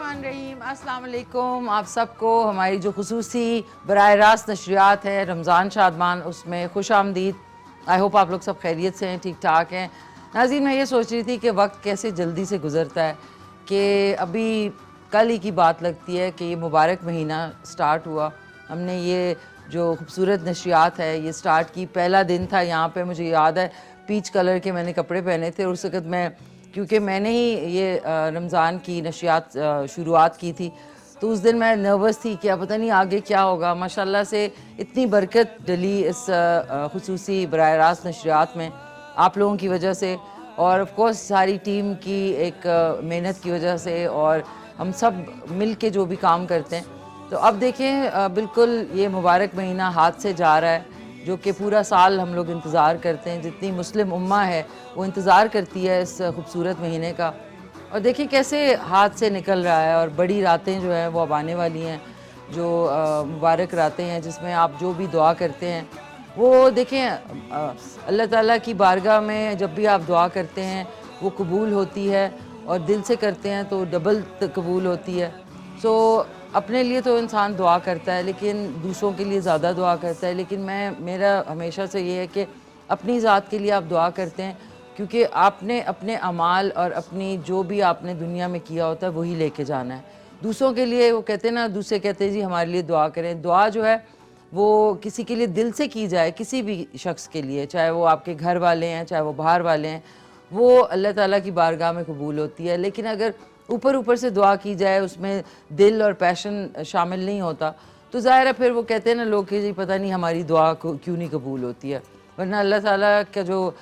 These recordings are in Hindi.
बिस्मिल्लाहिर्रहमानिर्रहीम, अस्सलाम वालेकुम। आप सबको हमारी जो खुसूसी बराह रास्त नशरियात है रमज़ान शादमान, उसमें खुश आमदीद। आई होप आप लोग सब खैरियत से हैं, ठीक ठाक हैं। नाज़रीन, मैं ये सोच रही थी कि वक्त कैसे जल्दी से गुज़रता है कि अभी कल ही की बात लगती है कि ये मुबारक महीना स्टार्ट हुआ। हमने ये जो खूबसूरत नशरियात है ये स्टार्ट की, पहला दिन था यहाँ पे। मुझे याद है पीच कलर के मैंने कपड़े पहने थे और उस वक्त मैं, क्योंकि मैंने ही ये रमज़ान की नशियात शुरुआत की थी, तो उस दिन मैं नर्वस थी कि पता नहीं आगे क्या होगा। माशाल्लाह से इतनी बरकत डली इस खुसूसी बराह रास्त नशरियात में आप लोगों की वजह से, और ऑफ कोर्स सारी टीम की एक मेहनत की वजह से, और हम सब मिल के जो भी काम करते हैं। तो अब देखें बिल्कुल ये मुबारक महीना हाथ से जा रहा है, जो कि पूरा साल हम लोग इंतज़ार करते हैं। जितनी मुस्लिम उम्मा है वो इंतज़ार करती है इस खूबसूरत महीने का। और देखिए कैसे हाथ से निकल रहा है, और बड़ी रातें जो हैं वो अब आने वाली हैं, जो मुबारक रातें हैं जिसमें आप जो भी दुआ करते हैं वो देखें अल्लाह ताला की बारगाह में जब भी आप दुआ करते हैं वो कबूल होती है, और दिल से करते हैं तो डबल कबूल होती है। सो अपने लिए तो इंसान दुआ करता है, लेकिन दूसरों के लिए ज़्यादा दुआ करता है। लेकिन मेरा हमेशा से ये है कि अपनी ज़ात के लिए आप दुआ करते हैं, क्योंकि आपने अपने अमाल और अपनी जो भी आपने दुनिया में किया होता है वही लेके जाना है। दूसरों के लिए वो कहते हैं ना, दूसरे कहते हैं जी हमारे लिए दुआ करें। दुआ जो है वो किसी के लिए दिल से की जाए, किसी भी शख्स के लिए, चाहे वो आपके घर वाले हैं चाहे वो बाहर वाले हैं, वो अल्लाह ताला की बारगाह में कबूल होती है। लेकिन अगर ऊपर ऊपर से दुआ की जाए, उसमें दिल और पैशन शामिल नहीं होता, तो ज़ाहिर है फिर वो कहते हैं ना लोग कि जी पता नहीं हमारी दुआ को क्यों नहीं कबूल होती है। वरना अल्लाह ताला का जो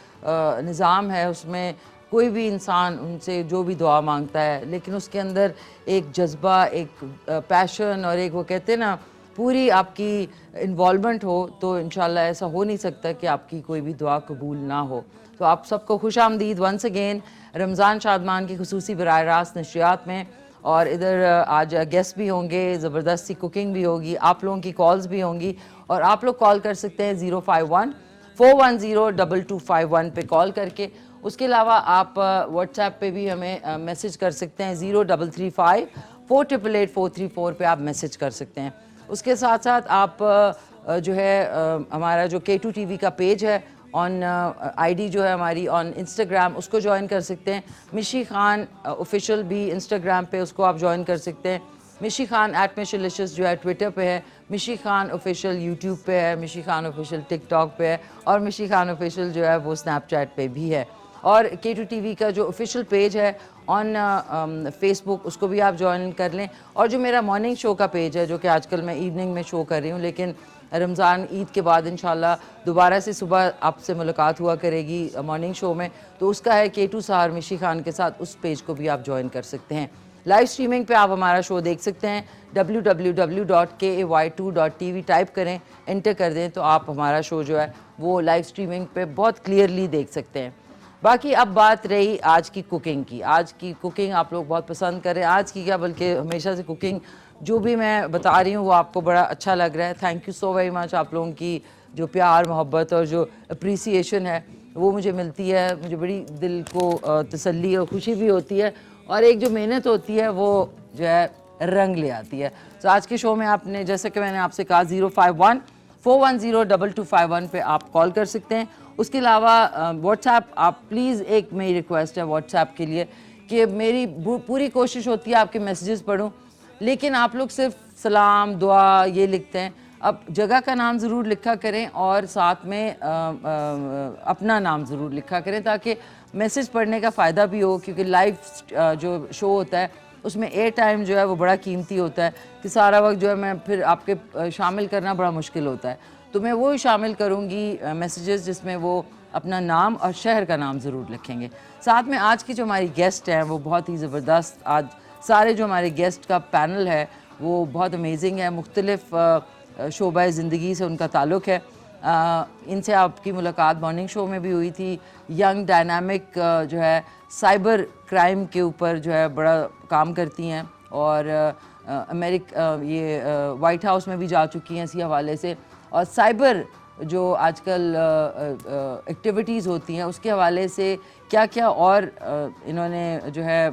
निज़ाम है उसमें कोई भी इंसान उनसे जो भी दुआ मांगता है, लेकिन उसके अंदर एक जज्बा, एक पैशन, और एक वो कहते हैं ना पूरी आपकी इन्वॉल्वमेंट हो, तो इंशाल्लाह ऐसा हो नहीं सकता कि आपकी कोई भी दुआ कबूल ना हो। तो आप सबको खुश आमदीद वंस अगेन रमज़ान शादमान की खुसूसी बराह रास्त नशरियात में। और इधर आज गेस्ट भी होंगे, ज़बरदस्त सी कुकिंग भी होगी, आप लोगों की कॉल्स भी होंगी, और आप लोग कॉल कर सकते हैं 051-410-2251 पे कॉल करके। उसके अलावा आप व्हाट्सएप पे भी हमें मैसेज कर सकते हैं, 0335-488-434 पे आप मैसेज कर सकते हैं। उसके साथ साथ आप जो है हमारा जो K2 TV का पेज है ऑन आईडी जो है हमारी ऑन इंस्टाग्राम, उसको ज्वाइन कर सकते हैं। मिशी खान ऑफिशियल भी इंस्टाग्राम पे, उसको आप ज्वाइन कर सकते हैं। मिशी खान @मिशलिशियस जो है ट्विटर पे है, मिशी खान ऑफिशियल यूट्यूब पे है, मिशी खान ऑफिशियल टिकटॉक पे है, और मिशी खान ऑफिशियल जो है वो स्नैपचैट पे भी है। और K2 TV का जो ऑफिशियल पेज है ऑन फेसबुक, उसको भी आप ज्वाइन कर लें। और जो मेरा मॉर्निंग शो का पेज है, जो कि आजकल मैं इवनिंग में शो कर रही हूँ, लेकिन रमज़ान ईद के बाद इंशाल्लाह दोबारा से सुबह आपसे मुलाकात हुआ करेगी मॉर्निंग शो में, तो उसका है K2 सहार मिशी खान के साथ। उस पेज को भी आप ज्वाइन कर सकते हैं। लाइव स्ट्रीमिंग पे आप हमारा शो देख सकते हैं, www.kay2.tv टाइप करें, एंटर कर दें तो आप हमारा शो जो है वो लाइव स्ट्रीमिंग पे बहुत क्लियरली देख सकते हैं। बाकी अब बात रही आज की कुकिंग की। आज की कुकिंग आप लोग बहुत पसंद कर रहे हैं, आज की क्या बल्कि हमेशा से कुकिंग जो भी मैं बता रही हूँ वो आपको बड़ा अच्छा लग रहा है। Thank you so very much. आप लोगों की जो प्यार मोहब्बत और जो अप्रिसिएशन है वो मुझे मिलती है, मुझे बड़ी दिल को तसल्ली और खुशी भी होती है, और एक जो मेहनत होती है वो जो है रंग ले आती है। तो आज के शो में आपने, जैसे कि मैंने आपसे कहा, 051-410-2251 पे आप कॉल कर सकते हैं। उसके अलावा व्हाट्सएप आप प्लीज़, एक मेरी रिक्वेस्ट है व्हाट्सएप के लिए कि मेरी पूरी कोशिश होती है आपके मैसेजेस पढूं, लेकिन आप लोग सिर्फ सलाम दुआ ये लिखते हैं। अब जगह का नाम ज़रूर लिखा करें, और साथ में अपना नाम ज़रूर लिखा करें, ताकि मैसेज पढ़ने का फ़ायदा भी हो, क्योंकि लाइव जो शो होता है उसमें एयर टाइम जो है वो बड़ा कीमती होता है, कि सारा वक्त जो है मैं फिर आपके शामिल करना बड़ा मुश्किल होता है। तो मैं वो शामिल करूँगी मैसेजेस जिसमें वो अपना नाम और शहर का नाम ज़रूर लिखेंगे। साथ में आज की जो हमारी गेस्ट हैं वो बहुत ही ज़बरदस्त, आज सारे जो हमारे गेस्ट का पैनल है वो बहुत अमेजिंग है, मुख्तलिफ शोबा ज़िंदगी से उनका ताल्लुक़ है। इनसे आपकी मुलाकात मॉर्निंग शो में भी हुई थी। यंग डायनामिक जो है साइबर क्राइम के ऊपर जो है बड़ा काम करती हैं, और ये वाइट हाउस में भी जा चुकी हैं इसी हवाले से, और साइबर जो आजकल एक्टिविटीज़ होती हैं उसके हवाले से क्या क्या और इन्होंने जो है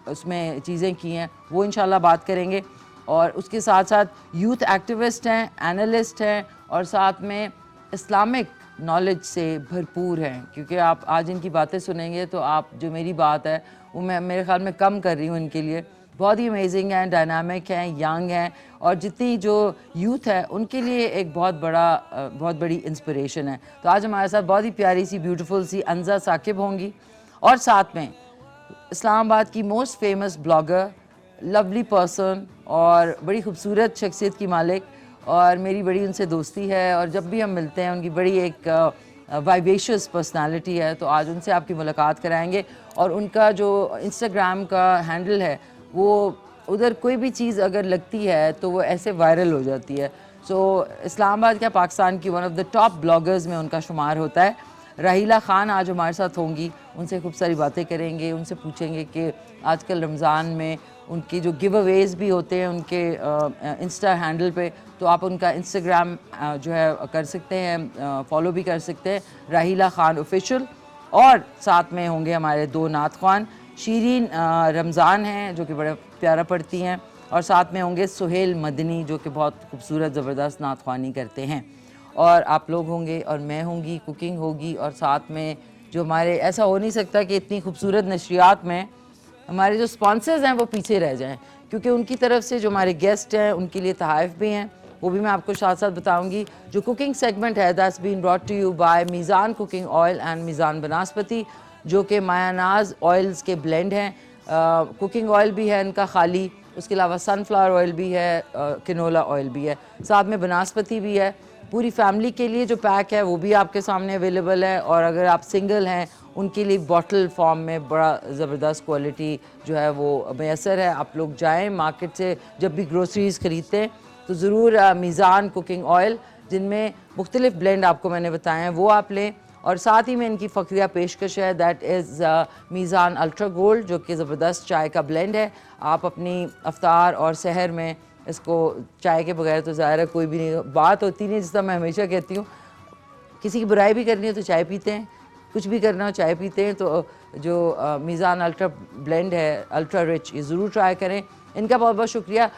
उसमें चीज़ें की हैं वो इंशाल्लाह बात करेंगे। और उसके साथ साथ यूथ एक्टिविस्ट हैं, एनालिस्ट हैं और साथ में इस्लामिक नॉलेज से भरपूर हैं, क्योंकि आप आज इनकी बातें सुनेंगे तो आप जो मेरी बात है वो मैं मेरे ख्याल में कम कर रही हूँ इनके लिए। बहुत ही अमेजिंग हैं, डायनामिक हैं, यंग हैं और जितनी जो यूथ है उनके लिए एक बहुत बड़ी इंस्पिरेशन है। तो आज हमारे साथ बहुत ही प्यारी सी ब्यूटीफुल सी अंजा साकिब होंगी और साथ में इस्लामाबाद की most famous blogger, lovely person और बड़ी खूबसूरत शख्सियत की मालिक, और मेरी बड़ी उनसे दोस्ती है और जब भी हम मिलते हैं उनकी बड़ी एक वाइबेशियस पर्सनालिटी है। तो आज उनसे आपकी मुलाकात कराएंगे और उनका जो इंस्टाग्राम का हैंडल है वो उधर कोई भी चीज़ अगर लगती है तो वो ऐसे वायरल हो जाती है। सो इस्लामाबाद क्या पाकिस्तान की one of the top bloggers में उनका शुमार होता है। राहिला खान आज हमारे साथ होंगी, उनसे खूब सारी बातें करेंगे, उनसे पूछेंगे कि आजकल रमज़ान में उनकी जो गिव अवेज़ भी होते हैं उनके इंस्टा हैंडल पे, तो आप उनका इंस्टाग्राम जो है कर सकते हैं, फॉलो भी कर सकते हैं, राहिला खान ऑफिशियल। और साथ में होंगे हमारे दो नात ख्वान, शीरीन रमज़ान हैं जो कि बड़ा प्यारा पढ़ती हैं, और साथ में होंगे सुहेल मदनी जो कि बहुत खूबसूरत ज़बरदस्त नात ख्वानी करते हैं। और आप लोग होंगे और मैं होंगी, कुकिंग होगी, और साथ में जो हमारे, ऐसा हो नहीं सकता कि इतनी खूबसूरत नशरियात में हमारे जो स्पॉन्सर्स हैं वो पीछे रह जाएं, क्योंकि उनकी तरफ से जो हमारे गेस्ट हैं उनके लिए तहाइफ भी हैं, वो भी मैं आपको साथ साथ बताऊंगी। जो कुकिंग सेगमेंट है that's been brought to you by Mezan cooking oil and Mezan Banaspati, जो कि मायानाज ऑयल्स के ब्लेंड हैं। कुकिंग ऑयल भी है इनका खाली, उसके अलावा सनफ्लावर ऑयल भी है, किनोला ऑयल भी है, साथ में बनास्पति भी है। पूरी फैमिली के लिए जो पैक है वो भी आपके सामने अवेलेबल है, और अगर आप सिंगल हैं उनके लिए बॉटल फॉर्म में बड़ा ज़बरदस्त क्वालिटी जो है वो मैसर है। आप लोग जाएं मार्केट से जब भी ग्रोसरीज़ ख़रीदते हैं तो ज़रूर मीज़ान कुकिंग ऑयल, जिनमें मुख्तलिफ ब्लेंड आपको मैंने बताए हैं, वो आप लें। और साथ ही में इनकी फ़क्रिया पेशकश है, that is Meezaan ultra gold, जो कि ज़बरदस्त चाय का ब्लेंड है। आप अपनी अफ्तार और सहर में इसको, चाय के बगैर तो ज़ाहिर है कोई भी नहीं बात होती नहीं, जिस तरह मैं हमेशा कहती हूँ, किसी की बुराई भी करनी है तो चाय पीते हैं, कुछ भी करना हो चाय पीते हैं। तो जो मीज़ान अल्ट्रा ब्लेंड है, अल्ट्रा रिच, ये ज़रूर ट्राई करें। इनका बहुत बहुत शुक्रिया।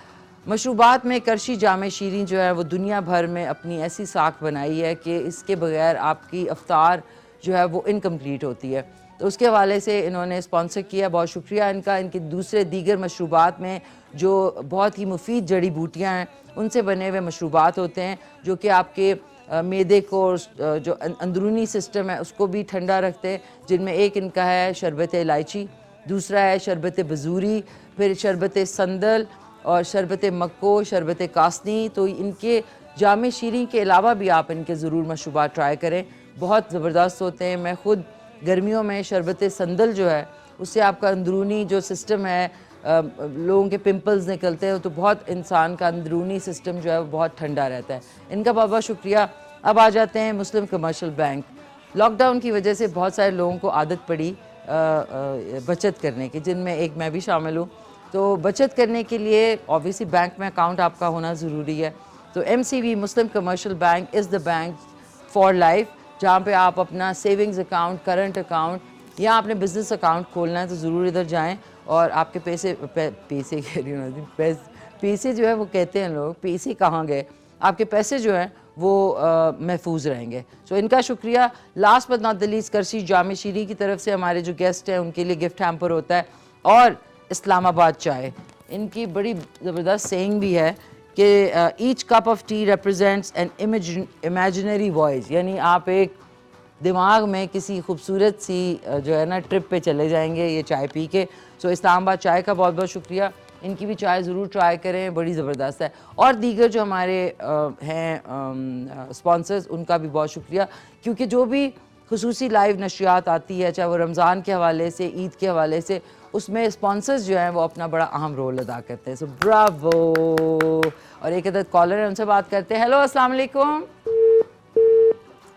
मशरूबात में करशी जाम शीरीन जो है वो दुनिया भर में अपनी ऐसी साख बनाई है कि इसके बगैर आपकी अफ्तार जो है वो इनकम्प्लीट होती है। तो उसके हवाले से इन्होंने स्पॉन्सर किया, बहुत शुक्रिया इनका। इनके दूसरे दीगर मशरूबात में जो बहुत ही मुफीद जड़ी बूटियाँ हैं उनसे बने हुए मशरूबात होते हैं, जो कि आपके मैदे को, जो अंदरूनी सिस्टम है उसको भी ठंडा रखते हैं, जिनमें एक इनका है शरबत इलायची, दूसरा है शरबत बजूरी, फिर शरबत संदल और शरबत मक्को, शरबत कासनी। तो इनके जाम शीरीन के अलावा भी आप इनके ज़रूर मशरूबात ट्राई करें, बहुत ज़बरदस्त होते हैं। मैं ख़ुद गर्मियों में शरबत संदल जो है उससे आपका अंदरूनी जो सिस्टम है, लोगों के पिंपल्स निकलते हैं तो बहुत इंसान का अंदरूनी सिस्टम जो है वो बहुत ठंडा रहता है। इनका बहुत बहुत शुक्रिया। अब आ जाते हैं मुस्लिम कमर्शियल बैंक। लॉकडाउन की वजह से बहुत सारे लोगों को आदत पड़ी बचत करने की, जिनमें एक मैं भी शामिल हूँ। तो बचत करने के लिए ऑब्वियसली बैंक में अकाउंट आपका होना ज़रूरी है। तो MCB Muslim commercial bank is the bank for life, जहाँ पे आप अपना सेविंग्स अकाउंट, करंट अकाउंट या आपने बिज़नेस अकाउंट खोलना है तो ज़रूर इधर जाएं और आपके पैसे कह रही हूँ, पैसे जो है वो कहते हैं लोग, पैसे कहाँ गए, आपके पैसे जो हैं वो महफूज रहेंगे। सो इनका शुक्रिया। Last but not the least, करशी जाम शीरी की तरफ से हमारे जो गेस्ट हैं उनके लिए गिफ्ट हैम्पर होता है, और इस्लामाबाद चाय, इनकी बड़ी ज़बरदस्त सेइंग भी है कि each cup of T represents an imaginary voyage, यानी आप एक दिमाग में किसी खूबसूरत सी जो है ना ट्रिप पे चले जाएंगे ये चाय पी के। सो इस्लामाबाद चाय का बहुत बहुत शुक्रिया। इनकी भी चाय ज़रूर ट्राई करें, बड़ी ज़बरदस्त है। और दीगर जो हमारे हैं स्पॉन्सर्स, उनका भी बहुत शुक्रिया, क्योंकि जो भी खुसूसी लाइव नशरियात आती है, चाहे वो रमज़ान के हवाले से, ईद के हवाले से, उसमें स्पॉन्सर्स जो हैं वो अपना बड़ा अहम रोल अदा करते हैं। सो ब्रावो। और एक अदद कॉलर है, उनसे बात करते हैं। हेलो, अस्सलाम वालेकुम।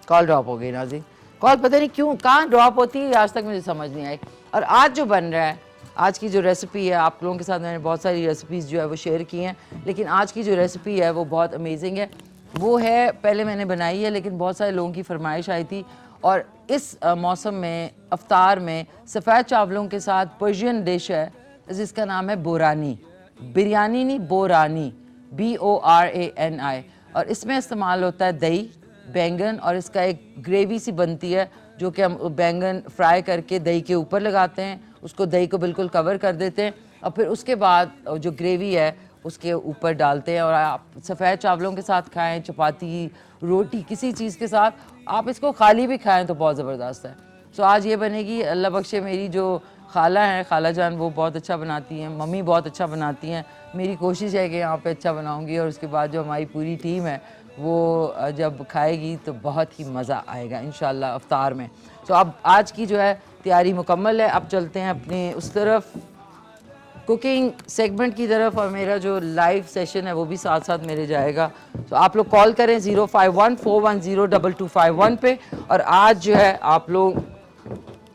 कॉल ड्रॉप हो गई नाजी, कॉल पता नहीं क्यों कहाँ ड्रॉप होती है, आज तक मुझे समझ नहीं आई। और आज जो बन रहा है, आज की जो रेसिपी है, आप लोगों के साथ मैंने बहुत सारी रेसिपीज़ जो है वो शेयर की हैं, लेकिन आज की जो रेसिपी है वो बहुत अमेजिंग है। वो है, पहले मैंने बनाई है लेकिन बहुत सारे लोगों की फरमाइश आई थी, और इस मौसम में अफ्तार में सफ़ेद चावलों के साथ पर्शियन डिश है जिसका नाम है बोरानी। बिरयानी नहीं, बोरानी, BORANI। और इसमें इस्तेमाल होता है दही, बैंगन, और इसका एक ग्रेवी सी बनती है जो कि हम बैंगन फ्राई करके दही के ऊपर लगाते हैं, उसको दही को बिल्कुल कवर कर देते हैं, और फिर उसके बाद जो ग्रेवी है उसके ऊपर डालते हैं। और आप सफ़ेद चावलों के साथ खाएं, चपाती, रोटी, किसी चीज़ के साथ, आप इसको खाली भी खाएं तो बहुत ज़बरदस्त है। सो आज ये बनेगी। अल्लाह बख्शे मेरी जो खाला हैं, खाला जान, वो बहुत अच्छा बनाती हैं, मम्मी बहुत अच्छा बनाती हैं। मेरी कोशिश है कि यहाँ पे अच्छा बनाऊँगी, और उसके बाद जो हमारी पूरी टीम है वो जब खाएगी तो बहुत ही मज़ा आएगा इंशाल्लाह अफ्तार में। तो अब आज की जो है तैयारी मुकम्मल है। अब चलते हैं अपने उस तरफ कुकिंग सेगमेंट की तरफ, और मेरा जो लाइव सेशन है वो भी साथ साथ मेरे जाएगा। तो आप लोग कॉल करें 0514102251 पे, और आज जो है आप लोग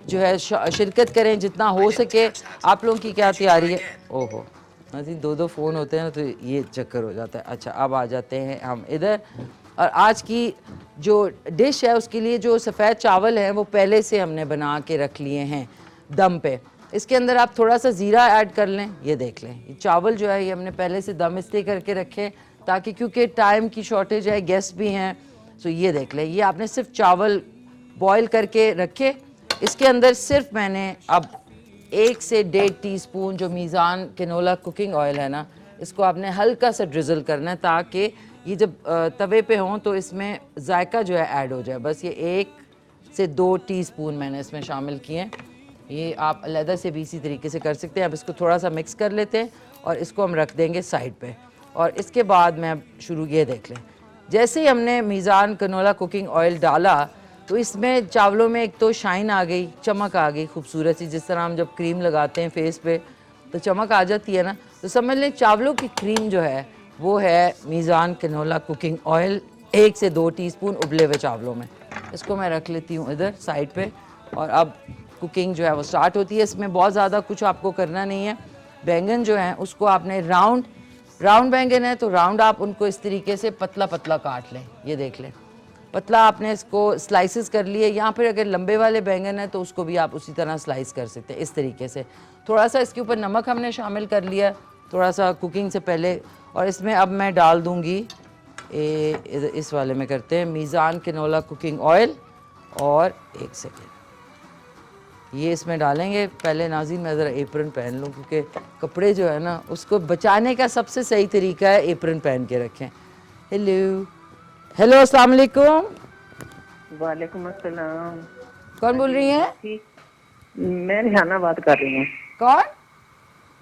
जो है शिरकत करें जितना हो सके। आप लोगों की क्या तैयारी है? ओहो नाज़रीन, दो फ़ोन होते हैं तो ये चक्कर हो जाता है। अच्छा, अब आ जाते हैं हम इधर, और आज की जो डिश है उसके लिए जो सफ़ेद चावल हैं वो पहले से हमने बना के रख लिए हैं दम पे। इसके अंदर आप थोड़ा सा ज़ीरा ऐड कर लें। ये देख लें, ये चावल जो है ये हमने पहले से दम इसलिए करके रखे ताकि, क्योंकि टाइम की शॉर्टेज है, गेस्ट भी हैं। सो ये देख लें, ये आपने सिर्फ चावल बॉयल करके रखे। इसके अंदर सिर्फ मैंने अब 1 से 1.5 टीस्पून जो मीज़ान कैनोला कुकिंग ऑयल है ना, इसको आपने हल्का सा ड्रिज़ल करना है ताकि ये जब तवे पे हों तो इसमें जायका जो है ऐड हो जाए। बस ये 1 से 2 टीस्पून मैंने इसमें शामिल किए हैं। ये आप अलहदा से भी इसी तरीके से कर सकते हैं। अब इसको थोड़ा सा मिक्स कर लेते हैं और इसको हम रख देंगे साइड पे। और इसके बाद मैं शुरू, ये देख लें, जैसे ही हमने मीज़ान कैनोला कुकिंग ऑयल डाला तो इसमें चावलों में एक तो शाइन आ गई, चमक आ गई खूबसूरत सी। जिस तरह हम जब क्रीम लगाते हैं फेस पे तो चमक आ जाती है ना, तो समझ लें चावलों की क्रीम जो है वो है मीज़ान कैनोला कुकिंग ऑयल 1 से 2 टीस्पून उबले हुए चावलों में। इसको मैं रख लेती हूँ इधर साइड पे, और अब कुकिंग जो है वो स्टार्ट होती है। इसमें बहुत ज़्यादा कुछ आपको करना नहीं है। बैंगन जो हैं उसको आपने राउंड बैंगन है तो राउंड आप उनको इस तरीके से पतला पतला काट लें। ये देख लें, पतला आपने इसको स्लाइसेस कर लिए। यहाँ पर अगर लंबे वाले बैंगन है तो उसको भी आप उसी तरह स्लाइस कर सकते हैं इस तरीके से। थोड़ा सा इसके ऊपर नमक हमने शामिल कर लिया थोड़ा सा कुकिंग से पहले, और इसमें अब मैं डाल दूँगी इस वाले में करते हैं मीज़ान कैनोला कुकिंग ऑयल। और 1 सेकेंड, ये इसमें डालेंगे। पहले नाज़रीन मैं ज़रा एप्रन पहन लूँ, क्योंकि कपड़े जो है ना उसको बचाने का सबसे सही तरीका है एप्रन पहन के रखें। हेलो अस्सलाम वालेकुम। वालेकुम अस्सलाम। कौन बोल रही हैं? मैं रेहाना बात कर रही हूँ। कौन?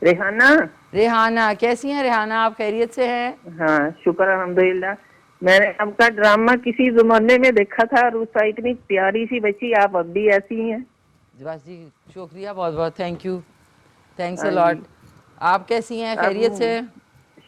रेहाना। कैसी हैं रेहाना, आप खैरियत से हैं? हाँ शुक्र अल्हम्दुलिल्लाह। मैंने आपका ड्रामा किसी ज़माने में देखा था, रूसा इतनी प्यारी सी बच्ची, आप अब भी ऐसी हैं। बस जी, शुक्रिया बहुत बहुत, thank you, thanks a lot. आप कैसी हैं, खैरियत से?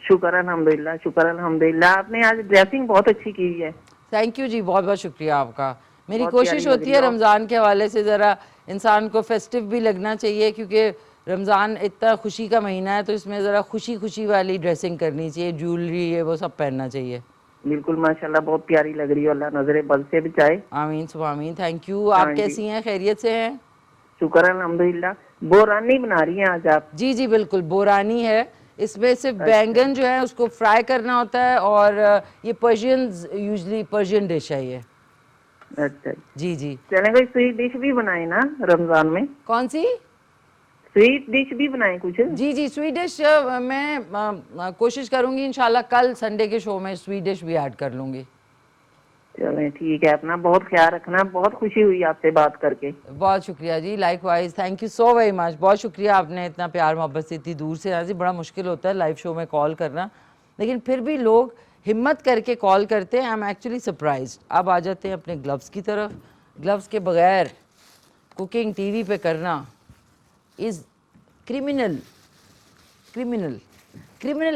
शुक्र अल्हम्दुलिल्लाह। आपने आज ड्रेसिंग बहुत अच्छी की है। थैंक यू जी, बहुत बहुत शुक्रिया आपका। मेरी कोशिश होती है रमज़ान के हवाले से ज़रा इंसान को फेस्टिव भी लगना चाहिए, क्योंकि रमज़ान इतना खुशी का महीना है तो इसमें ज़रा खुशी खुशी वाली ड्रेसिंग करनी चाहिए, ज्वेलरी है वो सब पहनना चाहिए। बिल्कुल माशाल्लाह, बहुत प्यारी लग रही है। अल्लाह नजरे बद से बचाए। आमीन सुबह आमीन। Thank you. आप कैसी हैं, खैरियत से हैं? शुक्र अल्हम्दुलिल्लाह। बोरानी बना रही हैं आज आप? जी जी बिल्कुल, बोरानी है। इसमें सिर्फ बैंगन जो है उसको फ्राई करना होता है, और ये यूजली पर्शियन डिश है ये। अच्छा जी जी। चलें, कोई स्वीट डिश भी बनाए ना रमजान में? कौन सी स्वीट डिश भी बनाए कुछ? जी जी, स्वीट डिश मैं कोशिश करूंगी इंशाल्लाह कल संडे के शो में स्वीट डिश भी ऐड कर लूंगी। चलें ठीक है, अपना बहुत ख्याल रखना। बहुत खुशी हुई आपसे बात करके। बहुत शुक्रिया जी, likewise, thank you so very much. बहुत शुक्रिया, आपने इतना प्यार मोहब्बत से इतनी दूर से आज। बड़ा मुश्किल होता है लाइव शो में कॉल करना, लेकिन फिर भी लोग हिम्मत करके कॉल करते हैं। I am actually surprised. अब आ जाते हैं अपने ग्लव्स की तरफ। ग्लव्स के बगैर कुकिंग टीवी पे करना इज़ क्रिमिनल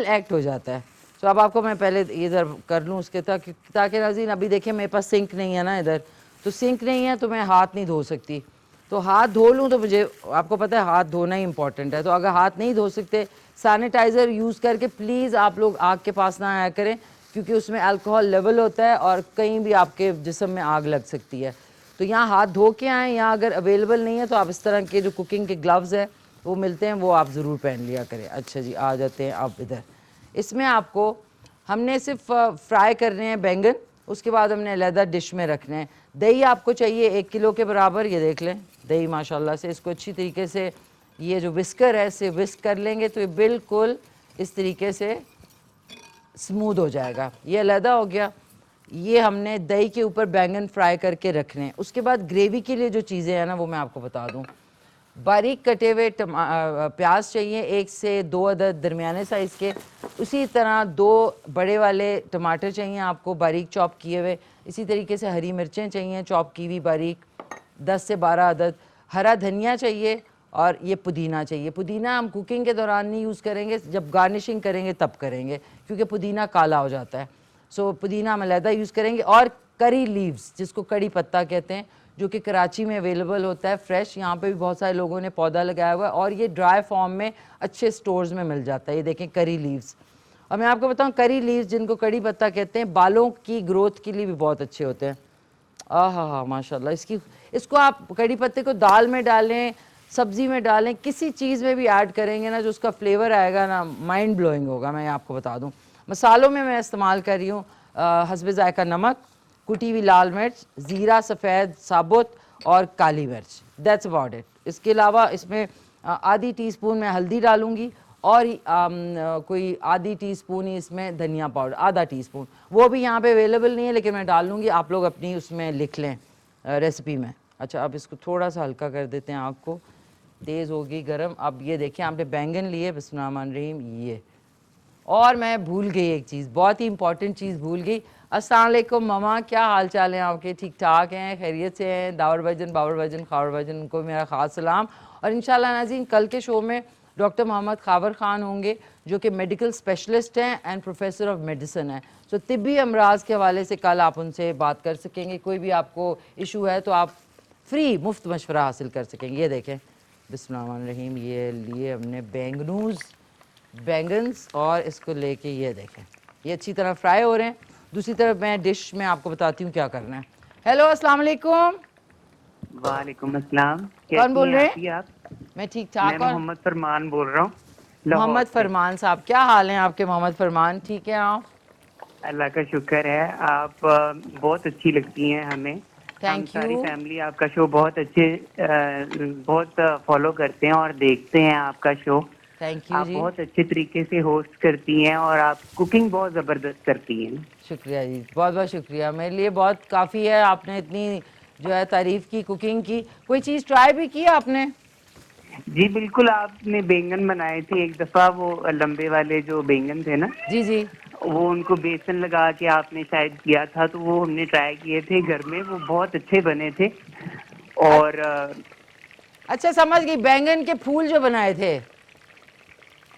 एक्ट हो जाता है। तो अब आपको मैं पहले इधर कर लूँ उसके ताकि नाज़रीन, अभी देखिए मेरे पास सिंक नहीं है ना इधर, तो सिंक नहीं है तो मैं हाथ नहीं धो सकती। तो हाथ धो लूँ तो मुझे, आपको पता है हाथ धोना ही इंपॉर्टेंट है। तो अगर हाथ नहीं धो सकते, सैनिटाइज़र यूज़ करके प्लीज़ आप लोग आग के पास ना आया करें, क्योंकि उसमें अल्कोहल लेवल होता है और कहीं भी आपके जिस्म में आग लग सकती है। तो यहाँ हाथ धो के आएँ, या अगर अवेलेबल नहीं है तो आप इस तरह के जो कुकिंग के ग्लव्स हैं वो मिलते हैं, वो आप ज़रूर पहन लिया करें। अच्छा जी, आ जाते हैं आप इधर। इसमें आपको हमने सिर्फ फ्राई करने हैं बैंगन, उसके बाद हमने अलहदा डिश में रखने हैं। दही आपको चाहिए 1 किलो के बराबर, ये देख लें दही माशाल्लाह से। इसको अच्छी तरीके से ये जो विस्कर है इसे विस्क कर लेंगे तो ये बिल्कुल इस तरीके से स्मूथ हो जाएगा। ये अलहदा हो गया। ये हमने दही के ऊपर बैंगन फ्राई करके रखने हैं। उसके बाद ग्रेवी के लिए जो चीज़ें हैं ना वो मैं आपको बता दूं। बारीक कटे हुए प्याज चाहिए 1 से 2 अदद दरमियाने साइज़ के। उसी तरह 2 बड़े वाले टमाटर चाहिए आपको बारीक चॉप किए हुए। इसी तरीके से हरी मिर्चें चाहिए चॉप की हुई बारीक 10 से 12 अदद। हरा धनिया चाहिए और ये पुदीना चाहिए। पुदीना हम कुकिंग के दौरान नहीं यूज़ करेंगे, जब गार्निशिंग करेंगे तब करेंगे, क्योंकि पुदीना काला हो जाता है। सो पुदीना हम अलहदा यूज़ करेंगे। और करी लीव्स, जिसको कड़ी पत्ता कहते हैं, जो कि कराची में अवेलेबल होता है फ्रेश। यहाँ पे भी बहुत सारे लोगों ने पौधा लगाया हुआ है और ये ड्राई फॉर्म में अच्छे स्टोर्स में मिल जाता है। ये देखें करी लीव्स। और मैं आपको बताऊँ करी लीव्स, जिनको कड़ी पत्ता कहते हैं, बालों की ग्रोथ के लिए भी बहुत अच्छे होते हैं। हाँ माशाल्लाह। इसको आप कड़ी पत्ते को दाल में डालें, सब्ज़ी में डालें, किसी चीज़ में भी ऐड करेंगे ना, जो उसका फ्लेवर आएगा ना, माइंड ब्लोइंग होगा। मैं आपको बता दूं मसालों में मैं इस्तेमाल कर रही हूँ हस्बे ज़ायका नमक, कुटी हुई लाल मिर्च, ज़ीरा सफ़ेद साबुत और काली मिर्च। That's about it. इसके अलावा इसमें आधी टीस्पून मैं हल्दी डालूँगी और कोई आधी टीस्पून ही इसमें धनिया पाउडर, आधा टीस्पून। वो भी यहाँ पे अवेलेबल नहीं है लेकिन मैं डाल लूँगी, आप लोग अपनी उसमें लिख लें रेसिपी में। अच्छा, अब इसको थोड़ा सा हल्का कर देते हैं, आग को तेज़ होगी गर्म। अब ये देखिए आपने बैंगन लिए, बिस्मिल्लाहिर्रहमानिर्रहीम। ये और मैं भूल गई एक चीज़, बहुत ही इंपॉर्टेंट चीज़ भूल गई। अस्सलाम वालेकुम मामा, क्या हाल चाल है आपके? ठीक ठाक हैं, खैरियत से हैं? दावर भाईजान, बाबर भाईजान, खावर भाईजान, उनको मेरा ख़ास सलाम। और इंशाल्लाह नाज़रीन कल के शो में डॉक्टर मोहम्मद खावर ख़ान होंगे, जो कि मेडिकल स्पेशलिस्ट हैं एंड प्रोफेसर ऑफ मेडिसिन हैं। तो तिब्बी अमराज के हवाले से कल आप उनसे बात कर सकेंगे। कोई भी आपको इशू है तो आप फ्री मुफ्त मशवरा हासिल कर सकेंगे। ये देखें बिस्मिल्लाहिर्रहमानिर्रहीम, ये लिए हमने बैंगन्स और इसको लेके ये देखें ये अच्छी तरह फ्राई हो रहे हैं। दूसरी तरफ मैं डिश में आपको बताती हूँ क्या करना है। हेलो अस्सलाम वालेकुम। वालेकुम अस्सलाम। कौन बोल रहे हैं आप? मैं ठीक मैं ठाक। और मोहम्मद फरमान बोल रहा हूँ, मोहम्मद लाहौर से। फरमान साहब, क्या हाल है आपके मोहम्मद फरमान? ठीक है आप? अल्लाह का शुक्र है। आप बहुत अच्छी लगती हैं हमें। हम थैंक सारी यू। फैमिली आपका शो बहुत बहुत फॉलो करते हैं और देखते हैं आपका शो। थैंक यू आप जी, बहुत अच्छे तरीके से होस्ट करती हैं और आप कुकिंग बहुत ज़बरदस्त करती हैं। शुक्रिया जी, बहुत बहुत शुक्रिया। मेरे लिए बहुत काफ़ी है, आपने इतनी जो है तारीफ़ की कुकिंग की। कोई चीज़ ट्राई भी की आपने? जी बिल्कुल, आपने बैंगन बनाए थे एक दफ़ा, वो लंबे वाले जो बैंगन थे ना, जी जी। वो उनको बेसन लगा के आपने शायद किया था, तो वो हमने ट्राई किए थे घर में, वो बहुत अच्छे बने थे। और अच्छा समझ गई, बैंगन के फूल जो बनाए थे।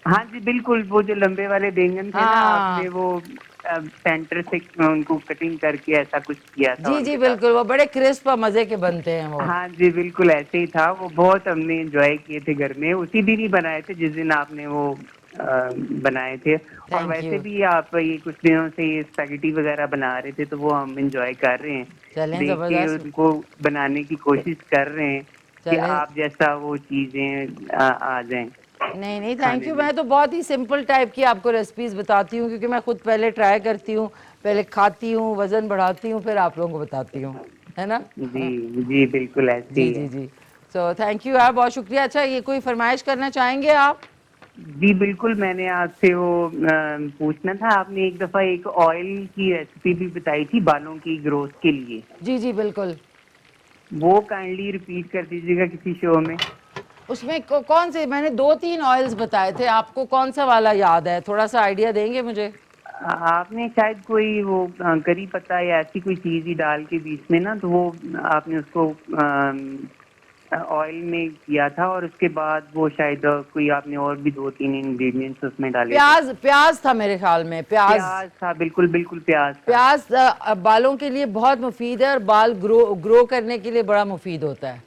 हाँ जी बिल्कुल, वो जो लंबे वाले बैंगन थे ना, हाँ आपने वो सेंटर से उनको कटिंग करके ऐसा कुछ किया था जी जी उनके साथ। बिल्कुल, वो बड़े क्रिस्प और मज़े के बनते हैं वो। हाँ जी बिल्कुल, ऐसे ही था वो। बहुत हमने एंजॉय किए थे घर में। उसी दिन ही बनाए थे जिस दिन आपने वो बनाए थे। और थैंक वैसे यू। भी आप ये कुछ दिनों से ये स्पैगेटी वगैरह बना रहे थे, तो वो हम एंजॉय कर रहे हैं, चलें देख के ज़बरदस्त। उनको बनाने की कोशिश कर रहे हैं कि चलें। आप जैसा वो चीजें आ जाएं नहीं नहीं थैंक खाने यू। में। मैं तो बहुत ही सिंपल टाइप की आपको रेसिपीज़ बताती हूँ, क्योंकि मैं खुद पहले ट्राई करती हूँ, पहले खाती हूँ, वज़न बढ़ाती हूँ, फिर आप लोगों को बताती हूँ, है ना? जी जी बिल्कुल ऐसे जी ही जी है। जी। सो थैंक यू यार, बहुत शुक्रिया। अच्छा, ये कोई फरमाइश करना चाहेंगे आप? जी बिल्कुल, मैंने आपसे वो पूछना था। आपने एक दफा एक ऑयल की रेसिपी भी बताई थी बालों की ग्रोथ के लिए, जी जी बिल्कुल। वो काइंडली रिपीट कर दीजिएगा किसी शो में। उसमें कौन से, मैंने 2-3 ऑयल्स बताए थे, आपको कौन सा वाला याद है? थोड़ा सा आइडिया देंगे मुझे? आपने शायद कोई वो करी पत्ता या ऐसी कोई चीज ही डाल के बीच में ना, तो वो आपने उसको ऑयल में किया था, और उसके बाद वो शायद कोई आपने और भी 2-3 इंग्रेडिएंट्स उसमें डाले थे। प्याज, प्याज था मेरे ख्याल में, प्याज। प्याज था, बिल्कुल बिल्कुल प्याज था। प्याज बालों के लिए बहुत मुफीद है और बाल ग्रो ग्रो करने के लिए बड़ा मुफीद होता है।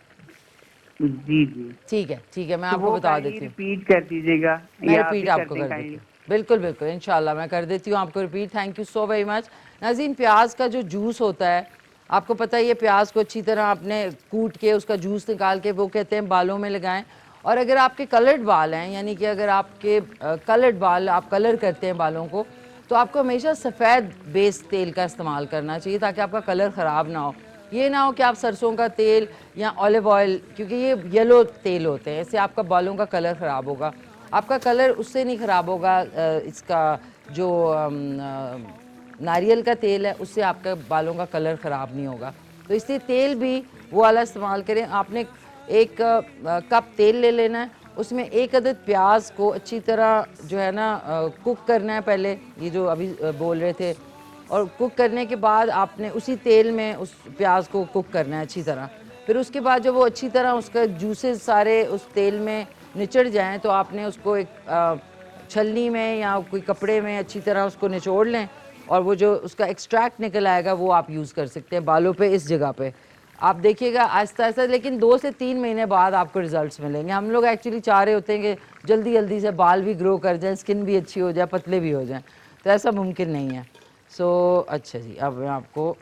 जी जी। ठीक है ठीक है, मैं तो आपको वो बता काइंडली देती हूँ। रिपीट कर दीजिएगा, मैं या आप भी रिपीट कर आपको दें कर देती काइंडली। हूँ। बिल्कुल बिल्कुल, इंशाल्लाह मैं कर देती हूँ आपको repeat. Thank you so very much. नाज़रीन, प्याज का जो जूस होता है, आपको पता है, ये प्याज को अच्छी तरह आपने कूट के उसका जूस निकाल के वो कहते हैं बालों में लगाएं। और अगर आपके कलर्ड बाल हैं, यानी कि अगर आपके कलर्ड बाल, आप कलर करते हैं बालों को, तो आपको हमेशा सफ़ेद बेस तेल का इस्तेमाल करना चाहिए ताकि आपका कलर ख़राब ना हो। ये ना हो कि आप सरसों का तेल या ऑलिव ऑयल, क्योंकि ये येलो तेल होते हैं, इससे आपका बालों का कलर ख़राब होगा। आपका कलर उससे नहीं ख़राब होगा, इसका जो नारियल का तेल है उससे आपके बालों का कलर ख़राब नहीं होगा। तो इसलिए तेल भी वो वाला इस्तेमाल करें। आपने एक कप तेल ले लेना है, उसमें एक अदद प्याज को अच्छी तरह जो है ना कुक करना है पहले, ये जो अभी बोल रहे थे। और कुक करने के बाद आपने उसी तेल में उस प्याज को कुक करना है अच्छी तरह। फिर उसके बाद जब वो अच्छी तरह उसका जूसेस सारे उस तेल में निचड़ जाएं, तो आपने उसको एक छलनी में या कोई कपड़े में अच्छी तरह उसको निचोड़ लें, और वो जो उसका एक्सट्रैक्ट निकल आएगा वो आप यूज़ कर सकते हैं बालों पे। इस जगह पे आप देखिएगा आहिस्ता आहिस्ता, लेकिन 2 से 3 महीने बाद आपको रिजल्ट्स मिलेंगे। हम लोग एक्चुअली चाह रहे होते हैं कि जल्दी जल्दी से बाल भी ग्रो कर जाए, स्किन भी अच्छी हो जाए, पतले भी हो जाएं, तो ऐसा मुमकिन नहीं है। अच्छा जी, अब मैं आपको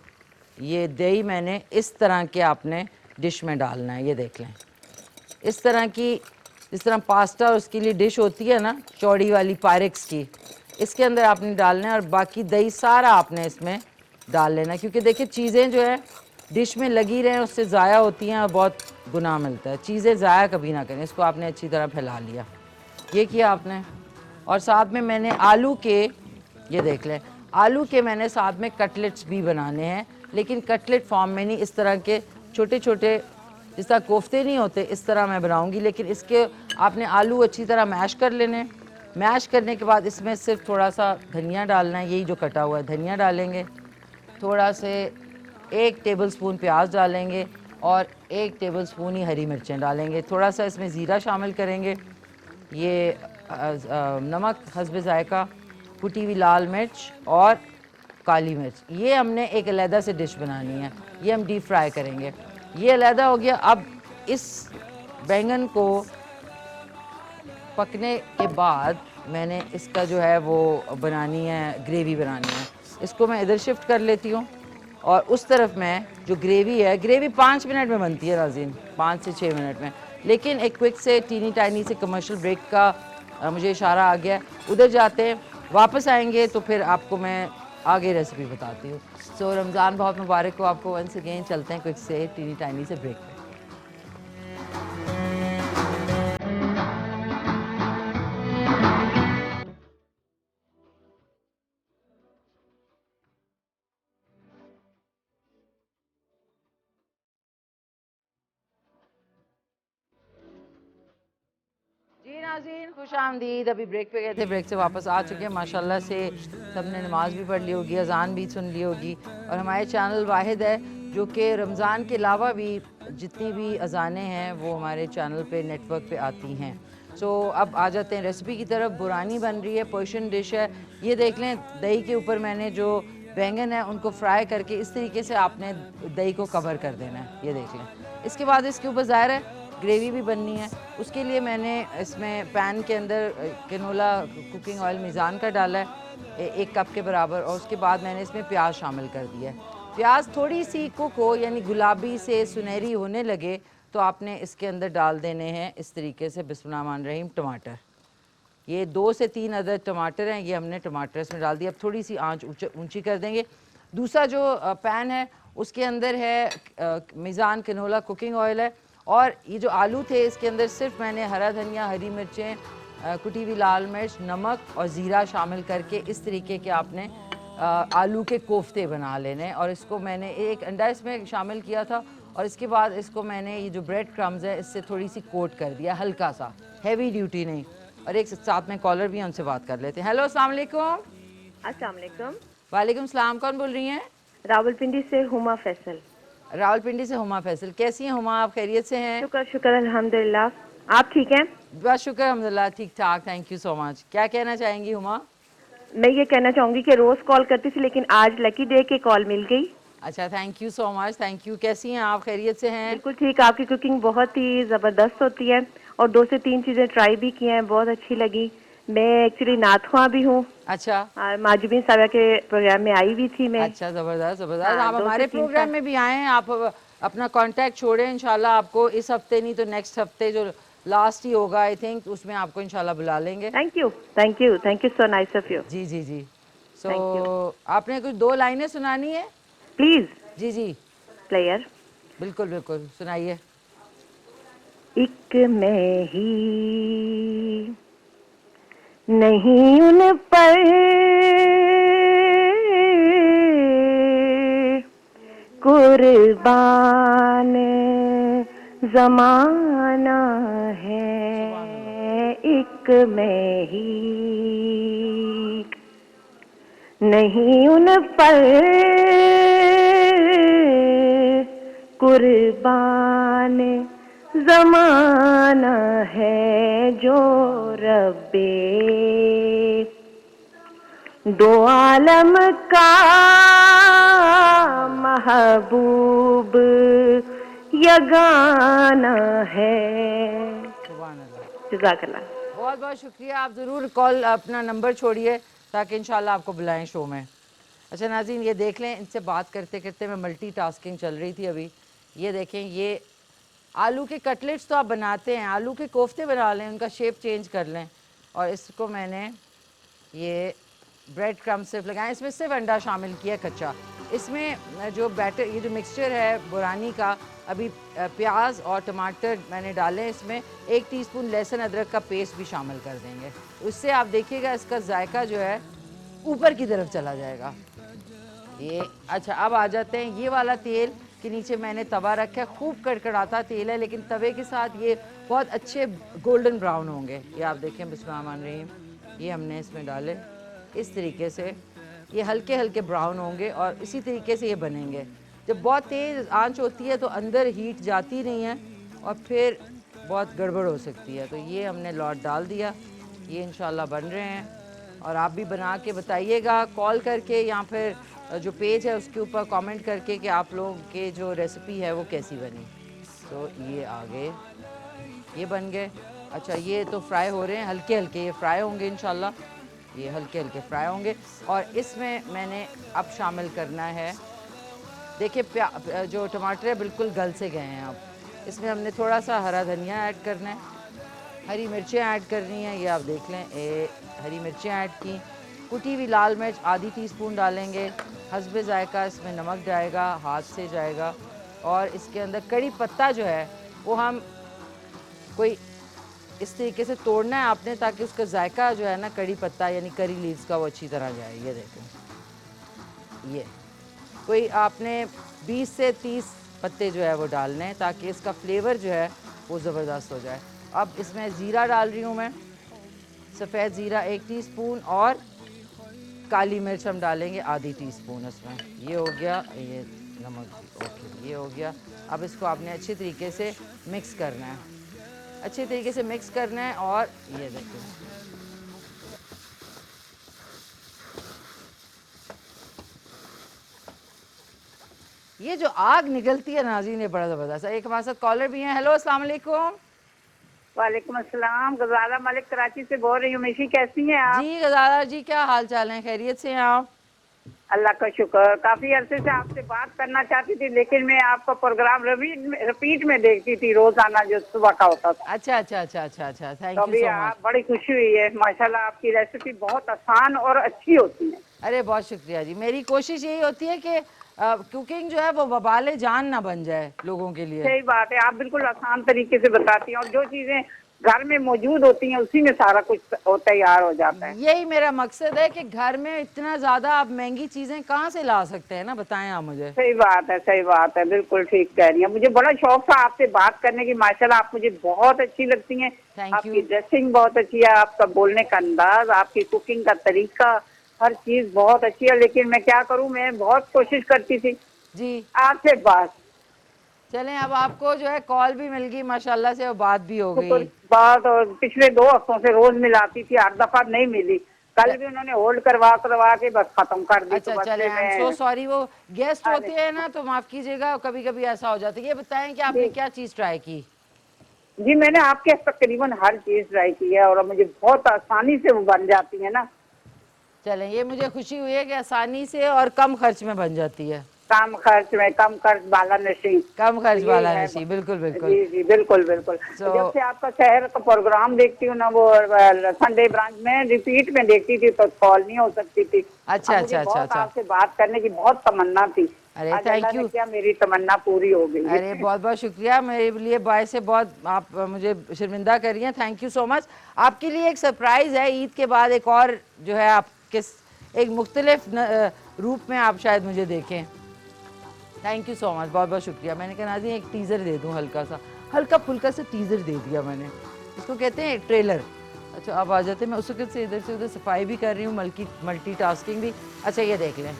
ये दही मैंने इस तरह के आपने डिश में डालना है। ये देख लें, इस तरह की, जिस तरह पास्ता उसके लिए डिश होती है ना, चौड़ी वाली पायरेक्स की, इसके अंदर आपने डालना है। और बाकी दही सारा आपने इसमें डाल लेना है, क्योंकि देखिए चीज़ें जो है डिश में लगी रहें उससे ज़ाया होती हैं और बहुत गुनाह मिलता है। चीज़ें ज़ाया कभी ना करें। इसको आपने अच्छी तरह फैला लिया, ये किया आपने। और साथ में मैंने आलू के, ये देख लें, आलू के मैंने साथ में कटलेट्स भी बनाने हैं, लेकिन कटलेट फॉर्म में नहीं, इस तरह के छोटे छोटे, जिस तरह कोफ्ते नहीं होते इस तरह मैं बनाऊंगी। लेकिन इसके आपने आलू अच्छी तरह मैश कर लेने। मैश करने के बाद इसमें सिर्फ थोड़ा सा धनिया डालना है, यही जो कटा हुआ है धनिया डालेंगे, थोड़ा से 1 टेबलस्पून प्याज डालेंगे और 1 टेबलस्पून ही हरी मिर्चें डालेंगे। थोड़ा सा इसमें ज़ीरा शामिल करेंगे, ये नमक हस्ब ज़ायका, कुटी हुई लाल मिर्च और काली मिर्च। ये हमने एक अलहदा से डिश बनानी है, ये हम डीप फ्राई करेंगे। ये अलहदा हो गया। अब इस बैंगन को पकने के बाद मैंने इसका जो है वो बनानी है, ग्रेवी बनानी है। इसको मैं इधर शिफ्ट कर लेती हूँ, और उस तरफ में जो ग्रेवी है, ग्रेवी 5 मिनट में बनती है नाज़रीन, 5 से 6 मिनट में। लेकिन एक क्विक से टीनी टाइनी से कमर्शियल ब्रेक का मुझे इशारा आ गया, उधर जाते हैं, वापस आएंगे तो फिर आपको मैं आगे रेसिपी बताती हूँ। सो रमज़ान बहुत मुबारक हो आपको वंस अगेन। चलते हैं क्विक से टीनी टाइनी से ब्रेक में। जी नाज़रीन, खुश आमदीद। अभी ब्रेक पे गए थे, ब्रेक से वापस आ चुके हैं माशाल्लाह से। सबने नमाज भी पढ़ ली होगी, अजान भी सुन ली होगी। और हमारे चैनल वाहिद है जो कि रमज़ान के अलावा भी जितनी भी अजानें हैं वो हमारे चैनल पे, नेटवर्क पे आती हैं। सो अब आ जाते हैं रेसिपी की तरफ। बुरानी बन रही है, पर्शियन डिश है। ये देख लें, दही के ऊपर मैंने जो बैंगन है उनको फ्राई करके इस तरीके से आपने दही को कवर कर देना है, ये देख लें। इसके बाद इसके ऊपर ज़ाहिर है ग्रेवी भी बननी है। उसके लिए मैंने इसमें पैन के अंदर कैनोला कुकिंग ऑयल मीज़ान का डाला है 1 कप के बराबर, और उसके बाद मैंने इसमें प्याज शामिल कर दिया है। प्याज थोड़ी सी कुक हो, यानी गुलाबी से सुनहरी होने लगे, तो आपने इसके अंदर डाल देने हैं इस तरीके से, बिस्मिल्लाह रहमान रहीम, टमाटर। ये 2 से 3 अदद टमाटर हैं, ये हमने टमाटर इसमें डाल दिया। अब थोड़ी सी आंच ऊंची कर देंगे। दूसरा जो पैन है उसके अंदर है मीज़ान कैनोला कुकिंग ऑयल है, और ये जो आलू थे इसके अंदर सिर्फ मैंने हरा धनिया, हरी मिर्चें, कुटी हुई लाल मिर्च, नमक और ज़ीरा शामिल करके इस तरीके के आपने आलू के कोफ्ते बना लेने। और इसको मैंने 1 अंडा इसमें शामिल किया था, और इसके बाद इसको मैंने ये जो ब्रेड क्रम्स है इससे थोड़ी सी कोट कर दिया, हल्का सा, हैवी ड्यूटी नहीं। और एक साथ में कॉलर भी, उनसे बात कर लेते हैं। हेलो, अस्सलाम वालेकुम। अस्सलाम वालेकुम। वालेकुम सलाम, कौन बोल रही हैं? रावलपिंडी से हुमा फैसल। रावलपिंडी से हुमा फैसल। कैसी हैं हुमा, आप खैरियत से हैं? शुक्र शुक्र अल्हम्दुलिल्लाह, आप ठीक हैं? बस शुक्र अल्हम्दुलिल्लाह, ठीक ठाक, थैंक यू सो मच। क्या कहना चाहेंगी हुमा? मैं ये कहना चाहूँगी कि रोज़ कॉल करती थी, लेकिन आज लकी डे के कॉल मिल गई। अच्छा, thank you so much, thank you. कैसी हैं आप, खैरियत से हैं? बिल्कुल ठीक। आपकी कुकिंग बहुत ही ज़बरदस्त होती है, और 2 से 3 चीज़ें ट्राई भी की हैं, बहुत अच्छी लगी। मैं एक्चुअली नाथुआ भी हूँ अच्छा और माजुबीन साहब के प्रोग्राम में आई हुई थी मैं। अच्छा, ज़बरदस्त ज़बरदस्त। हाँ, आप 2 से हमारे 3 प्रोग्राम साल। में भी आए हैं, आप अपना कांटेक्ट छोड़ें, इंशाल्लाह आपको इस हफ्ते नहीं तो नेक्स्ट हफ्ते जो लास्ट ही होगा आई थिंक, उसमें आपको इंशाल्लाह बुला लेंगे। Thank you, thank you, thank you so nice of you. जी जी जी। So thank you. आपने कुछ 2 लाइनें सुनानी है? प्लीज जी जी प्लेयर। बिल्कुल बिल्कुल, सुनाइए। एक मैं ही नहीं उन पर कुर्बान जमाना सुभान अल्लाह। है, एक मैं ही नहीं उन पर कुर्बान जमाना है, जो रब्बे दो आलम का महबूब यगाना है। सुभान अल्लाह। जज़ाकल्लाह। बहुत बहुत शुक्रिया। आप ज़रूर कॉल अपना नंबर छोड़िए ताकि इंशाल्लाह आपको बुलाएं शो में। अच्छा नाज़रीन, ये देख लें, इनसे बात करते करते मैं मल्टीटास्किंग चल रही थी अभी। ये देखें, ये आलू के कटलेट्स तो आप बनाते हैं, आलू के कोफ्ते बना लें, उनका शेप चेंज कर लें। और इसको मैंने ये ब्रेड क्रम सिर्फ लगाएं, इसमें सिर्फ अंडा शामिल किया कच्चा। इसमें जो बैटर, ये जो मिक्सचर है बुरानी का, अभी प्याज और टमाटर मैंने डाले, इसमें 1 टीस्पून लहसुन अदरक का पेस्ट भी शामिल कर देंगे। उससे आप देखिएगा इसका जायका जो है ऊपर की तरफ चला जाएगा। ये अच्छा, अब आ जाते हैं ये वाला तेल के नीचे मैंने तवा रखा है, खूब कड़कड़ाता तेल है, लेकिन तवे के साथ ये बहुत अच्छे गोल्डन ब्राउन होंगे। ये आप देखें, बिस्मिल्लाहिर्रहमानिर्रहीम, ये हमने इसमें डाले इस तरीके से, ये हल्के हल्के ब्राउन होंगे और इसी तरीके से ये बनेंगे। जब बहुत तेज़ आंच होती है तो अंदर हीट जाती नहीं है और फिर बहुत गड़बड़ हो सकती है। तो ये हमने लौट डाल दिया, ये इंशाल्लाह बन रहे हैं। और आप भी बना के बताइएगा कॉल करके या फिर जो पेज है उसके ऊपर कमेंट करके कि आप लोगों के जो रेसिपी है वो कैसी बनी। तो ये आ गए, ये बन गए। अच्छा, ये तो फ्राई हो रहे हैं, हल्के हल्के ये फ्राई होंगे इंशाल्लाह, ये हल्के हल्के फ्राई होंगे। और इसमें मैंने अब शामिल करना है, देखिए जो टमाटर है बिल्कुल गल से गए हैं। अब इसमें हमने थोड़ा सा हरा धनिया ऐड करना है, हरी मिर्चें ऐड करनी है, ये आप देख लें, हरी मिर्चें ऐड की, कुटी हुई लाल मिर्च आधी टीस्पून डालेंगे, हस्बे जायका इसमें नमक जाएगा, हाथ से जाएगा। और इसके अंदर कड़ी पत्ता जो है वो हम कोई इस तरीके से तोड़ना है आपने, ताकि उसका जायका जो है ना कड़ी पत्ता यानी करी लीव्स का, वो अच्छी तरह जाए। ये देखें, ये कोई आपने 20 से 30 पत्ते जो है वो डालने हैं ताकि इसका फ्लेवर जो है वो ज़बरदस्त हो जाए। अब इसमें ज़ीरा डाल रही हूँ मैं, सफ़ेद ज़ीरा 1 टीस्पून, और काली मिर्च हम डालेंगे आधी टीस्पून इसमें। ये हो गया, ये नमक, ओके, ये हो गया। अब इसको आपने अच्छे तरीके से मिक्स करना है, अच्छे तरीके से मिक्स करना है। और ये देखिए, ये जो आग निकलती है नाज़रीन, ये बड़ा ज़बरदस्त है। एक हमारे साथ कॉलर भी हैं। हेलो, अस्सलाम वालेकुम। वालेकुम अस्सलाम, गजाला मलिक कराची से बोल रही हूँ। मिशी, कैसी हैं आप? जी गजाला जी, क्या हाल चाल है, खैरियत से हैं आप? अल्लाह का शुक्र। काफी अरसे से आपसे बात करना चाहती थी, लेकिन मैं आपका प्रोग्राम रिपीट में देखती थी रोजाना जो सुबह का होता था। अच्छा अच्छा अच्छा अच्छा अच्छा, तो थैंक यू अभी सो मच। आप, बड़ी खुशी हुई है माशाल्लाह, आपकी रेसिपी बहुत आसान और अच्छी होती है। अरे बहुत शुक्रिया जी। मेरी कोशिश यही होती है कि कुकिंग जो है वो वबाले जान ना बन जाए लोगों के लिए। सही बात है, आप बिल्कुल आसान तरीके से बताती हैं और जो चीजें घर में मौजूद होती हैं उसी में सारा कुछ तैयार हो जाता है। यही मेरा मकसद है कि घर में इतना ज़्यादा आप महंगी चीज़ें कहाँ से ला सकते हैं ना, बताएं आप मुझे। सही बात है, सही बात है, बिल्कुल ठीक कह रही हैं। मुझे बड़ा शौक था आपसे बात करने की। माशाल्लाह, आप मुझे बहुत अच्छी लगती हैं। थैंक आपकी यू ड्रेसिंग बहुत अच्छी है, आपका बोलने का अंदाज, आपकी कुकिंग का तरीका, हर चीज बहुत अच्छी है। लेकिन मैं क्या करूं, मैं बहुत कोशिश करती थी जी। आपसे बात, चलें, अब आपको जो है कॉल भी मिल गई माशाल्लाह से और बात भी हो शुक्र गई। बात, और पिछले 2 हफ्तों से रोज मिलाती थी, 8 दफा नहीं मिली। कल भी उन्होंने होल्ड करवा करवा के बस खत्म कर दी। तो अच्छा बस चलें, फिर आई एम सो मैं, सॉरी, वो गेस्ट अरे होते हैं ना तो माफ़ कीजिएगा, कभी कभी ऐसा हो जाता है। ये बताएं कि आपने जी, क्या चीज़ ट्राई की? जी मैंने आपके तकरीबन हर चीज ट्राई की है और मुझे बहुत आसानी से वो बन जाती है ना। चलें, ये मुझे खुशी हुई है कि आसानी से और कम खर्च में बन जाती है। कम खर्च में, कम खर्च वाला नशी। कम खर्च ये वाला है। नशी, बिल्कुल बिल्कुल। जी जी बिल्कुल बिल्कुल। So- जब से आपका शहर का प्रोग्राम देखती हूँ ना, वो संडे ब्रांच में रिपीट में देखती थी तो कॉल नहीं हो सकती थी। अच्छा अब मुझे अच्छा अच्छा बहुत अच्छा। आपसे बात करने की बहुत तमन्ना थी। अरे आज थैंक अल्लाह ने यू। किया, मेरी तमन्ना पूरी हो गई अरे है। बहुत बहुत शुक्रिया, मेरे लिए बाय से बहुत आप मुझे शर्मिंदा कर रही हैं। Thank you so much. आपके लिए एक सरप्राइज़ है, ईद के बाद एक और जो है आपके एक मुख्तलिफ रूप में आप शायद मुझे देखें। थैंक यू सो मच, बहुत बहुत शुक्रिया। मैंने कहा नाज़रीन एक टीज़र दे दूँ, हल्का फुल्का सा टीज़र दे दिया मैंने, इसको कहते हैं ट्रेलर। अच्छा आप आ जाते हैं, मैं उस वक्त से उधर सफाई भी कर रही हूँ, मल्टीटास्किंग भी। अच्छा ये देख लें,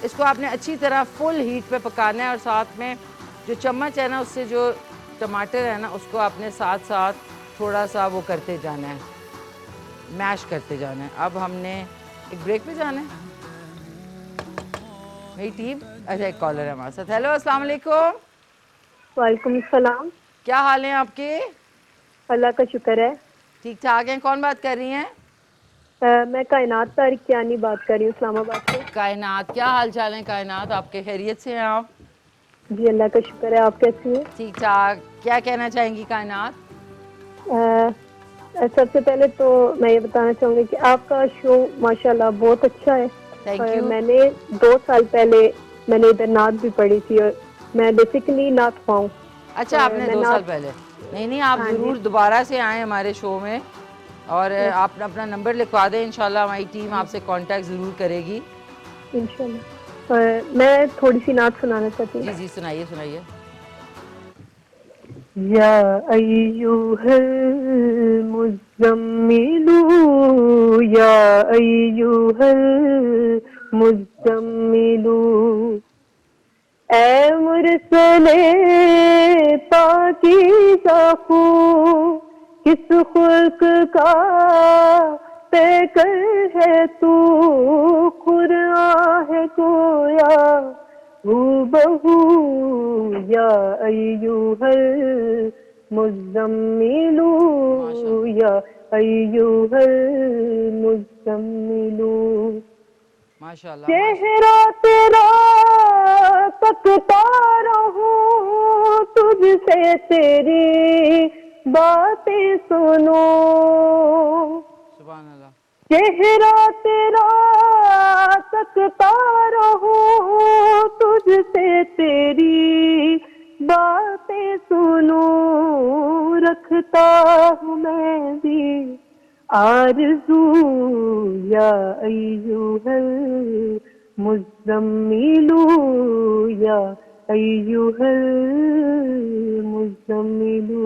इसको आपने अच्छी तरह फुल हीट पे पकाना है और साथ में जो चम्मच है ना उससे जो टमाटर है ना उसको आपने साथ साथ थोड़ा सा वो करते जाना है, मैश करते जाना है। अब हमने एक ब्रेक पे जाना है। मेरी टीम, अच्छा एक कॉलर है हमारे साथ। हेलो अस्सलाम वालेकुम। वालेकुम सलाम। क्या हाल है आपके? अल्लाह का शुक्र है। ठीक ठाक हैं। कौन बात कर रही हैं? मैं कायनात तारिक कियानी बात कर रही हूँ इस्लामाबाद से। कायनात, क्या हाल चाल है कायनात आपके? खैरियत से हैं आप? जी अल्लाह का शुक्र है, आप कैसी हैं? ठीक ठाक। क्या कहना चाहेंगी कायनात? सबसे पहले तो मैं ये बताना चाहूँगी कि आपका शो माशाल्लाह बहुत अच्छा है। Thank you. मैंने 2 साल पहले मैंने इधर नात भी पढ़ी थी और मैं बेसिकली नात पाऊँ। अच्छा आपने 2 साल पहले? नहीं आप हाँ जी। ज़रूर दोबारा से आएँ हमारे शो में और आप अपना नंबर लिखवा दें, इंशाल्लाह हमारी टीम आपसे कांटेक्ट ज़रूर करेगी। इंशाल्लाह। मैं थोड़ी सी नात सुनाना चाहती हूँ। जी जी सुनाइए सुनाइए। या अय्युहल मुज़्ज़म्मिलू, या अय्युहल मुज़्ज़म्मिलू, ए मुरसले पाकीज़ा खू, किस खुल्क का पैकर है तू, कुरान है गोया हूबहू, या अय्युहल मुज़्ज़म्मिलू, या अय्युहल मुज़्ज़म्मिलू। माशाल्लाह चेहरा तेरा तकता रहूं, तुझसे तेरी बातें सुनो। सुभान अल्लाह। चेहरा तेरा तकता रहूं, तुझसे तेरी बातें सुनो। रखता हूँ मैं भी आरज़ू, या अय्युहल मुज़्ज़म्मिलू, या अय्युहल मुज़्ज़म्मिलू।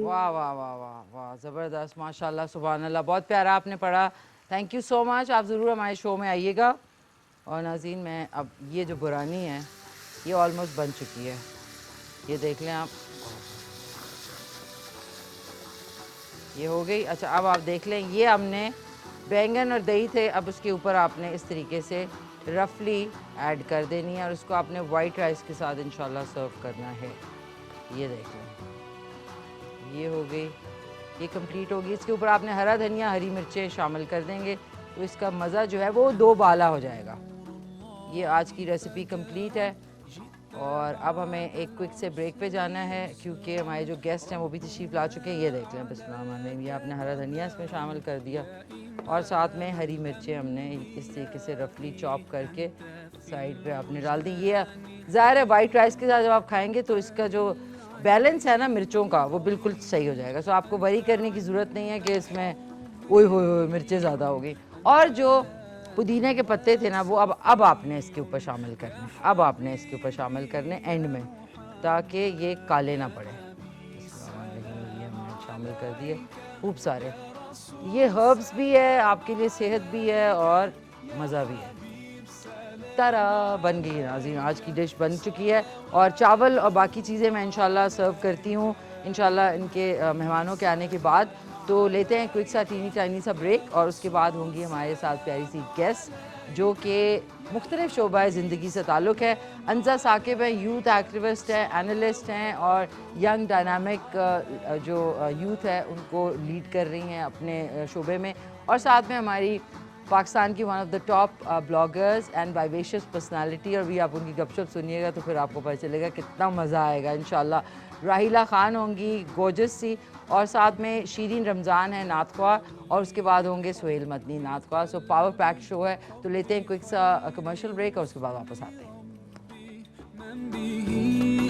वाह वाह वाह वाह वाह, ज़बरदस्त, माशाल्लाह, सुभान अल्लाह, बहुत प्यारा आपने पढ़ा। Thank you so much. आप ज़रूर हमारे शो में आइएगा। और नाज़रीन मैं अब ये जो बुरानी है ये ऑलमोस्ट बन चुकी है, ये देख लें आप, ये हो गई। अच्छा अब आप देख लें, ये हमने बैंगन और दही थे, अब उसके ऊपर आपने इस तरीके से रफली ऐड कर देनी है और उसको आपने वाइट राइस के साथ इंशाल्लाह सर्व करना है। ये देख लें, ये हो गई, ये कंप्लीट होगी। इसके ऊपर आपने हरा धनिया, हरी मिर्चें शामिल कर देंगे तो इसका मज़ा जो है वो दो बाला हो जाएगा। ये आज की रेसिपी कंप्लीट है और अब हमें एक क्विक से ब्रेक पे जाना है क्योंकि हमारे जो गेस्ट हैं वो भी तशरीफ़ ला चुके हैं। ये देख लें, बिस्मिल्लाह, ये आपने हरा धनिया इसमें शामिल कर दिया और साथ में हरी मिर्चें हमने इस तरीके से रफली चॉप करके साइड पे आपने डाल दी। ये ज़ाहिर है वाइट राइस के साथ जब आप खाएंगे तो इसका जो बैलेंस है ना मिर्चों का वो बिल्कुल सही हो जाएगा। सो आपको वरी करने की ज़रूरत नहीं है कि इसमें ओए होए मिर्चें ज़्यादा हो गई। और जो पुदीने के पत्ते थे ना वो अब आपने इसके ऊपर शामिल करने, अब आपने इसके ऊपर शामिल करने एंड में, ताकि ये काले ना पड़े। ये हमने शामिल कर दिए खूब सारे। ये हर्ब्स भी है, आपके लिए सेहत भी है और मज़ा भी है। तारा बन गई नाज़रीन, आज की डिश बन चुकी है और चावल और बाकी चीज़ें मैं इंशाल्लाह सर्व करती हूँ इंशाल्लाह इनके मेहमानों के आने के बाद। तो लेते हैं क्विक सा टीनी टाइनी सा ब्रेक और उसके बाद होंगी हमारे साथ प्यारी सी गेस्ट जो कि मुख्तलिफ शोबा ज़िंदगी से ताल्लुक़ है। अंजा साकिब हैं, यूथ एक्टिविस्ट हैं, एनालिस्ट हैं और यंग डायनामिक जो यूथ है उनको लीड कर रही हैं अपने शोबे में। और साथ में हमारी पाकिस्तान की one of the top bloggers and vivacious personality, और भी आप उनकी गपशप सुनिएगा तो फिर आपको पता चलेगा कितना मज़ा आएगा इंशाल्लाह। राहिला खान होंगी गोजस सी, और साथ में शीरीन रमज़ान है नातख्वा, और उसके बाद होंगे सुहेल मदनी नातख्वा। सो पावर पैक शो है। तो लेते हैं क्विक सा कमर्शियल ब्रेक और उसके बाद वापस आते हैं।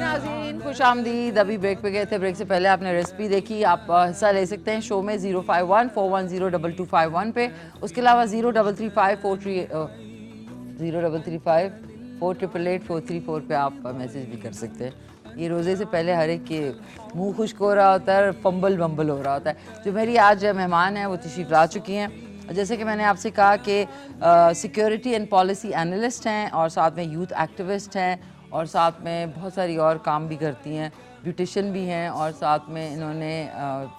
नाज़रीन खुशामदीद। अभी ब्रेक पे गए थे, ब्रेक से पहले आपने रेसिपी देखी। आप हिस्सा ले सकते हैं शो में 051-410-2251 पे। उसके अलावा 0335-488-434 पे आप मैसेज भी कर सकते हैं। ये रोज़े से पहले हर एक के मुंह खुश्क हो रहा होता है, फंबल बम्बल हो रहा होता है। जो मेरी आज मेहमान हैं वो तशरीफ़ ला चुकी हैं। जैसे कि मैंने आपसे कहा कि सिक्योरिटी एंड पॉलिसी एनालिस्ट हैं और साथ में यूथ एक्टिविस्ट हैं और साथ में बहुत सारी और काम भी करती हैं, ब्यूटिशियन भी हैं और साथ में इन्होंने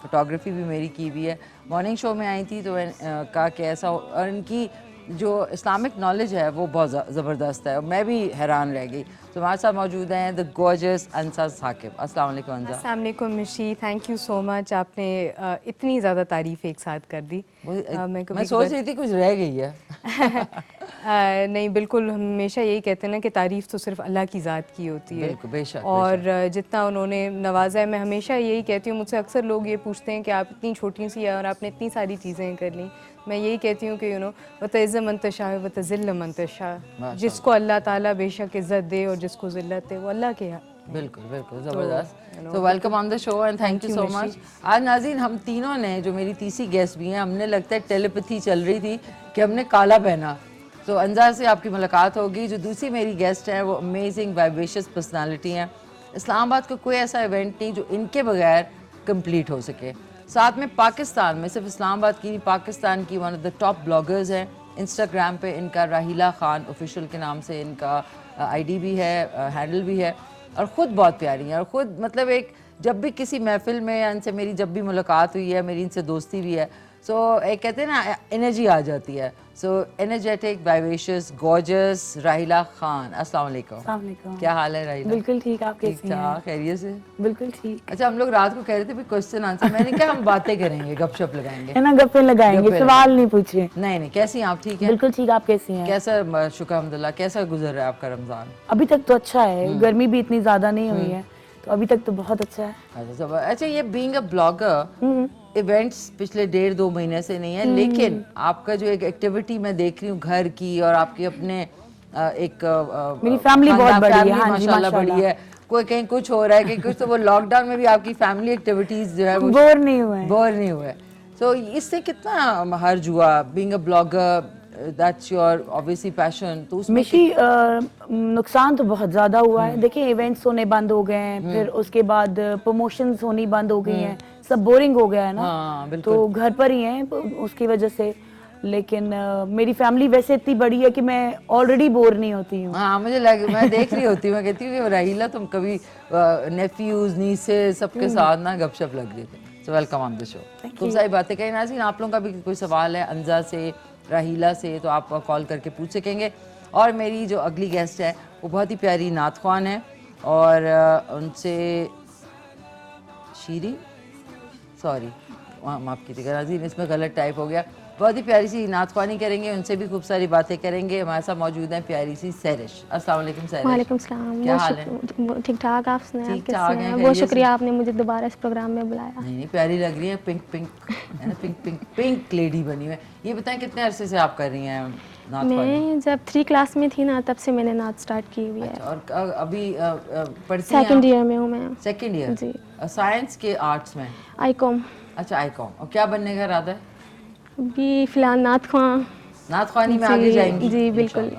फ़ोटोग्राफी भी मेरी की हुई है। मॉर्निंग शो में आई थी तो मैं कहा कि ऐसा, और इनकी जो इस्लामिक नॉलेज है वो बहुत ज़बरदस्त है और मैं भी हैरान रह गई। तो हमारे साथ मौजूद हैं द गॉर्जियस अंसा साकिब। अस्सलाम वालेकुम अंसा। अस्सलाम वालेकुम मिशी, थैंक यू सो मच। आपने इतनी ज़्यादा तारीफ़ एक साथ कर दी। मैं सोच रही थी कुछ रह गई है। नहीं, बिल्कुल हमेशा यही कहते हैं ना कि तारीफ़ तो सिर्फ अल्लाह की ज़ात की होती है। बिल्कुल, बेशक, और जितना उन्होंने नवाजा है, मैं हमेशा यही कहती हूँ, मुझसे अक्सर लोग ये पूछते हैं कि आप इतनी छोटी सी हैं और आपने इतनी सारी चीज़ें कर ली। मैं यही कहती हूँ कि वतइज़्ज़ मंतशा है वतज़िल्ल मंतशा, जिसको अल्लाह ताला बेशक इज़्ज़त दे और जिसको ज़िल्लत है वो अल्लाह के यहाँ। बिल्कुल बिल्कुल ज़बरदस्त। तो welcome on the show and thank you so much. आज नाज़रीन हम तीनों ने, जो मेरी तीसरी गेस्ट भी हैं, हमने लगता है टेलीपैथी चल रही थी कि हमने काला पहना। तो अंजा से आपकी मुलाकात होगी। जो दूसरी मेरी गेस्ट हैं वो अमेजिंग वाइवेशियस पर्सनालिटी हैं। इस्लामाबाद का कोई ऐसा इवेंट नहीं जो इनके बगैर कंप्लीट हो सके। साथ में पाकिस्तान में, सिर्फ इस्लामाबाद की, पाकिस्तान की one of the top bloggers हैं। इंस्टाग्राम पे इनका राहिला खान ऑफिशियल के नाम से इनका आईडी भी है, हैंडल भी है, और ख़ुद बहुत प्यारी हैं। और ख़ुद मतलब एक, जब भी किसी महफिल में या इनसे मेरी जब भी मुलाकात हुई है, मेरी इनसे दोस्ती भी है, सो एक कहते हैं ना एनर्जी आ जाती है। सो एनर्जेटिक, वाइवेशियस, गॉर्जियस राहिला खान। अस्सलाम वालेकुम। अस्सलाम वालेकुम। क्या हाल है राहिला? बिल्कुल ठीक, आप कैसी हैं? ठीक, खैरियत से? बिल्कुल ठीक अच्छा, हम लोग रात को कह रहे थे भी क्वेश्चन आंसर, मैंने कहा हम बातें करेंगे, गपशप लगाएंगे, है ना, गप्पे लगाएंगे, गप्पे सवाल नहीं पूछ रहे। नहीं नहीं, कैसी हैं आप? ठीक है, बिल्कुल ठीक, आप कैसी हैं? कैसा, शुक्र अल्हम्दुलिल्लाह। कैसा गुजर रहा है आपका रमज़ान? अभी तक तो अच्छा है, गर्मी भी इतनी ज्यादा नहीं हुई है, तो अभी तक तो बहुत अच्छा है। अच्छा, ये बीइंग अ ब्लॉगर, इवेंट्स पिछले 1.5-2 महीने से नहीं है, लेकिन आपका जो एक एक्टिविटी मैं देख रही हूँ घर की, और आपकी अपने एक मेरी फैमिली बहुत बड़ी है। हाँ जी, माशाल्लाह बड़ी है। कोई कहीं कुछ हो रहा है, कहीं कुछ, तो वो लॉकडाउन में भी आपकी फैमिली एक्टिविटीज जो है वो बोर नहीं हुए। बोर नहीं हुए। तो इससे कितना हर्ज हुआ? Being a blogger, that's your obviously passion, तो उसमें मिशी नुकसान तो बहुत ज्यादा हुआ है। देखिए, इवेंट्स होने बंद हो गए हैं, फिर उसके बाद प्रमोशंस होनी बंद हो गई हैं, सब बोरिंग हो गया है ना। हाँ, तो घर पर ही हैं उसकी वजह से। लेकिन मेरी फैमिली वैसे इतनी बड़ी है कि मैं ऑलरेडी बोर नहीं होती हूँ। हाँ, मुझे मैं देख रही होती हूँ, मैं कहती हूँ कि राहिला तुम कभी नेफ्यूज, नीसेस सबके साथ ना गपशप लग रही थी। So welcome on the show. खूब सारी बातें कही। नाज़रीन, आप लोगों का भी कोई सवाल है अंजा से, राहिला से, तो आप कॉल करके पूछ सकेंगे। और मेरी जो अगली गेस्ट है वो बहुत ही प्यारी नात ख्वान है, और उनसे शीरी, सॉरी माफ़ कीजिएगा नाज़रीन, इसमें गलत टाइप हो गया। बहुत ही प्यारी सी नात ख्वानी करेंगे, उनसे भी खूब सारी बातें करेंगे। हमारे साथ मौजूद हैं प्यारी सी सहरिश। अस्सलाम वालेकुम सहरिश। वालेकुम सलाम। क्या हाल है? ठीक ठाक, आप सुनाएं? ठीक ठाक हैं, बहुत शुक्रिया आपने मुझे दोबारा इस प्रोग्राम में बुलाया। नहीं, प्यारी लग रही है, पिंक पिंक है ना, पिंक पिंक पिंक लेडी बनी हुई है। ये बताएं कितने अरसे से आप कर रही हैं नात ख्वानी? मैं जब 3 क्लास में थी ना, तब से मैंने नात स्टार्ट की हुई है। अच्छा, और अभी पढ़ती हैं? 2nd ईयर में हूँ मैं। 2nd ईयर जी। साइंस के आर्ट्स में? आईकॉम। अच्छा, आईकॉम। और क्या बनने का इरादा है? अभी फिलहाल नात ख्वां। नात ख्वानी में आगे जाएंगी? जी बिल्कुल।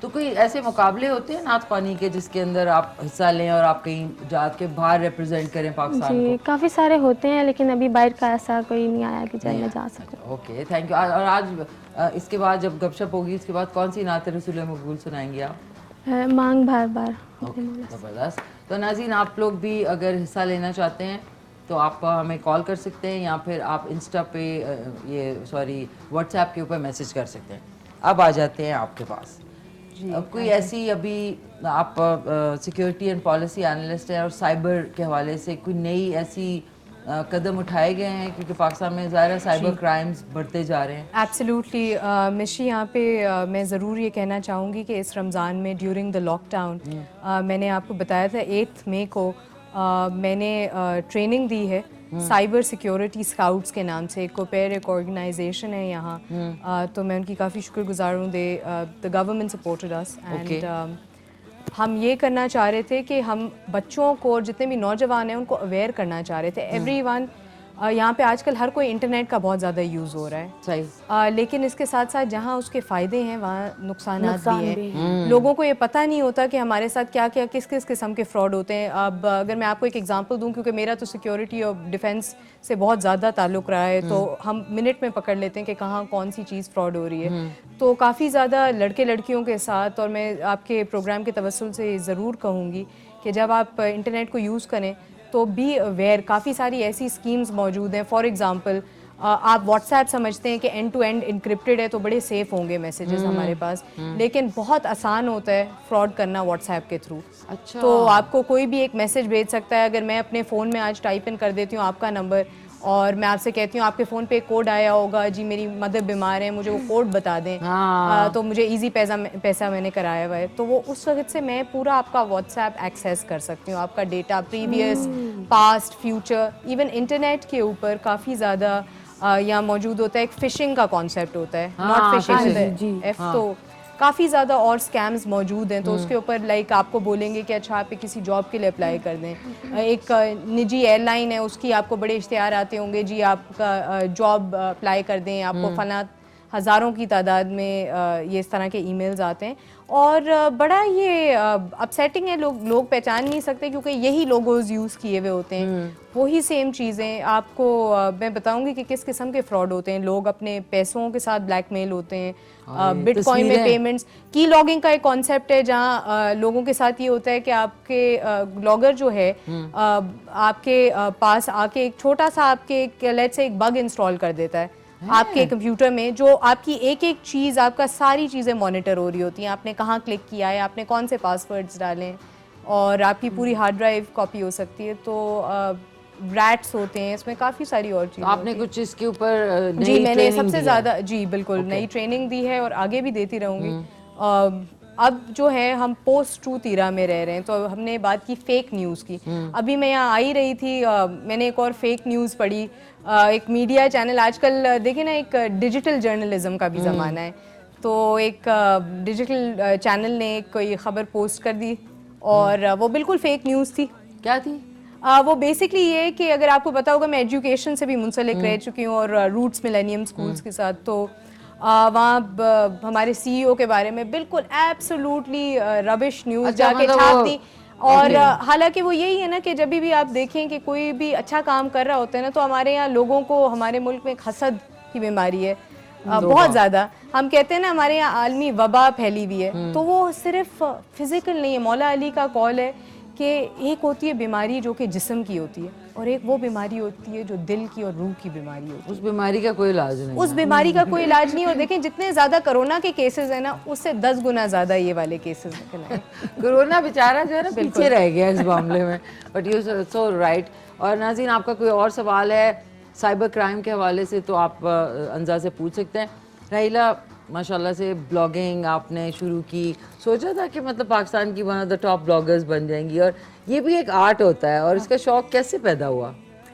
तो कोई ऐसे मुकाबले होते हैं नात ख्वानी के जिसके अंदर आप हिस्सा लें और आप कहीं जाके बाहर रिप्रेजेंट करें पाकिस्तान जी को? काफ़ी सारे होते हैं, लेकिन अभी बाहर का ऐसा कोई नहीं आया कि मैं जा सकूँ। Okay, thank you. और आज इसके बाद जब गपशप होगी इसके बाद कौन सी नात रसूल मकबूल सुनाएंगी आप? मांग बार बार। ओके, ज़बरदस्त। तो नाज़रीन, आप लोग भी अगर हिस्सा लेना चाहते हैं तो आप हमें कॉल कर सकते हैं या फिर आप इंस्टा पे व्हाट्सएप के ऊपर मैसेज कर सकते हैं। अब आ जाते हैं आपके पास। अब कोई ऐसी, अभी आप सिक्योरिटी एंड पॉलिसी एनालिस्ट हैं और साइबर के हवाले से कोई नई ऐसी कदम उठाए गए हैं, क्योंकि पाकिस्तान में ज़ाहिर साइबर क्राइम्स बढ़ते जा रहे हैं? एब्सोल्युटली मिशी, यहाँ पे मैं ज़रूर ये कहना चाहूँगी कि इस रमज़ान में ड्यूरिंग द लॉकडाउन मैंने आपको बताया था 8 मई को मैंने ट्रेनिंग दी है साइबर सिक्योरिटी स्काउट्स के नाम से। कोपेर एक ऑर्गेनाइजेशन है यहाँ, तो मैं उनकी काफ़ी शुक्रगुजार हूँ। The government supported us and हम ये करना चाह रहे थे कि हम बच्चों को और जितने भी नौजवान हैं उनको अवेयर करना चाह रहे थे। एवरीवन, यहाँ पे आजकल हर कोई इंटरनेट का बहुत ज़्यादा यूज़ हो रहा है, सही। लेकिन इसके साथ साथ जहाँ उसके फ़ायदे हैं वहाँ नुकसानात भी हैं। लोगों को ये पता नहीं होता कि हमारे साथ क्या क्या किस किस किस्म के फ्रॉड होते हैं। अब अगर मैं आपको एक एग्जांपल दूँ, क्योंकि मेरा तो सिक्योरिटी और डिफेंस से बहुत ज़्यादा ताल्लुक़ रहा है, तो हम मिनट में पकड़ लेते हैं कि कहाँ कौन सी चीज़ फ्रॉड हो रही है। तो काफ़ी ज़्यादा लड़के लड़कियों के साथ, और मैं आपके प्रोग्राम के तवस्सुल से ज़रूर कहूँगी कि जब आप इंटरनेट को यूज़ करें तो बी अवेयर। काफ़ी सारी ऐसी स्कीम्स मौजूद हैं। फॉर एग्ज़ाम्पल, आप व्हाट्सएप समझते हैं कि एंड टू एंड इनक्रिप्टेड है तो बड़े सेफ होंगे मैसेजेस हमारे पास, लेकिन बहुत आसान होता है फ्रॉड करना व्हाट्सएप के थ्रू। अच्छा। तो आपको कोई भी एक मैसेज भेज सकता है। अगर मैं अपने फ़ोन में आज टाइप इन कर देती हूँ आपका नंबर और मैं आपसे कहती हूँ आपके फ़ोन पे एक कोड आया होगा, जी मेरी मदर बीमार है, मुझे वो कोड बता दें, तो मुझे इजी पैसा मैंने कराया हुआ है, तो वो उस वक्त से मैं पूरा आपका व्हाट्सएप एक्सेस कर सकती हूँ। आपका data, previous, past, future, even internet के ऊपर काफ़ी ज़्यादा यहाँ मौजूद होता है। एक फ़िशिंग का कॉन्सेप्ट होता है, नॉट फिशिंग एफ, तो काफ़ी ज़्यादा और स्कैम्स मौजूद हैं। तो उसके ऊपर लाइक आपको बोलेंगे कि अच्छा आप किसी जॉब के लिए अप्लाई कर दें। एक निजी एयरलाइन है, उसकी आपको बड़े इश्तिहार आते होंगे, जी आपका जॉब अप्लाई कर दें, आपको फला हज़ारों की तादाद में ये इस तरह के ईमेल्स आते हैं। और बड़ा ये अपसेटिंग है, लोग पहचान नहीं सकते क्योंकि यही लोगोज यूज़ किए हुए होते हैं। वही सेम चीज़ें आपको मैं बताऊंगी कि किस किस्म के फ्रॉड होते हैं। लोग अपने पैसों के साथ ब्लैकमेल होते हैं। बिटकॉइन में पेमेंट्स, की लॉगिंग का एक कॉन्सेप्ट है जहाँ लोगों के साथ ये होता है कि आपके लॉगर जो है आपके पास आके एक छोटा सा आपके लेट्स से एक बग इंस्टॉल कर देता है आपके कंप्यूटर में, जो आपकी एक एक चीज़, आपका सारी चीज़ें मॉनिटर हो रही होती हैं। आपने कहाँ क्लिक किया है, आपने कौन से पासवर्ड्स डालें, और आपकी पूरी हार्ड ड्राइव कॉपी हो सकती है। तो रैट्स होते हैं इसमें, काफ़ी सारी और चीज़ें। आपने कुछ इसके ऊपर जी मैंने सबसे ज़्यादा जी बिल्कुल नई ट्रेनिंग दी है और आगे भी देती रहूँगी। अब जो है हम पोस्ट ट्रूथ ईरा में रह रहे हैं, तो हमने बात की फेक न्यूज़ की। अभी मैं यहाँ आई रही थी, मैंने एक और फेक न्यूज़ पढ़ी। एक मीडिया चैनल, आजकल देखिए ना एक डिजिटल जर्नलिज्म का भी ज़माना है, तो एक डिजिटल चैनल ने कोई ख़बर पोस्ट कर दी और वो बिल्कुल फेक न्यूज़ थी। क्या थी? वो बेसिकली ये कि अगर आपको पता होगा, मैं एजुकेशन से भी मुंसलिक रह चुकी हूँ और रूट्स मिलेनियम स्कूल्स के साथ, तो वहाँ हमारे सीईओ के बारे में बिल्कुल एब्सोल्युटली रबिश न्यूज़ जाके छाप दी। और हालांकि वो यही है ना कि जब भी आप देखें कि कोई भी अच्छा काम कर रहा होता है ना, तो हमारे यहाँ लोगों को, हमारे मुल्क में एक हसद की बीमारी है बहुत ज़्यादा। हम कहते हैं ना हमारे यहाँ आलमी वबा फैली हुई है, तो वो सिर्फ फिजिकल नहीं है। मौला अली का कॉल है कि एक होती है बीमारी जो कि जिस्म की होती है, और एक वो बीमारी होती है जो दिल की और रूह की बीमारी होती है। उस बीमारी का कोई इलाज नहीं, उस बीमारी का कोई इलाज नहीं। और देखें जितने ज़्यादा कोरोना के केसेस हैं ना, उससे 10 गुना ज़्यादा ये वाले केसेस निकल आए। कोरोना बेचारा जो है ना पीछे रह गया इस मामले में, बट यू सो राइट। और नाज़रीन, आपका कोई और सवाल है साइबर क्राइम के हवाले से तो आप अंजा से पूछ सकते हैं। राहिला, माशाल्लाह से ब्लॉगिंग आपने शुरू की, सोचा था कि मतलब पाकिस्तान की one of the top bloggers बन जाएंगी, और ये भी एक आर्ट होता है, और इसका शौक कैसे पैदा हुआ?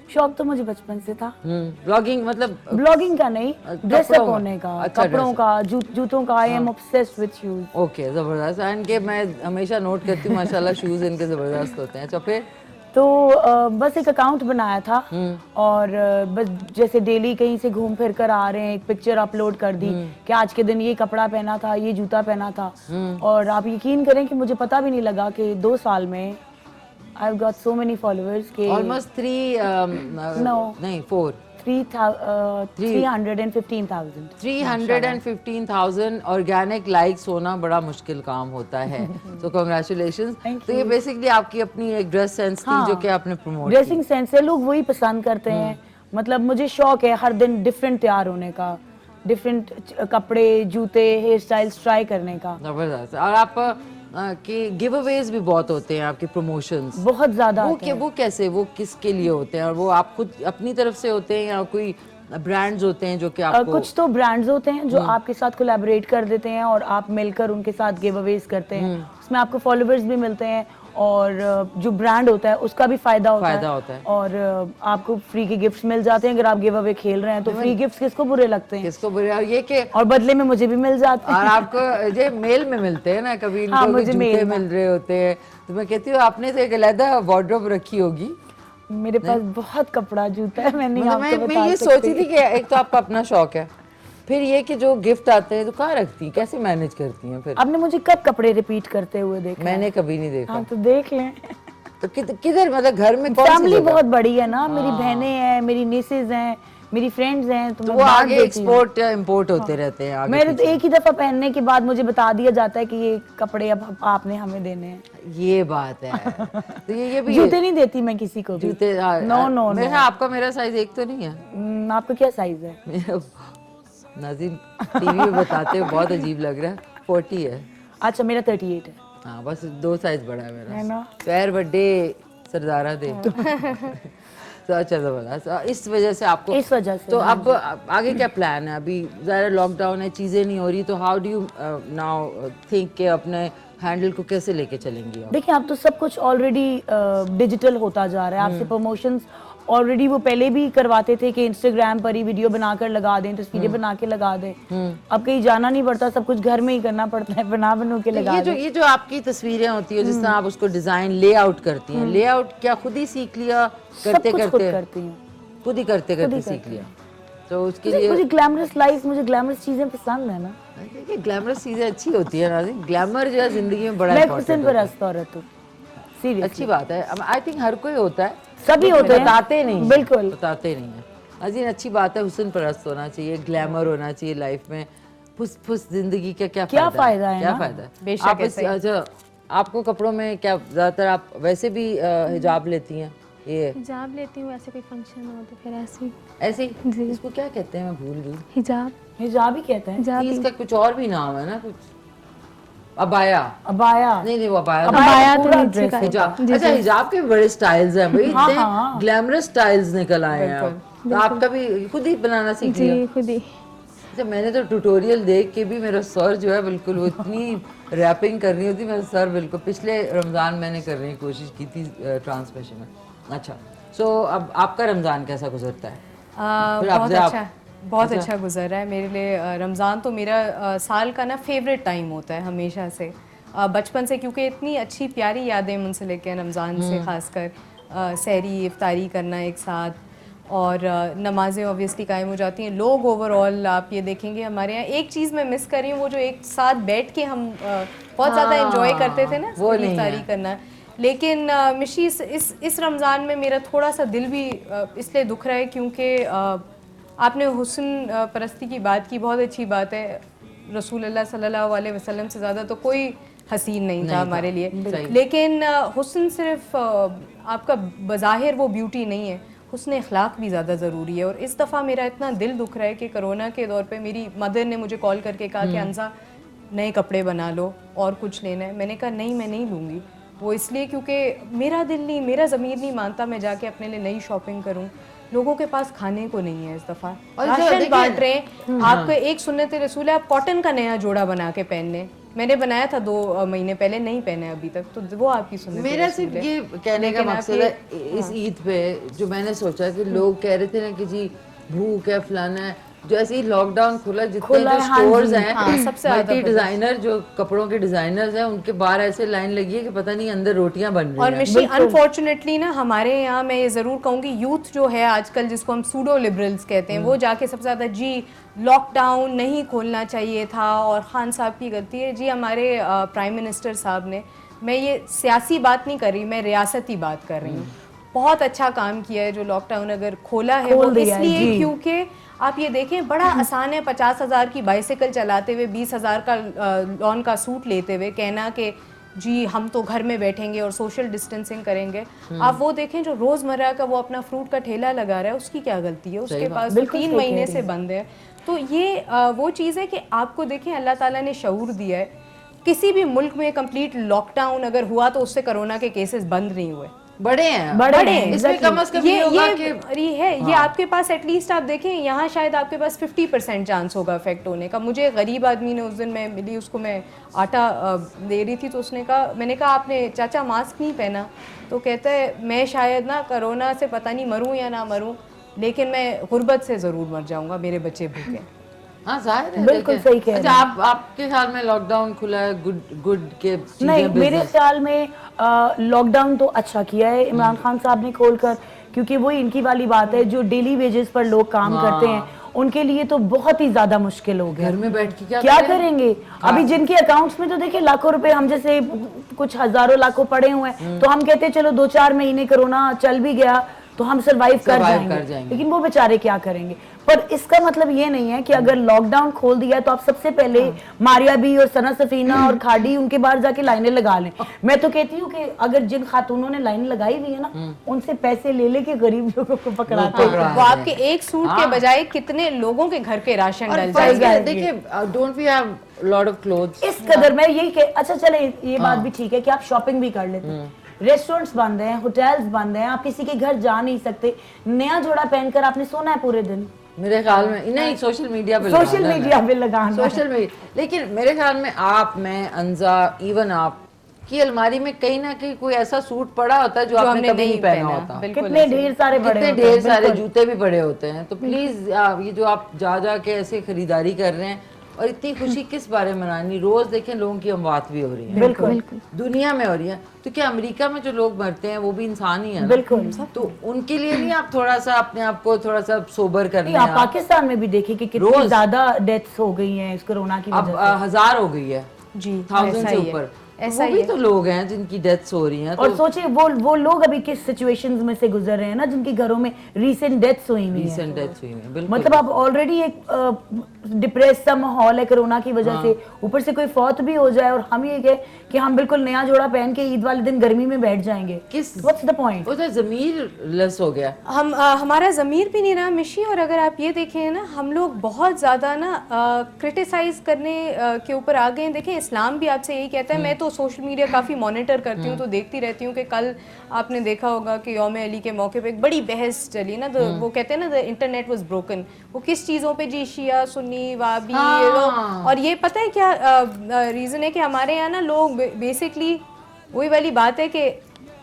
शौक तो मुझे बचपन से था। ब्लॉगिंग मतलब ब्लॉगिंग का नहीं, ड्रेसअप होने का, अच्छा, कपड़ों का, जूतों का। I am obsessed with shoes. Okay, ज़बरदस्त। एंड के मैं हमेशा नोट करती हूँ माशाल्लाह शूज़ इनके ज़बरदस्त होते हैं। तो फिर तो बस एक अकाउंट बनाया था और बस जैसे डेली कहीं से घूम फिर कर आ रहे हैं, एक पिक्चर अपलोड कर दी कि आज के दिन ये कपड़ा पहना था, ये जूता पहना था। और आप यकीन करें कि मुझे पता भी नहीं लगा कि 2 साल में I have got so many followers के ऑलमोस्ट 315,000 ऑर्गेनिक लाइक्स होना बड़ा मुश्किल काम होता है। तो कांग्रेचुलेशंस। तो ये बेसिकली आपकी अपनी एक ड्रेस सेंस थी जो कि आपने प्रमोट की। ड्रेसिंग सेंस है, लोग वही पसंद करते हैं। मतलब मुझे शौक है हर दिन डिफरेंट तैयार होने का, डिफरेंट कपड़े, जूते, हेयर स्टाइल्स ट्राई करने का। जबरदस्त। और आप कि गिव अवेज भी बहुत होते हैं आपके प्रमोशंस, बहुत ज्यादा वो कैसे, वो किसके लिए होते हैं? और वो आप खुद अपनी तरफ से होते हैं या कोई ब्रांड्स होते हैं जो कि आपको? कुछ तो ब्रांड्स होते हैं जो आपके साथ कोलैबोरेट कर देते हैं और आप मिलकर उनके साथ गिव अवेज करते हैं। उसमें आपको फॉलोअर्स भी मिलते हैं और जो ब्रांड होता है उसका भी फायदा होता है और आपको फ्री के गिफ्ट्स मिल जाते हैं। अगर आप गिव अवे खेल रहे हैं तो फ्री गिफ्ट्स किसको बुरे लगते हैं? किसको बुरे? और ये कि और बदले में मुझे भी मिल जाते हैं। और आपको ये मेल में मिलते हैं ना, कभी इनको मुझे जूते मिल रहे होते हैं। तो मैं कहती हूँ आपने तो एक अलग वार्डरोब रखी होगी। मेरे पास बहुत कपड़ा जूता है, मैं नहीं आपको बता सकती। मैं ये सोची थी कि एक तो आपका अपना शौक है, फिर ये कि जो गिफ्ट आते हैं तो कहाँ रखती हैं, कैसे मैनेज करती हैं? फिर आपने मुझे कब कपड़े रिपीट करते हुए देखा? मैंने कभी नहीं देखा। हाँ तो देख लें। तो किधर, मतलब घर में कौन सी फैमिली जगह? बहुत बड़ी है ना, मेरी बहनें हैं, मेरी निसेज हैं, मेरी फ्रेंड्स हैं, तो वो मैं आगे देती एक्सपोर्ट या इंपोर्ट होते रहते हैं आगे मेरे तो एक ही दफा पहनने के बाद मुझे बता दिया जाता है कि ये कपड़े अब आपने हमें देने हैं। ये बात है। तो ये भी जूते नहीं देती मैं किसी को भी। जूते नो आपका मेरा साइज एक तो नहीं है। आपका क्या साइज है? नाज़रीन टीवी में बताते हो बहुत अजीब लग रहा है। 40 है। अच्छा मेरा 38 है। हाँ बस 2 साइज बड़ा है मेरा। है ना? पैर बड्डे सरदारा दे। तो अच्छा जबरदस्त। इस वजह से आपको, इस वजह से तो अब आगे क्या प्लान है? अभी ज़्यादा लॉकडाउन है, चीज़ें नहीं हो रही, तो how do you now think के अपने हैंडल को कैसे लेके चलेंगी आप? देखिए अब तो सब कुछ ऑलरेडी डिजिटल होता जा रहा है। आपसे प्रमोशंस ऑलरेडी वो पहले भी करवाते थे कि इंस्टाग्राम पर ही वीडियो बनाकर लगा दें, तस्वीरें बना के लगा दें। अब कहीं जाना नहीं पड़ता, सब कुछ घर में ही करना पड़ता है, बनू के लगा दें। ये जो आपकी तस्वीरें होती है, जिस तरह आप उसको डिजाइन लेआउट करती हैं, लेआउट क्या खुद ही सीख लिया करते करते? खुद करती हैं, खुद ही करते करते सीख लिया। तो उसके लिए मुझे ग्लैमरस लाइफ, मुझे ग्लैमरस चीजें पसंद है ना। देखिए ग्लैमरस चीजें अच्छी होती है नाज़रीन, ग्लैमर जो है जिंदगी में बड़ा मैं इम्पोर्टेंट हुस्न होता है। परस्त औरत हूँ, सीरियसली। अच्छी बात है। आई थिंक हर कोई होता है, सभी होते हैं, बताते नहीं, बिल्कुल बताते नहीं है। नाज़रीन अच्छी बात है, हुस्न परस्त होना चाहिए, ग्लैमर होना चाहिए लाइफ में। फुस फुस जिंदगी का क्या फायदा है? क्या फायदा है? बेशक आप ऐसे ही। अच्छा, आपको कपड़ों में क्या ज्यादातर आप वैसे भी हिजाब लेती हैं? ये हिजाब लेती हूँ, ऐसे कोई फंक्शन हो तो फिर ऐसे ही। ऐसे ही? जी। इसको क्या कहते हैं, मैं भूल गई। हिजाब, हिजाब ही कहते हैं। हिजाब इसका कुछ और भी नाम है ना, कुछ अबाया? अबाया नहीं वो अबाया अबाया तो पूरा नीचे ड्रेस का है। हिजाब। अच्छा हिजाब के बड़े स्टाइल्स हैं भाई, हाँ, इतने हाँ। ग्लैमरस स्टाइल्स निकल आए हैं अब। तो आपका भी खुद ही बनाना सीख लिया? जी खुद ही। अच्छा मैंने तो ट्यूटोरियल देख के भी मेरा सर जो है बिल्कुल, वो इतनी रैपिंग करनी होती, मेरा सर बिल्कुल। पिछले रमज़ान मैंने करने की कोशिश की थी ट्रांसमिशन में। अच्छा सो अब आपका रमज़ान कैसा गुजरता है? बहुत अच्छा गुजर रहा है मेरे लिए। रमज़ान तो मेरा साल का ना फेवरेट टाइम होता है हमेशा से, बचपन से, क्योंकि इतनी अच्छी प्यारी यादें मुंसलिक हैं रमज़ान से, ख़ासकर सहरी इफ्तारी करना एक साथ, और नमाज़ें ऑब्वियसली कायम हो जाती हैं। लोग ओवरऑल आप ये देखेंगे हमारे यहाँ एक चीज़ मैं मिस कर रही हूँ, वो जो एक साथ बैठ के हम बहुत ज़्यादा एंजॉय करते थे ना इफ्तारी करना। लेकिन मिशी इस रमज़ान में मेरा थोड़ा सा दिल भी इसलिए दुख रहा है क्योंकि आपने हुस्न परस्ती की बात की, बहुत अच्छी बात है। रसूल अल्लाह सल्लल्लाहु अलैहि वसल्लम से ज़्यादा तो कोई हसीन नहीं था हमारे लिए, लेकिन हुस्न सिर्फ आपका बज़ाहिर वो ब्यूटी नहीं है, हुस्न अखलाक भी ज़्यादा ज़रूरी है। और इस दफ़ा मेरा इतना दिल दुख रहा है कि कोरोना के दौर पे मेरी मदर ने मुझे कॉल करके कहा कि अंजा नए कपड़े बना लो और कुछ लेना है। मैंने कहा नहीं मैं नहीं लूँगी, वो इसलिए क्योंकि मेरा दिल नहीं, मेरा ज़मीर नहीं मानता मैं जाके अपने लिए नई शॉपिंग करूँ। लोगों के पास खाने को नहीं है इस दफ़ा, राशन बांट रहे हैं। आपको एक सुन्नत रसूल है, आप कॉटन का नया जोड़ा बना के पहन लें। मैंने बनाया था 2 महीने पहले, नहीं पहने अभी तक, तो वो आपकी सुन्नत मेरा सिर्फ ये कहने का मकसद है इस ईद पे जो मैंने सोचा कि लोग कह रहे थे ना कि जी भूख है फलाना है, जो ऐसे ही लॉकडाउन खुला, जितने खुला जो है, हाँ स्टोर्स जी। हैं, हाँ, सबसे ज्यादा मल्टी पता। डिजाइनर जो कपड़ों के डिजाइनर्स हैं, उनके बाहर ऐसे लाइन लगी है कि पता नहीं अंदर रोटियां बन रही और हैं। मिशी अनफॉर्चुनेटली ना हमारे यहाँ मैं ये ज़रूर कहूँगी यूथ जो है आजकल जिसको हम सूडो लिबरल्स कहते हैं वो जाके सबसे ज़्यादा जी लॉकडाउन नहीं खोलना चाहिए था और खान साहब की गलती है। जी हमारे प्राइम मिनिस्टर साहब ने, मैं ये सियासी बात नहीं कर रही, मैं रियासती बात कर रही हूँ, बहुत अच्छा काम किया है जो लॉकडाउन अगर खोला है वो खोल दिया है, इसलिए जी। क्योंकि आप ये देखें बड़ा आसान है 50,000 की बाइसिकल चलाते हुए 20,000 का लॉन का सूट लेते हुए कहना कि जी हम तो घर में बैठेंगे और सोशल डिस्टेंसिंग करेंगे। आप वो देखें जो रोजमर्रा का वो अपना फ्रूट का ठेला लगा रहा है, उसकी क्या गलती है, उसके पास तो बिल्कुल 3 सही महीने कह से रही बंद है। तो ये वो चीज़ है कि आपको देखें अल्लाह ताला ने शऊर दिया है, किसी भी मुल्क में कंप्लीट लॉकडाउन अगर हुआ तो उससे कोरोना के केसेस बंद नहीं हुए, बड़े हैं, बड़े हैं, इसमें exactly। कम से कम ये होगा कि ये आपके पास एटलीस्ट आप देखें यहाँ शायद आपके पास 50% चांस होगा इफेक्ट होने का। मुझे गरीब आदमी ने उस दिन मैं मिली, उसको मैं आटा दे रही थी तो उसने कहा, मैंने कहा आपने चाचा मास्क नहीं पहना, तो कहता है मैं शायद ना कोरोना से पता नहीं मरूं या ना मरूं लेकिन मैं गुर्बत से ज़रूर मर जाऊंगा, मेरे बच्चे भूखे। हाँ जाहिर है, बिल्कुल देखें। सही कह रहे अच्छा, आपके ख्याल में लॉकडाउन खुला है गुड के चीजें नहीं, मेरे business? ख्याल में लॉकडाउन तो अच्छा किया है इमरान खान साहब ने खोलकर, क्योंकि वही इनकी वाली बात है जो डेली वेजेस पर लोग काम करते हैं उनके लिए तो बहुत ही ज्यादा मुश्किल हो गया। घर में बैठ के क्या करेंगे? अभी जिनके अकाउंट्स में तो देखिए लाखों रुपए, हम जैसे कुछ हजारों लाखों पड़े हुए हैं तो हम कहते हैं चलो 2-4 महीने कोरोना चल भी गया तो हम सरवाइव कर जाएंगे, लेकिन वो बेचारे क्या करेंगे? पर इसका मतलब ये नहीं है कि अगर लॉकडाउन खोल दिया तो आप सबसे पहले मारिया बी और सना सफीना और खाड़ी उनके बाहर जाके लाइनें लगा लें। मैं तो कहती हूँ कि अगर जिन खातूनों ने लाइन लगाई हुई है ना उनसे पैसे ले लेके गरीब लोगों को पकड़ाते हैं। वो आपके एक सूट के बजाय कितने लोगों के घर के राशन डल जाएगा। देखिए, don't we have lot of clothes. इस कदर मैं यही कह, अच्छा चले ये बात भी ठीक है कि आप शॉपिंग भी कर लेते हैं, रेस्टोरेंट्स बंद हैं, होटल्स बंद हैं, आप किसी के घर जा नहीं सकते, नया जोड़ा पहनकर आपने सोना है पूरे दिन, मेरे ख्याल में नहीं, सोशल मीडिया पे लगाना सोशल मीडिया। लेकिन मेरे ख्याल में आप, मैं, अंजा, इवन आप की अलमारी में कहीं ना कहीं कोई ऐसा सूट पड़ा होता है जो आपने कभी नहीं पहना होता। कितने ढेर सारे बड़े, कितने ढेर सारे जूते भी पड़े होते हैं। तो प्लीज ये जो आप जा के ऐसे खरीदारी कर रहे हैं और इतनी खुशी किस बारे में मनानी, रोज देखें लोगों की अमवात भी हो रही है, बिल्कुल दुनिया में हो रही है। तो क्या अमेरिका में जो लोग मरते हैं वो भी इंसान ही है ना? बिल्कुल। तो उनके लिए नहीं आप थोड़ा सा अपने आप को थोड़ा सा सोबर कर लें? आप पाकिस्तान में भी देखिए कि कितनी ज्यादा डेथ्स हो गई हैं इस कोरोना की वजह से। अब 1000 हो गई है जी, 1000 से ऊपर। ऐसा भी तो लोग हैं जिनकी डेथ्स हो रही हैं। और सोचिए वो लोग अभी किस सिचुएशंस में से गुजर रहे हैं ना, जिनके घरों में रीसेंट डेथ्स हुई हैं। मतलब अब ऑलरेडी एक डिप्रेस सा माहौल है कोरोना की वजह से, ऊपर से कोई फौत भी हो जाए और हम ये कहें कि हम बिल्कुल नया जोड़ा पहन के ईद वाले दिन गर्मी में बैठ जाएंगे, व्हाट्स द पॉइंट? वो तो ज़मीर लेस हो गया, हमारा ज़मीर भी नहीं रहा मिशी। और अगर आप ये देखें ना, हम लोग बहुत ज़्यादा ना क्रिटिसाइज करने के ऊपर आ गए हैं। देखें इस्लाम भी आपसे यही कहता है, मैं तो सोशल मीडिया काफ़ी मॉनिटर करती हूँ तो देखती रहती हूँ कि कल आपने देखा होगा कि यौम अली के मौके पे एक बड़ी बहस चली ना, वो कहते हैं ना द इंटरनेट वाज ब्रोकन। वो किस चीज़ों पे जी, शिया सुन्नी वाबी, और ये पता है क्या रीज़न है कि हमारे यहाँ ना लोग बेसिकली वही वाली बात है कि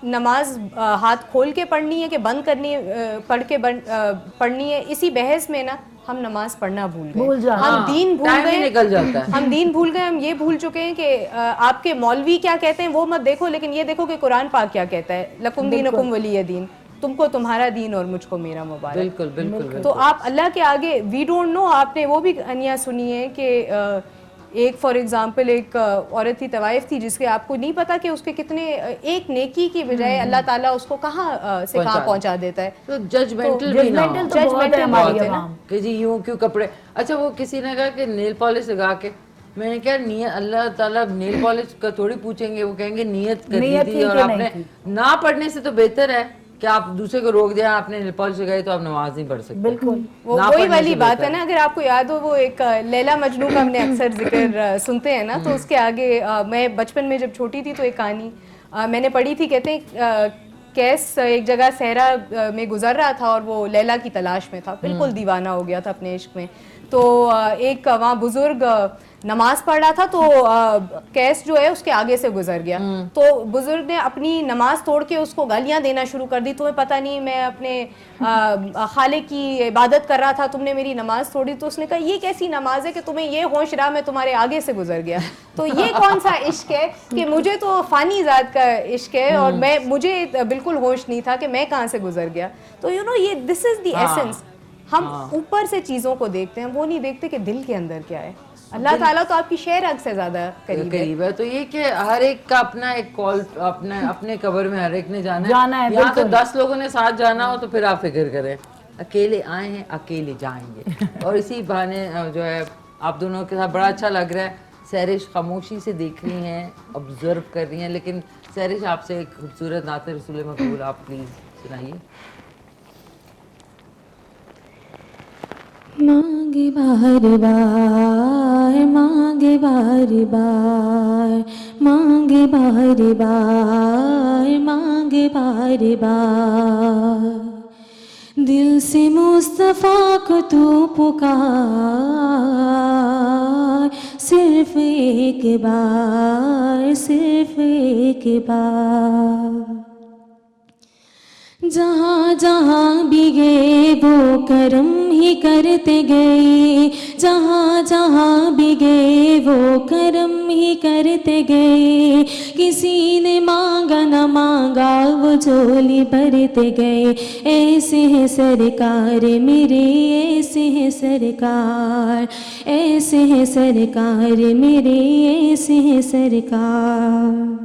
नमाज हाथ खोल के पढ़नी है कि बंद करनी है, पढ़ के पढ़नी है। इसी बहस में ना हम नमाज पढ़ना भूल गए, हम दीन भूल गए, निकल जाता है। हम दीन भूल गए, हम ये भूल चुके हैं कि आपके मौलवी क्या कहते हैं वो मत देखो, लेकिन ये देखो कि कुरान पाक क्या कहता है, लकुम दीनुकुम वलिय दीन, तुमको तुम्हारा दीन और मुझको मेरा मुबारक। बिल्कुल बिल्कुल। तो आप अल्लाह के आगे, वी डोंट नो, आपने वो भी अनिया सुनी है कि एक फॉर एग्जांपल एक औरत थी, तवाइफ थी, जिसके आपको नहीं पता कि उसके कितने, एक नेकी की बजाय अल्लाह ताला उसको कहाँ से कहाँ पहुंचा देता है। तो जजमेंटल भी ना हो, जजमेंटल हमारी है ना कि जी यूं क्यों कपड़े। अच्छा, वो किसी ने कहा कि नेल पॉलिश लगा के, मैंने कहा नियत, अल्लाह ताला नेल पॉलिश का थोड़ी पूछेंगे, वो कहेंगे नियत करी थी और आपने ना पढ़ने से तो बेहतर है कि आप दूसरे को रोक दिया, आपने नेल पॉलिश लगाई तो आप नमाज नहीं पढ़ सकते। बिल्कुल वही वाली बात है ना। अगर आपको याद हो वो एक लैला मजनू का हमने अक्सर जिक्र सुनते हैं ना, तो उसके आगे मैं बचपन में जब छोटी थी तो एक कहानी मैंने पढ़ी थी। कहते हैं कैस एक जगह सहरा में गुजर रहा था और वो लैला की तलाश में था, बिल्कुल दीवाना हो गया था अपने इश्क में। तो एक वहाँ बुजुर्ग नमाज पढ़ रहा था तो कैस जो है उसके आगे से गुजर गया। तो बुजुर्ग ने अपनी नमाज तोड़ के उसको गालियां देना शुरू कर दी, तुम्हें पता नहीं मैं अपने खालिक की इबादत कर रहा था, तुमने मेरी नमाज तोड़ी। तो उसने कहा ये कैसी नमाज है कि तुम्हें ये होश रहा मैं तुम्हारे आगे से गुजर गया। तो ये कौन सा इश्क है कि मुझे तो फानी ज़ात का इश्क है और मुझे बिल्कुल होश नहीं था कि मैं कहाँ से गुजर गया। तो यू नो ये दिस इज द एसेंस। हम ऊपर से चीज़ों को देखते हैं, वो नहीं देखते कि दिल के अंदर क्या है। अल्लाह ताला तो आपकी शेर अग से ज्यादा करीब है। तो ये कि हर एक का अपना एक कॉल, अपने कब्र में हर एक ने जाना है। यहाँ तो बिल्कुल। 10 लोगों ने साथ जाना हो तो फिर आप फिक्र करें, अकेले आए हैं अकेले जाएंगे। और इसी बहाने जो है आप दोनों के साथ बड़ा अच्छा लग रहा है। सैरिश खामोशी से देख रही हैं, ऑब्जर्व कर रही हैं, लेकिन सैरिश आपसे एक खूबसूरत नाते रसूल मकबूल आप प्लीज सुनाइए। मांगे बार बार, मांगे बार बार, मांगे बार बार, मांगे बार बार, दिल से मुस्तफ़ा को तू पुकार, सिर्फ एक बार, सिर्फ एक बार। जहाँ जहाँ भी गए वो करम ही करते गए, जहाँ जहाँ भी गए वो करम ही करते गए। किसी ने मांगा न मांगा वो झोली भरते गए। ऐसे है सरकार मेरे, ऐसे है सरकार, ऐसे है सरकार मेरे, ऐसे है सरकार।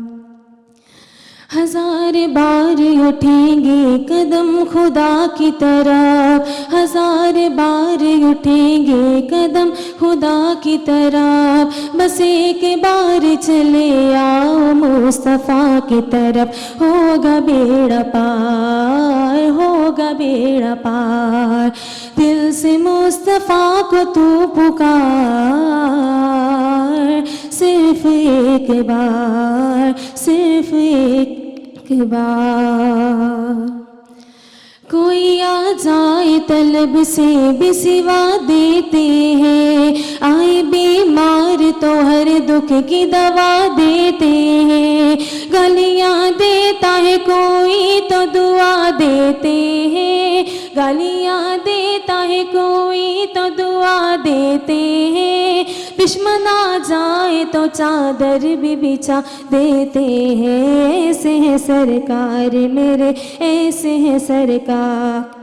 हजार बार उठेंगे कदम खुदा की तरफ, हजार बार उठेंगे कदम खुदा की तरफ। बस एक बार चले आओ मुस्तफ़ा की तरफ, होगा बेड़ा पार, होगा बेड़ा पार। दिल से मुस्तफ़ा को तू पुकार, सिर्फ एक बार, सिर्फ एक बार। कोई आ जाए तलब से भी सिवा देते हैं, आए बीमार तो हर दुख की दवा देते हैं। गालियाँ देता है कोई तो दुआ देते हैं, गालियाँ देता है कोई तो दुआ देते हैं। दुश्मन आ जाए तो चादर भी बिछा देते हैं। ऐसे है सरकार मेरे, ऐसे है सरकार।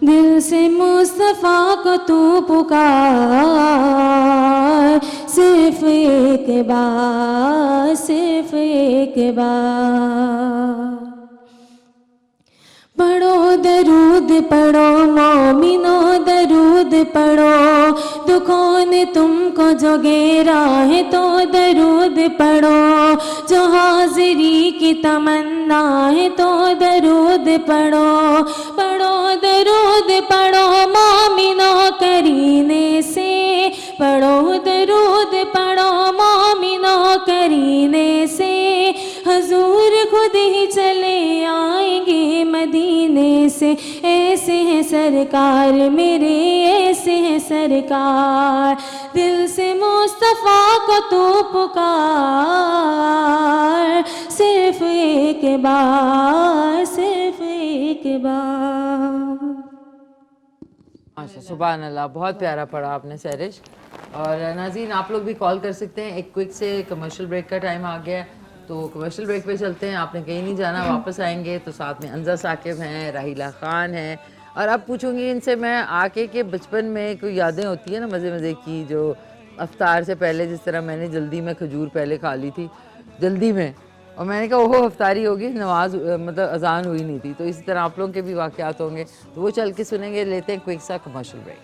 दिल से मुस्तफ़ा को तू पुकार, सिर्फ एक बार, सिर्फ एक बार। पढ़ो दरूद पढ़ो मोमिनो, दरूद पढ़ो। दुखों ने तुमको जो घेरा है तो दरूद पढ़ो। जो हाजिरी की तमन्ना है तो दरूद पढ़ो। पढ़ो दरूद पढ़ो मोमिनो करीने से, पढ़ो दरूद पढ़ो मोमिनो करीने से। हजूर खुद ही चले आएंगे मदीने से। ऐसे है सरकार मेरे, ऐसे है सरकार। दिल से मुस्तफ़ा को तू पुकार, सिर्फ एक बार, सिर्फ एक बार। माशा सुभान अल्लाह, बहुत प्यारा पढ़ा आपने सैरिश। और नाज़रीन आप लोग भी कॉल कर सकते हैं। एक क्विक से कमर्शियल ब्रेक का टाइम आ गया है, तो कमर्शियल ब्रेक पे चलते हैं। आपने कहीं नहीं जाना, वापस आएंगे तो साथ में अंजा साकिब हैं, राहिला ख़ान हैं। और अब पूछूंगी इनसे मैं आके कि बचपन में कोई यादें होती है ना मज़े मज़े की, जो अफ्तार से पहले जिस तरह मैंने जल्दी में खजूर पहले खा ली थी जल्दी में, और मैंने कहा ओहो अफ्तारी होगी, नमाज मतलब अजान हुई नहीं थी। तो इसी तरह आप लोगों के भी वाक़यात होंगे, तो वो चल के सुनेंगे। लेते हैं क्विक सा कमर्शियल ब्रेक।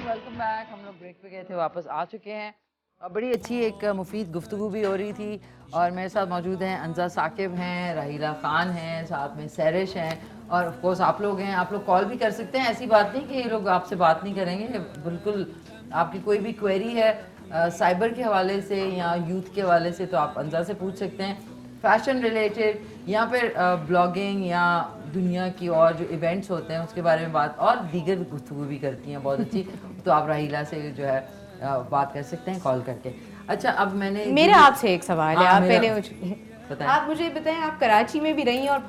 Welcome back. हम लोग ब्रेक पे गए थे, वापस आ चुके हैं। बड़ी अच्छी एक मुफीद गुफ्तगू भी हो रही थी और मेरे साथ मौजूद हैं अंजा साकिब हैं, राहिला ख़ान हैं, साथ में सैरिश हैं और ऑफ कोर्स आप लोग हैं। आप लोग कॉल भी कर सकते हैं, ऐसी बात नहीं कि ये लोग आपसे बात नहीं करेंगे। बिल्कुल आपकी कोई भी क्वेरी है साइबर के हवाले से या यूथ के हवाले से तो आप अंजा से पूछ सकते हैं, फैशन रिलेटेड या फिर ब्लॉगिंग या दुनिया की और जो इवेंट्स होते हैं उसके बारे में बात और दीगर गुफ्तगू भी करती हैं बहुत अच्छी। तो आप राहिला से जो है बात कर सकते हैं कॉल करके। अच्छा, अब मैंने मेरा आपसे एक सवाल है। हाँ, आप मेरा- पहले बताएं। आप मुझे बताएं, आप कराची में भी रही और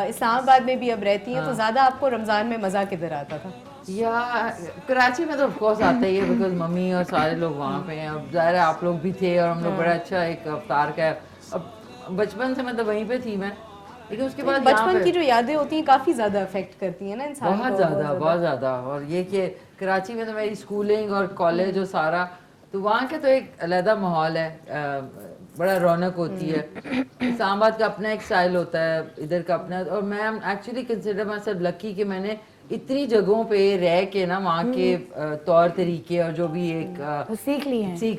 इस्लामाबाद में भी अब रहती हैं, तो ज़्यादा आपको रमज़ान में मज़ा किधर आता था? या कराची में तो ऑफ कोर्स आता ही है बिकॉज मम्मी और सारे लोग वहाँ पे हैं। अब ज़ाहिर है आप लोग भी थे और हम लोग बड़ा अच्छा एक अवतार का अब बचपन से मतलब वहीं पे थी मैं, लेकिन उसके बाद यहाँ बचपन पे- की जो यादें होती हैं काफ़ी ज़्यादा अफेक्ट करती हैं ना इंसान बहुत को, ज़्यादा। और ये कि कराची में तो मेरी स्कूलिंग और कॉलेज और सारा, तो वहाँ के तो एक अलग माहौल है, बड़ा रौनक होती है। इस्लामाबाद का अपना एक स्टाइल होता है, इधर का अपना। और मैं actually consider my self lucky कि मैंने इतनी जगहों पे रह के ना वहाँ के तौर तरीके और जो भी एक सीख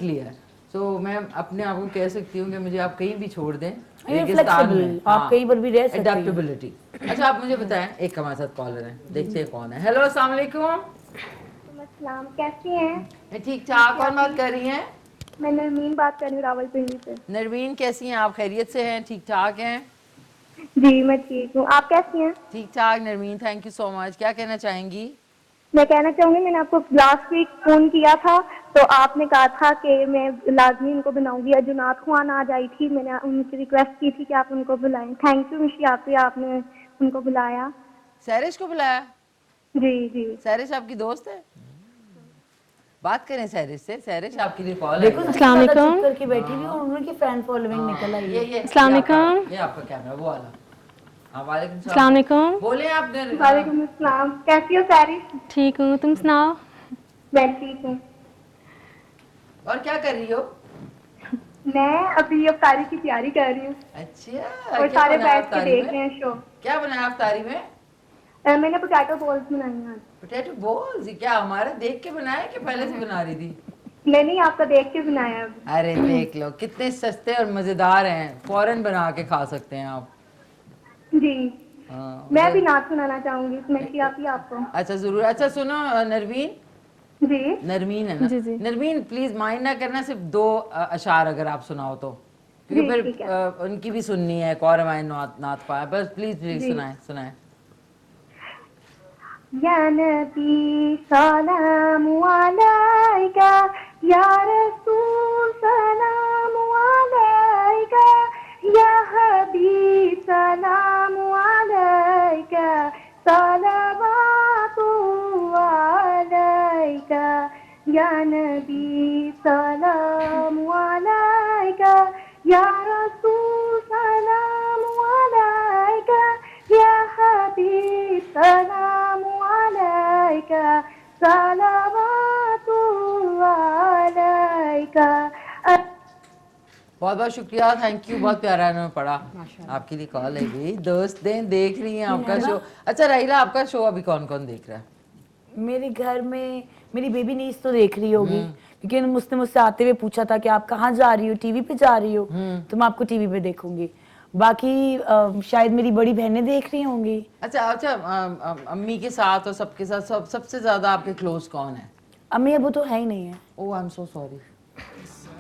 लिया है। तो मैं अपने आप को कह सकती हूँ कि मुझे आप कहीं भी छोड़ दें, फ्लेक्सिबल, आप कहीं पर भी रह सकते हैं। एडेप्टेबिलिटी। अच्छा, आप मुझे बताएं, एक हमारे साथ कॉलर है, देखते हैं कौन है। हेलो, अस्सलाम वालेकुम। अस्सलाम, कैसी हैं? मैं ठीक ठाक। कौन बात कर रही हैं? मैं नरमीन बात कर रही हूँ रावलपिंडी से। नरवीन, कैसी हैं आप? खैरियत से हैं? ठीक ठाक हैं? जी मैं ठीक हूँ, आप कैसी हैं? ठीक ठाक नरवीन, थैंक यू सो मच। क्या कहना चाहेंगी? मैं कहना चाहूंगी, मैंने आपको लास्ट वीक फोन किया था तो आपने कहा था कि मैं लाजमी उनको बनाऊंगी। अजुनात खुआन आज आई थी, मैंने उनसे रिक्वेस्ट की थी कि आप उनको बुलाएं। थैंक यू मिशी, आपने उनको बुलाया। सैरिश को बुलाया? जी जी। सैरिश आपकी दोस्त है? बात करें सैरिश से। सैरिश आपके लिए कॉल है। देखो अस्सलाम वालेकुम करके बैठी हुई और उनकी फैन फॉलोइंग निकल आई है। ये अस्सलाम वालेकुम। ये आपका कैमरा वो वाला। हाँ, वालेकुम सलाम। अस्सलाम वालेकुम। बोले आप। वालेकुम अस्सलाम, कैसी हो सारी? ठीक हूँ, तुम सुनाओ? मैं ठीक हूँ। और क्या कर रही हो? मैं अभी अफ्तारी की तैयारी कर रही हूँ। अच्छा, और क्या सारे बनाया बैठ के अफ्तारी देख में? रहे हैं शो। क्या बनाया अफ्तारी में? मैंने पोटैटो बॉल्स बनाई हैं आज। Potato balls? क्या हमारा देख के बनाया कि पहले से बना रही थी? नहीं, आपका देख के बनाया है। अरे देख लो कितने सस्ते और मजेदार हैं, फौरन बना के खा सकते हैं आप। जी। हाँ, मैं भी नाच सुनाना चाहूंगी, इसमें अच्छी आती है आपको। अच्छा जरूर। अच्छा सुनो नरवीन। जी। नरमीन है ना? जी, जी। नरमीन प्लीज माइंड ना करना, सिर्फ 2 अशार अगर आप सुनाओ तो, क्योंकि जी, फिर ठीक है। उनकी भी सुननी है, एक और हमारे नात पाए। बस प्लीज जी। सुनाए। या नबी सलाम अलैका, या रसूल सलाम अलैका, या हबीब सलाम अलैका, सलावतु अलैका, या नबी सलाम अलैका, या रसूल सलाम अलैका, या हबीब सलाम अलैका, सलावतु अलैका। बहुत बहुत शुक्रिया, थैंक यू। बहुत प्यारा इन्होंने पढ़ा। आपके लिए कॉल है गई, दोस्त देख रही हैं आपका शो। अच्छा राहिला, आपका शो अभी कौन कौन देख रहा है? मेरे घर में मेरी बेबी नीस तो देख रही होगी, क्योंकि उसने मुझसे आते हुए पूछा था कि आप कहाँ जा रही हो, टीवी पे जा रही हो? तो मैं आपको टीवी पे देखूंगी। बाकी शायद मेरी बड़ी बहनें देख रही होंगी। अच्छा अम्मी के साथ और सबके साथ सबसे ज्यादा आपके क्लोज कौन है? अम्मी अबू तो है ही नहीं है। Oh I am so sorry.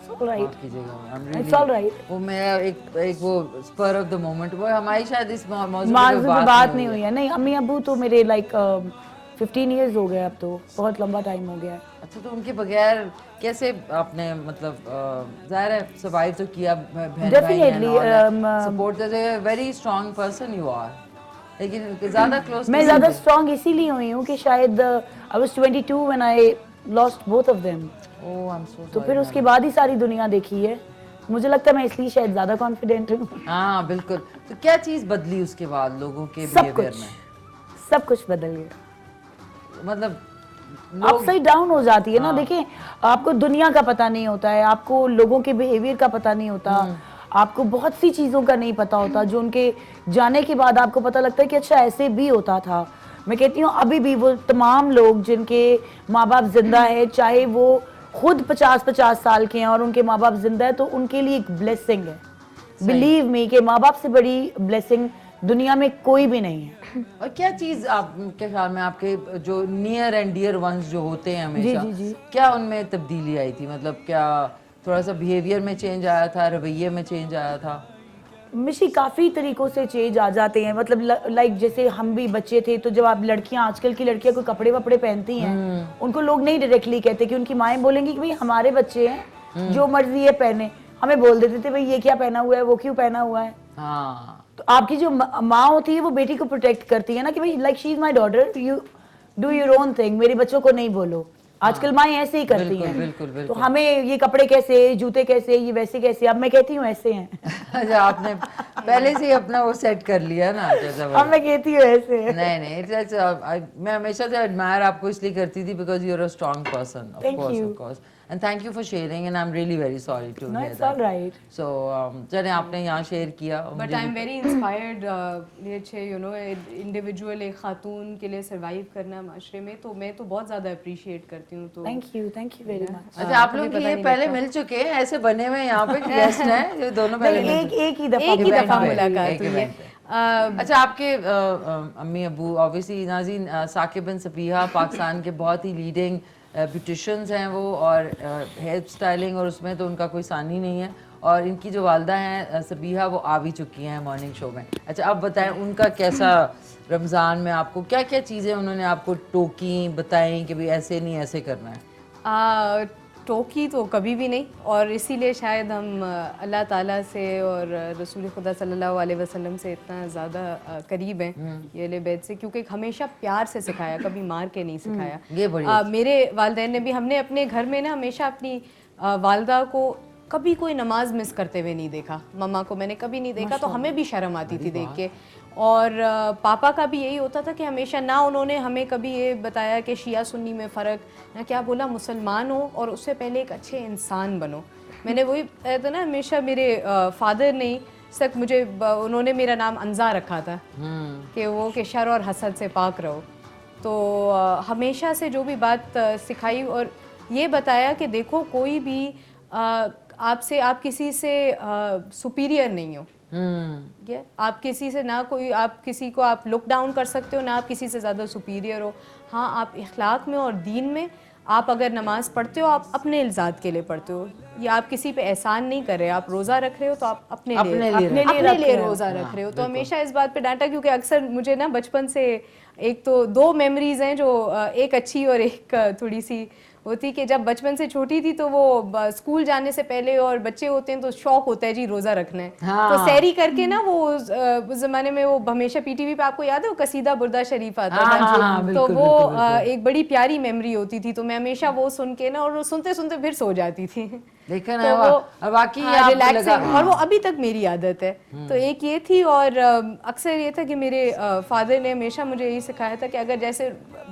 It's all right. वो मेरा एक वो स्पर ऑफ द मोमेंट, वो हमारी शायद इस मौजूद पे बात नहीं हुई है। नहीं, अम्मी अबू तो मेरे लाइक 15 इयर्स हो गए, अब तो बहुत लंबा टाइम हो गया है। अच्छा, तो उनके बगैर कैसे आपने मतलब जाहिर है सर्वाइव तो किया? Definitely, support very strong person you are, लेकिन ज्यादा क्लोज मैं ज्यादा स्ट्रॉन्ग इसीलिए हुई हूँ कि शायद I was 22 when I lost both of them. Oh I am सो। तो फिर उसके बाद ही सारी दुनिया देखी है। मुझे लगता है मैं इसलिए शायद ज्यादा कॉन्फिडेंट हूँ। हाँ बिल्कुल। तो क्या चीज बदली उसके बाद लोगों के बिहेवियर में? सब कुछ बदल गया। मतलब अपसाइड डाउन हो जाती है ना। देखिए, आपको दुनिया का पता नहीं होता है, आपको लोगों के बिहेवियर का पता नहीं होता, आपको बहुत सी चीजों का नहीं पता होता, जो उनके जाने के बाद आपको पता लगता है कि अच्छा ऐसे भी होता था। मैं कहती हूँ अभी भी वो तमाम लोग जिनके माँ बाप जिंदा है, चाहे वो खुद 50-50 साल के हैं और उनके माँ बाप जिंदा है, तो उनके लिए एक ब्लेसिंग है। बिलीव मी कि माँ बाप से बड़ी ब्लेसिंग दुनिया में कोई भी नहीं है। और क्या चीज आपके ख्याल में आपके जो नियर एंड डियर वंस जो होते हैं हमेशा, जी। क्या उनमें तब्दीली आई थी? मतलब क्या थोड़ा सा बिहेवियर में चेंज आया था, रवैये में चेंज आया था? मिशी काफ़ी तरीकों से चेंज आ जाते हैं। मतलब लाइक जैसे हम भी बच्चे थे, तो जब आप लड़कियां, आजकल की लड़कियां कोई कपड़े वपड़े पहनती हैं, उनको लोग नहीं डायरेक्टली कहते कि उनकी माएँ बोलेंगी कि भाई हमारे बच्चे हैं, जो मर्जी है पहने। हमें बोल देते थे भाई ये क्या पहना हुआ है, वो क्यों पहना हुआ है। हाँ, तो आपकी जो माँ होती है वो बेटी को प्रोटेक्ट करती है ना कि भाई like she is my daughter, you do your own thing, मेरे बच्चों को नहीं बोलो। आजकल माएँ ऐसे ही करती हैं। बिल्कुल, बिल्कुल। तो हमें ये कपड़े कैसे, जूते कैसे, ये वैसे कैसे, अब मैं कहती हूँ ऐसे हैं। अच्छा, आपने पहले से ही अपना वो सेट कर लिया ना, जैसा अब मैं कहती हूँ ऐसे हैं। नहीं, मैं हमेशा से एडमायर आपको इसलिए करती थी because you are a strong person, of course, and thank you for sharing, and I am really very sorry to hear that. All right. So चलिए, आपने यहाँ शेयर किया, but I am very inspired you know individual एक खातून के लिए सरवाइव करना माशरे में, तो मैं तो बहुत ज़्यादा अप्रिशिएट करती हूँ। तो थैंक यू वेरी मच। अच्छा, आप लोग ये पहले मिल चुके हैं, ऐसे बने हुए यहाँ पे गेस्ट हैं जो दोनों पहले एक ही दफा मुलाकात हुई है। अच्छा, आपके अम्मी अबू ऑब्वियसली नाज़रीन, साकिब बिन सबीहा पाकिस्तान के बहुत ही लीडिंग ब्यूटिशियंस हैं वो, और हेयर स्टाइलिंग और उसमें तो उनका कोई सानी नहीं है। और इनकी जो वालदा हैं सबीहा, वो आ भी चुकी हैं मॉर्निंग शो में। अच्छा, अब बताएं उनका कैसा रमज़ान में, आपको क्या क्या चीज़ें उन्होंने आपको टोकी, बताएं कि भाई ऐसे नहीं ऐसे करना है? टोकी तो कभी भी नहीं, और इसीलिए शायद हम अल्लाह ताला से और रसूल खुदा सल्लल्लाहु अलैहि वसल्लम से इतना ज़्यादा करीब हैं ये ले बैत से, क्योंकि हमेशा प्यार से सिखाया, कभी मार के नहीं सिखाया। ये बढ़िया। मेरे वालिदैन ने भी, हमने अपने घर में ना हमेशा अपनी वालदा को कभी कोई नमाज मिस करते हुए नहीं देखा। मम्मा को मैंने कभी नहीं देखा, तो हमें भी शर्म आती थी देख के। और पापा का भी यही होता था कि हमेशा ना उन्होंने हमें कभी ये बताया कि शिया सुन्नी में फ़र्क, ना क्या बोला मुसलमान हो और उससे पहले एक अच्छे इंसान बनो। मैंने वही तो ना, हमेशा मेरे फादर ने तक मुझे, उन्होंने मेरा नाम अंजा रखा था कि वो कि शर और हसद से पाक रहो। तो हमेशा से जो भी बात सिखाई और ये बताया कि देखो कोई भी आपसे, आप किसी से सुपीरियर नहीं हो। आप किसी से ना कोई, आप किसी को आप लुक डाउन कर सकते हो, ना आप किसी से ज़्यादा सुपीरियर हो। हाँ, आप इखलाक में और दीन में, आप अगर नमाज़ पढ़ते हो आप अपने इल्ज़ात के लिए पढ़ते हो, या आप किसी पे एहसान नहीं कर रहे। आप रोज़ा रख रहे हो तो आप अपने लिए रोज़ा रख रहे हो। तो हमेशा इस बात पे डांटा, क्योंकि अक्सर मुझे ना बचपन से एक तो दो मेमोरीज़ हैं जो एक अच्छी और एक थोड़ी सी होती, कि जब बचपन से छोटी थी तो वो स्कूल जाने से पहले, और बच्चे होते हैं तो शौक होता है जी रोज़ा रखना है। हाँ। तो सैरी करके ना वो उस ज़माने में वो हमेशा पीटीवी पे, आपको याद है वो कसीदा बुर्दा शरीफ आता था। हाँ, तो वो एक बड़ी प्यारी मेमोरी होती थी। तो मैं हमेशा वो सुन के ना, और सुनते सुनते फिर सो जाती थी। देखा ना, वो वाकई रिलैक्सिंग, और वो अभी तक मेरी आदत है। तो एक ये थी, और अक्सर ये था कि मेरे फादर ने हमेशा मुझे यही सिखाया था कि अगर जैसे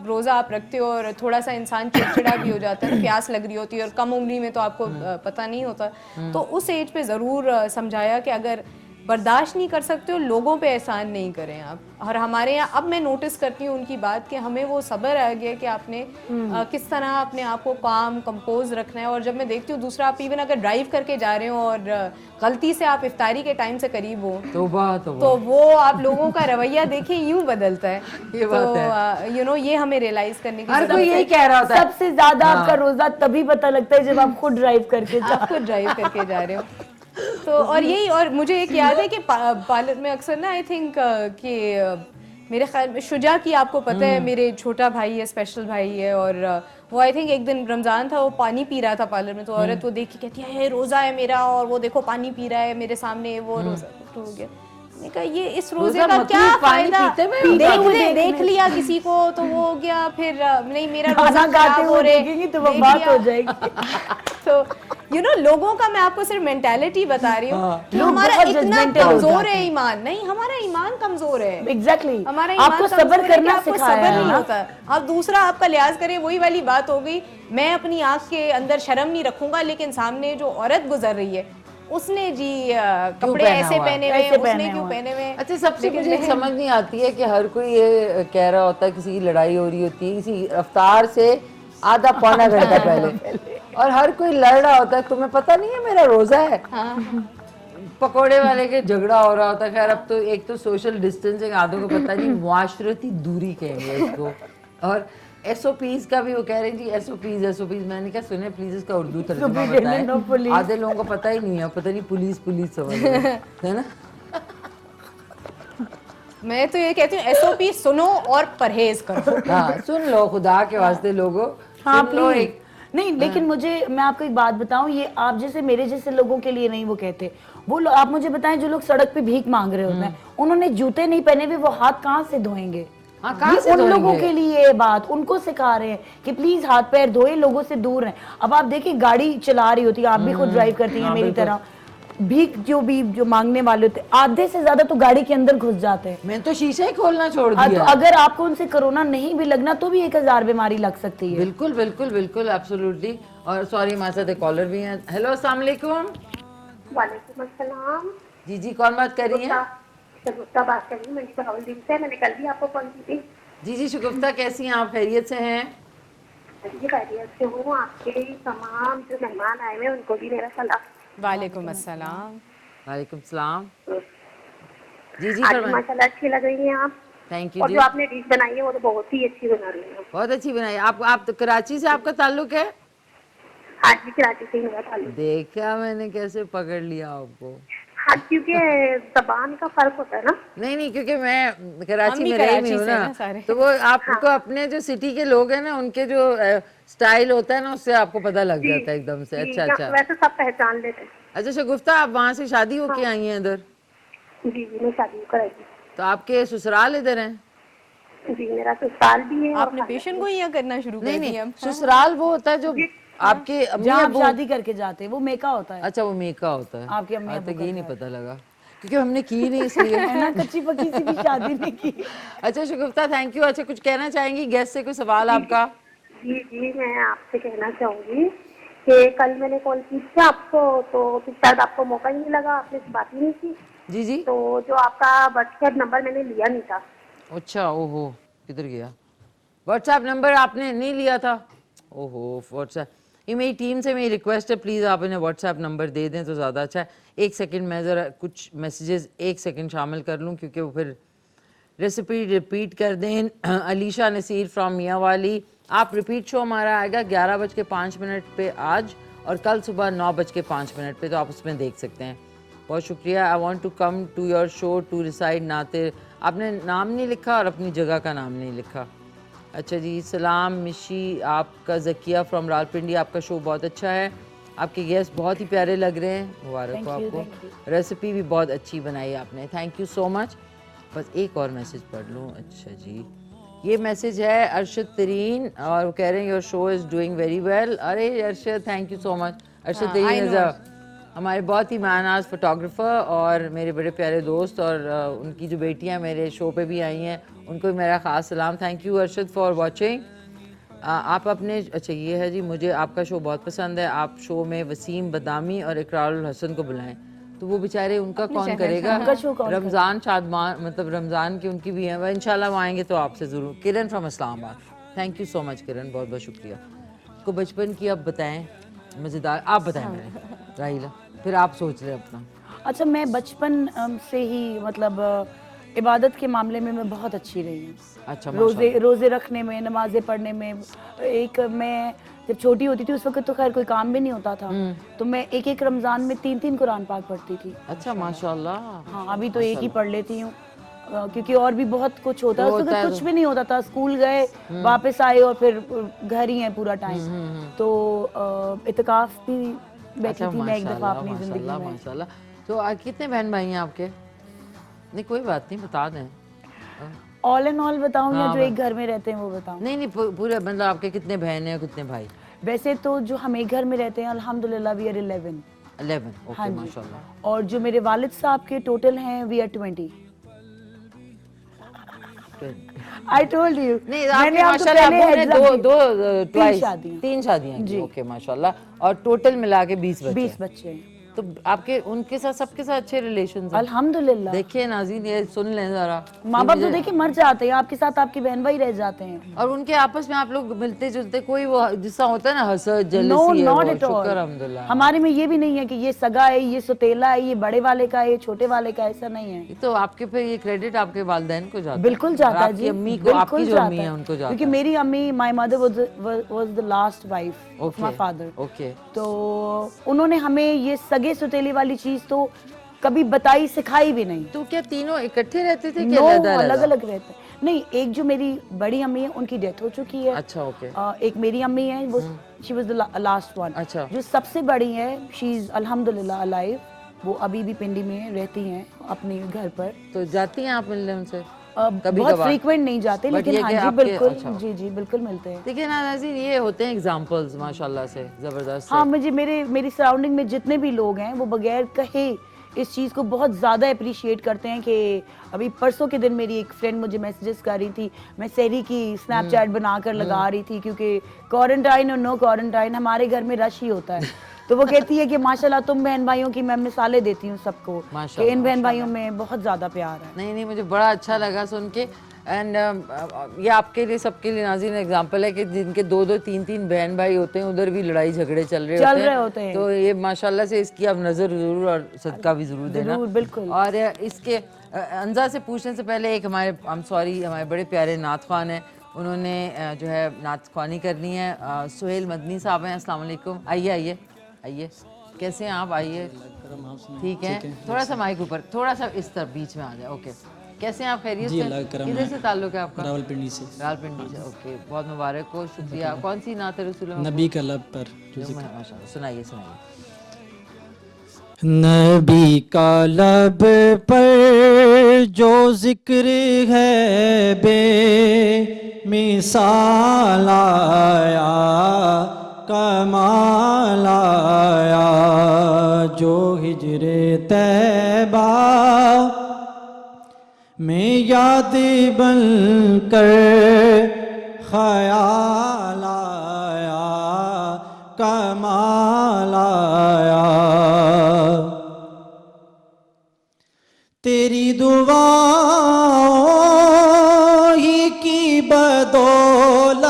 रोज़ा आप रखते हो और थोड़ा सा इंसान चिड़चिड़ा भी हो जाता है, प्यास लग रही होती है, और कम उम्री में तो आपको पता नहीं होता, तो उस एज पे ज़रूर समझाया कि अगर बर्दाश्त नहीं कर सकते हो, लोगों पे एहसान नहीं करें आप। और हमारे यहाँ अब मैं नोटिस करती हूँ उनकी बात कि हमें वो सब्र आ गया कि आपने किस तरह अपने आप को काम कंपोज रखना है। और जब मैं देखती हूँ दूसरा, आप इवन अगर ड्राइव करके जा रहे हो और गलती से आप इफ्तारी के टाइम से करीब हो, तो वो आप लोगों का रवैया देखें यूं बदलता है। ये बात है। यू नो, ये हमें रियलाइज करने की हर कोई यही कह रहा होता है। सबसे ज्यादा आपका रोजा तभी पता लगता है जब आप खुद ड्राइव करके जा रहे हो। तो और यही, और मुझे एक याद है कि पार्लर में अक्सर ना, आई थिंक कि मेरे ख्याल में शुजा की, आपको पता है मेरे छोटा भाई है, स्पेशल भाई है, और वो आई थिंक एक दिन रमज़ान था, वो पानी पी रहा था पार्लर में, तो औरत वो देख के कहती है रोज़ा है मेरा, और वो देखो पानी पी रहा है मेरे सामने, वो रोज़ा हो गया। मैंने कहा ये इस रोज़े का क्या फायदा, देख लिया किसी को तो वो हो गया, फिर नहीं मेरा रोज़ा खराब हो रहे तो वो बात हो जाएगी। तो यू नो, लोगों का मैं आपको सिर्फ मेंटालिटी बता रही हूँ। हमारा इतना कमजोर है ईमान, नहीं हमारा ईमान कमजोर है। एग्जैक्टली, हमारा आपको सब्र करना सिखाया नहीं होता। अब दूसरा आपका लिहाज करे, वही वाली बात हो गई। मैं अपनी आंख के अंदर शर्म नहीं रखूंगा, लेकिन सामने जो औरत गुजर रही है उसने जी कपड़े ऐसे पहने हुए, उसने क्यों पहने हुए। अच्छा, सबसे मुझे समझ नहीं आती है कि हर कोई ये कह रहा होता है किसी की लड़ाई हो रही होती है किसी रफ्तार से आधा पौना घंटा पहले और हर कोई लड़ रहा होता है, तुम्हें पता नहीं है मेरा रोजा है। पकोड़े वाले के झगड़ा हो रहा होता है। खैर अब तो एक तो सोशल डिस्टेंसिंग आदों को पता नहीं, मुआशरती दूरी कहेंगे इसको। और SOPs का भी वो कह रहे हैं जी SOPs, मैंने क्या सुने प्लीज इसका उर्दू तर्जुमा बताएं। आधे लोगों को पता ही नहीं है, पता नहीं पुलिस समझ रहे हैं, है ना। मैं तो ये कहती हूँ SOP सुनो और परहेज करो। हाँ सुन लो खुदा के वास्ते लोगों, हाँ सुन लो प्लीज। एक। नहीं लेकिन मुझे, मैं आपको एक बात बताऊं, ये आप जैसे मेरे जैसे लोगों के लिए नहीं वो कहते, वो आप मुझे बताएं जो लोग सड़क पे भीख मांग रहे होते हैं, उन्होंने जूते नहीं पहने हुए, वो हाथ कहाँ से धोएंगे? हाँ, कहाँ से उन धोएंगे? लोगों के लिए ये बात उनको सिखा रहे हैं कि प्लीज हाथ पैर धोए, लोगों से दूर रहें। अब आप देखिए गाड़ी चला रही होती है, आप भी खुद ड्राइव करती हैं मेरी तरह, भीख जो मांगने वाले होते हैं आधे से ज्यादा तो गाड़ी के अंदर घुस जाते हैं। मैं तो शीशा ही खोलना छोड़ दिया। तो अगर आपको उनसे कोरोना नहीं भी लगना तो भी 1000 बीमारी लग सकती है। बिल्कुल बिल्कुल बिल्कुल एब्सोल्युटली। और सॉरी हमारे साथ एक कॉलर भी हैं। हेलो अस्सलाम वालेकुम। वालेकुम अस्सलाम। जी कौन बात कर रही हैं? शगुफ्ता बात कर रही हूँ, मैं बहाउद्दीन से। मैंने कल भी आपको कॉल की थी। जी शगुफ्ता कैसी हैं आप, खैरियत से हैं? जी खैरियत से हूँ। आपके तमाम जो मेहमान आए हुए उनको भी मेरा सलाम। वालेकुम अस्सलाम। वालेकुम सलाम। जी आज माशाल्लाह अच्छी लग रही हैं आप। Thank you. और जो आपने डिश बनाई है वो तो बहुत ही अच्छी बना रही है। बहुत अच्छी बनाई। आप तो कराची से आपका ताल्लुक है? हाँ जी कराची से ही मेरा ताल्लुक। देखा मैंने कैसे पकड़ लिया आपको। हाँ क्योंकि जबान का फर्क होता है ना। नहीं क्योंकि मैं कराची में रही हूँ ना, तो वो आपको अपने जो सिटी के लोग हैं ना उनके जो स्टाइल होता है ना उससे आपको पता लग जाता है एकदम से। अच्छा वैसे सब पहचान लेते हैं। अच्छा शगुफ्ता आप वहाँ से शादी होके आई हैं इधर? जी मैं शादी कराई। तो आपके ससुराल इधर हैं? जी मेरा ससुराल भी है। आपने पेशेंट को यहाँ करना शुरू कर दिया। नहीं ससुराल वो होता है जो आपके जहाँ आप शादी करके जाते हैं वो मेका होता है। अच्छा वो मेका होता है। आपकी अम्मी तक ये नहीं पता लगा क्योंकि हमने की नहीं इसलिए है ना, कच्ची पक्की सी भी शादी नहीं की। अच्छा शगुफ्ता थैंक यू। अच्छा कुछ कहना चाहेंगी गेस्ट से, कोई सवाल आपका? जी मैं आपसे कहना चाहूंगी कि कल मैंने कॉल की थी आपको, तो शायद आपको मौका ही नहीं लगा, आपने बात ही नहीं की। जी तो जो आपका व्हाट्सएप नंबर मैंने लिया नहीं था। अच्छा ओहो किधर गया व्हाट्सएप नंबर, आपने नहीं लिया था? ओहो व्हाट्सएप, ये मेरी टीम से मेरी रिक्वेस्ट है प्लीज़ आप इन्हें व्हाट्सएप नंबर दे दें तो ज़्यादा अच्छा है। एक सेकंड मैं ज़रा कुछ मैसेजेस एक सेकंड शामिल कर लूँ क्योंकि वो फिर रेसिपी रिपीट कर दें। अलीशा नसीर फ्रॉम मियाँवाली, आप रिपीट शो हमारा आएगा 11:05 पे आज और कल सुबह 9:05 पे, तो आप उसमें देख सकते हैं। बहुत शुक्रिया। I want to come to your show to reside नाते, आपने नाम नहीं लिखा और अपनी जगह का नाम नहीं लिखा। अच्छा जी सलाम मिशी, आपका ज़किया फ्रॉम रावलपिंडी, आपका शो बहुत अच्छा है, आपके गेस्ट बहुत ही प्यारे लग रहे हैं, मुबारक हो आपको। रेसिपी भी बहुत अच्छी बनाई आपने, थैंक यू सो मच। बस एक और मैसेज पढ़ लूँ। अच्छा जी ये मैसेज है अरशद तरीन और वो कह रहे हैं your show is doing very well. अरे Arshad thank you so much. Arshad Tareen is हमारे बहुत ही मानाज फोटोग्राफर और मेरे बड़े प्यारे दोस्त, और उनकी जो बेटियां मेरे शो पे भी आई हैं उनको भी मेरा ख़ास सलाम। Thank you Arshad for watching. आप अपने, अच्छा ये है जी, मुझे आपका शो बहुत पसंद है, आप शो में वसीम बदामी और इकरारुल हसन को बुलाएं। तो वो बेचारे उनका कौन करेगा? रमज़ान शादमान, मतलब रमज़ान की उनकी भी है, वह इंशाल्लाह वो आएंगे तो आपसे ज़रूर। Kiran from Islamabad, thank you so much Kiran, बहुत बहुत शुक्रिया। को बचपन की अब बताएं मज़ेदार, आप बताएं मेरे राहिला, फिर आप सोच रहे अपना। अच्छा मैं बचपन से ही मतलब इबादत के मामले में मैं बहुत अच्छी रही हूँ। अच्छा रोजे रखने में, नमाजें पढ़ने में। एक मैं जब छोटी होती थी उस वक्त तो खैर कोई काम भी नहीं होता था, तो मैं एक रमजान में 3 कुरान पाक पढ़ती थी। अच्छा माशाल्लाह। हाँ अभी तो एक ही पढ़ लेती हूँ क्योंकि और भी बहुत कुछ होता है, उस वक्त कुछ भी नहीं होता था, स्कूल गए वापस आए और फिर घर ही है पूरा टाइम। तो इत्काफ भी बैठी थी मैं एक दफा अपनी जिंदगी में। माशाल्लाह। तो कितने बहन भाई हैं आपके? नहीं कोई बात नहीं बता दें। ऑल एंड ऑल बताऊं या जो एक घर में रहते हैं वो बताऊं? नहीं पूरे, मतलब आपके कितने बहन हैं कितने भाई? वैसे तो जो हम एक घर में रहते हैं अल्हम्दुलिल्लाह वी आर 11। ओके माशाल्लाह। और जो मेरे वालिद साहब के टोटल हैं we are 20। I told you. नहीं आपके माशाल्लाह दो 3 शादियां जी। ओके माशाल्लाह। और टोटल मिला के 20 बच्चे हैं। तो आपके उनके साथ सबके साथ अच्छे रिलेशन हैं? अल्हम्दुलिल्लाह। देखिए नाज़रीन, ये सुन लें जरा, माँ बाप तो देखिए मर जाते हैं, आपके साथ आपकी बहन भाई रह जाते हैं। और उनके आपस में आप लोग मिलते जुलते, कोई वो जिससा होता है ना हसद नो जेलसी है, नॉट वो एट ऑल। शुक्र अल्हम्दुलिल्लाह। हमारे में ये भी नहीं है कि ये सगा है, ये सुतेला है, ये बड़े वाले का है, ये छोटे वाले का, ऐसा नहीं है। ये तो आपके फिर ये क्रेडिट आपके वालिदैन को जाता है। बिल्कुल जाता है आपकी जी, अम्मी को, बिल्कुल आपकी जो अम्मी जाता है उनको जाता क्योंकि है। मेरी अम्मी, my mother was the last wife of my father. Okay. तो उन्होंने हमें ये सगे सुतेली वाली चीज तो कभी बताई सिखाई भी नहीं। तो क्या तीनों इकट्ठे रहते थे कि नो, अलग-अलग? अलग-अलग रहते हैं। नहीं, एक जो मेरी बड़ी अम्मी है उनकी डेथ हो चुकी है। अच्छा, ओके। एक मेरी अम्मी है, वो she was the last one. अच्छा। जो सबसे बड़ी है, शी इज अल्हम्दुलिल्लाह अलाइव, वो अभी भी पिंडी में रहती हैं अपने घर पर। तो जाती हैं आप मिलने उनसे? बहुत फ्रीक्वेंट नहीं जाते, But लेकिन ये हाँ कि जी आपके- बिल्कुल, अच्छा। जी जी बिल्कुल मिलते हैं। देखिए ना नाज़रीन, ये होते हैं एग्जांपल्स माशाल्लाह से जबरदस्त। हाँ, मुझे मेरी सराउंडिंग में जितने भी लोग हैं वो बगैर कहे इस चीज़ को बहुत ज़्यादा अप्रिशिएट करते हैं कि अभी परसों के दिन मेरी एक फ्रेंड मुझे मैसेजेस कर रही थी, मैं सहरी की स्नैपचैट बनाकर लगा रही थी, क्योंकि क्वारंटाइन और नो क्वारंटाइन हमारे घर में रश ही होता है। तो वो कहती है कि माशाल्लाह तुम बहन भाइयों की मैं मिसालें देती हूँ सबको कि इन बहन भाइयों में बहुत ज़्यादा प्यार है। नहीं नहीं, मुझे बड़ा अच्छा लगा सुन के। एंड ये आपके लिए, सबके लिए नाज़रीन एग्जांपल है कि जिनके 2-2 3-3 बहन भाई होते हैं, उधर भी लड़ाई झगड़े चल रहे होते हैं। तो ये माशाल्लाह से इसकी आप नज़र ज़रूर और सदका भी ज़रूर देना। बिल्कुल। और इसके अंजा से पूछने से पहले एक हमारे हमारे बड़े प्यारे नात ख़्वान हैं, उन्होंने जो है नात ख़्वानी करनी है। सुहेल मदनी साहब हैं। अस्सलाम वालेकुम। आइए, कैसे हैं आप? आइए। ठीक है, थोड़ा सा माइक ऊपर, थोड़ा सा इस तरफ बीच में आ जाए। ओके, कैसे हैं आप? खैरियत से? किधर से ताल्लुक है आपका? रावलपिंडी से। रावलपिंडी से, ओके, बहुत मुबारक हो, शुक्रिया। कौन सी नात रसूल? नबी का लब पर। माशाल्लाह, सुनाइए। नबी का लब पर जो जिक्र है बे मिसाल आया, कमाल आया, जो हिजरे तैबा में याद बन कर ख्याल आया, कमाल आया। तेरी दुआओं ही की बदौलत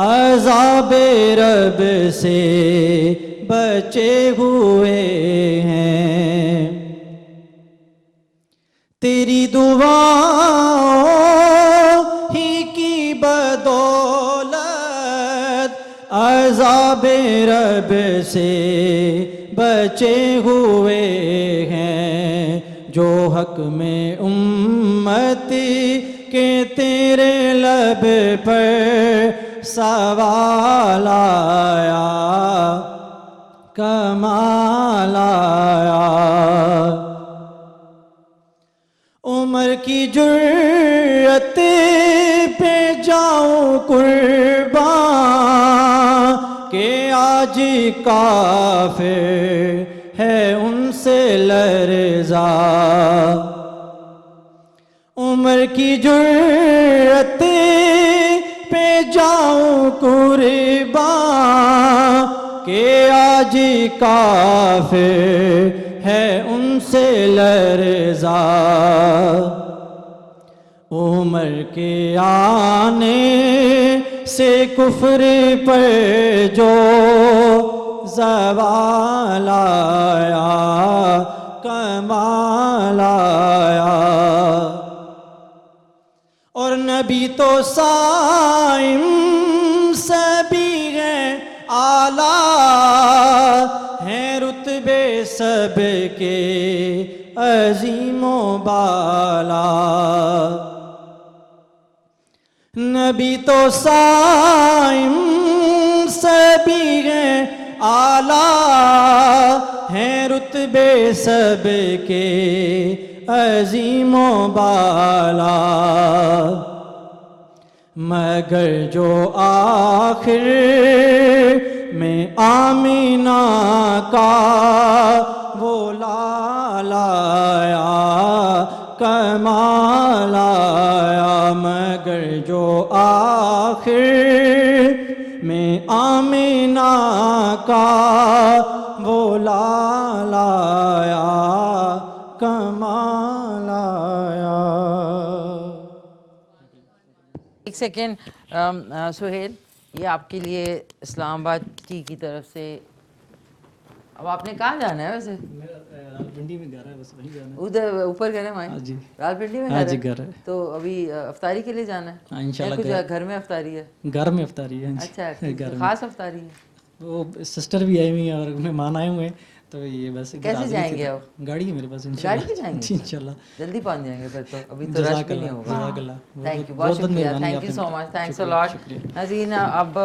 अज़ाबे रब से बचे हुए हैं। तेरी दुआओं ही की बदौलत अज़ाबे रब से बचे हुए हैं। जो हक में उम्मती के तेरे लब पर सवाल आया, कमाल आया। उम्र की जुर्रत पे जाऊं कुर्बान के आज काफिर है उनसे लरज़ा। उम्र की जुर्रत पे जाऊं कुर्बान के आज काफिर है उनसे लरज़ा। उम्र के आने से कुफ्र पर जो ज़वाल आया, कमाल आया। और नबी तो साइम सभी हैं आला, हैं रुतबे सबके अजीमो बाला। नबी तो साइम सभी हैं आला, हैं रुतबे सबके अजीमो बाला। मगर जो आखिर में आमीना का वो लाया, कमाल आया। मगर जो आखिर में आमीना का वो जलाल आया, कमाल आया। एक सेकेंड सुहेल, ये आपके लिए इस्लामाबाद की तरफ से। अब आपने कहाँ जाना है वैसे? रावलपिंडी में घर है, बस वहीं जाना है। उधर ऊपर घर है वहीं? हाँ जी। रावलपिंडी में हाँ घर जी, है? घर है। तो अभी अफ्तारी के लिए जाना है? हाँ, इंशाल्लाह या कुछ घर में अफ्तारी है? घर में अफ्तारी है। अच्छा, घर में खास अफ्तारी है? वो सिस्टर भी आई हुई हैं और मेहमान आए हुए हैं, तो ये बस कैसे जाएंगे आप? गाड़ी है मेरे पास, गाड़ी पे जाएंगे? इंशाल्लाह जल्दी पहुंच जाएंगे फिर तो, अभी तो रश भी नहीं होगा। थैंक यू, बहुत शुक्रिया, thank you so much, thanks a lot. नाज़रीन अब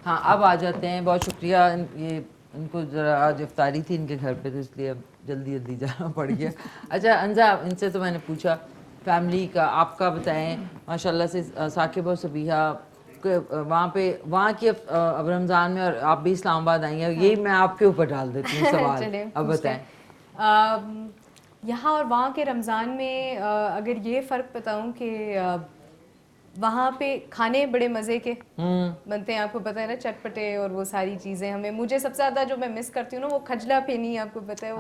हाँ अब आ जाते हैं, बहुत शुक्रिया। ये इनको ज़रा आज इफ्तारी थी इनके घर पे, तो इसलिए अब जल्दी जल्दी जाना पड़ गया। अच्छा अंजा, इनसे तो मैंने पूछा फैमिली का, आपका बताएं। माशाल्लाह से साकिब और सबीहा वहाँ की अब रमज़ान में, और आप भी इस्लामाबाद आई हैं, यही मैं आपके ऊपर डाल देती हूँ सवाल। अब बताएं यहाँ और वहाँ के रमज़ान में अगर ये फ़र्क बताऊँ कि वहाँ पे खाने बड़े मज़े के बनते हैं, आपको पता है ना, चटपटे और वो सारी चीज़ें। मुझे सबसे ज़्यादा जो मैं मिस करती हूँ ना, वो खजला पेनी, आपको पता है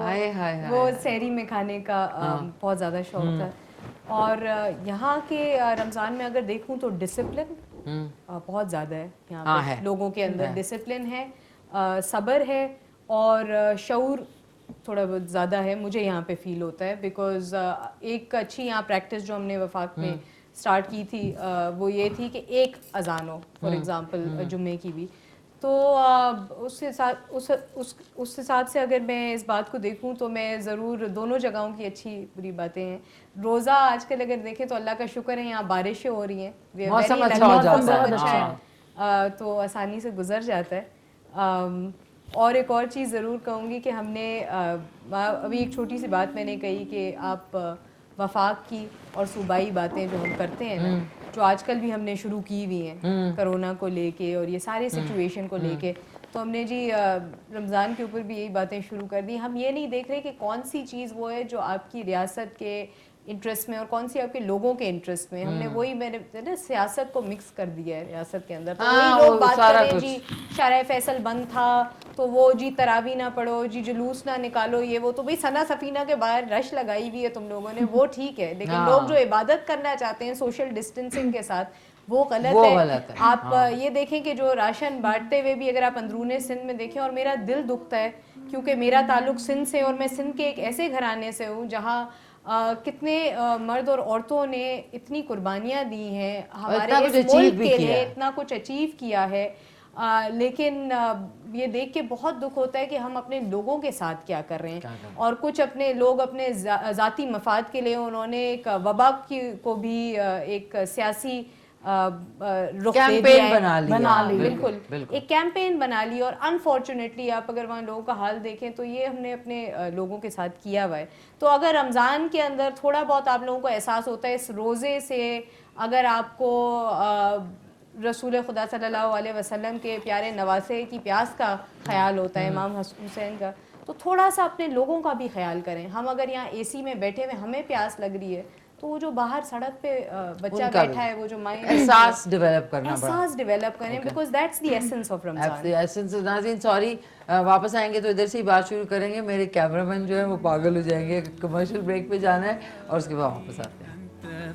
वो सहरी में खाने का बहुत ज़्यादा शौक था। और यहाँ के रमज़ान में अगर देखूँ तो डिसिप्लिन बहुत ज़्यादा है यहाँ पे, लोगों के अंदर डिसिप्लिन है, सब्र है और शऊर थोड़ा बहुत ज़्यादा है, मुझे यहाँ पे फील होता है। बिकॉज एक अच्छी यहाँ प्रैक्टिस जो हमने वफाक में स्टार्ट की थी वो ये थी कि एक अजान हो, फॉर एग्ज़ाम्पल जुम्मे की भी, तो उस हिसाब से अगर मैं इस बात को देखूं तो मैं ज़रूर, दोनों जगहों की अच्छी बुरी बातें हैं। रोज़ा आजकल अगर देखें तो अल्लाह का शुक्र है, यहाँ बारिशें हो रही हैं, मौसम अच्छा हो जाता है, तो आसानी से गुजर जाता है। और एक और चीज़ ज़रूर कहूँगी कि हमने अभी एक छोटी सी बात मैंने कही कि आप वफाक की और सूबाई बातें जो हम करते हैं ना, जो आजकल भी हमने शुरू की हुई हैं कोरोना को लेके और ये सारे सिचुएशन को लेके, तो हमने जी रमज़ान के ऊपर भी यही बातें शुरू कर दी। हम ये नहीं देख रहे कि कौन सी चीज़ वो है जो आपकी रियासत के इंटरेस्ट में और कौन सी आपके लोगों के इंटरेस्ट में। हमने वही, मैंने ना सियासत को मिक्स कर दिया है रियासत के अंदर। तो वही लोग बात कर रहे हैं जी शारा फैसल बंद था तो वो जी तरावी ना पढ़ो, जी जुलूस ना निकालो, ये वो। तो भाई सना सफीना के बाहर रश लगाई हुई है तुम लोगों ने, वो ठीक है, लेकिन लोग जो इबादत करना चाहते हैं सोशल डिस्टेंसिंग के साथ, वो गलत है। आप ये देखें कि जो राशन बांटते हुए भी अगर आप अंदरूने सिंध में देखें, और मेरा दिल दुखता है क्योंकि मेरा ताल्लुक सिंध से और मैं सिंध के एक ऐसे घराने से हूँ जहाँ कितने मर्द और औरतों ने इतनी कुर्बानियाँ दी हैं हमारे इस मुल्क के लिए, इतना कुछ अचीव किया है। लेकिन ये देख के बहुत दुख होता है कि हम अपने लोगों के साथ क्या कर रहे हैं। और कुछ अपने लोग अपने ज़ाती मफाद के लिए उन्होंने एक वबा को भी एक सियासी रुख दे दिया है, बना ली, बिल्कुल एक कैंपेन बना ली। और अनफॉर्चुनेटली आप अगर वहाँ लोगों का हाल देखें तो ये हमने अपने लोगों के साथ किया हुआ है। तो अगर रमज़ान के अंदर थोड़ा बहुत आप लोगों को एहसास होता है इस रोज़े से, अगर आपको रसूल खुदा सल्लल्लाहु अलैहि वसल्लम के प्यारे नवासे की प्यास का ख्याल होता है, इमाम हुसैन का, तो थोड़ा सा अपने लोगों का भी ख्याल करें। हम अगर यहाँ एसी में बैठे हुए हमें प्यास लग रही है, तो वो जो बाहर सड़क पे बच्चा बैठा है, वो जो माइंड एहसास डेवलप करना, एहसास डेवलप करें, because that's the essence of Ramzan. Essence. नाज़रीन सॉरी, वापस आएंगे तो इधर से ही बात शुरू करेंगे। मेरे कैमरामैन जो है वो पागल हो जाएंगे, कमर्शियल ब्रेक पे जाना है और उसके बाद वापस आते हैं।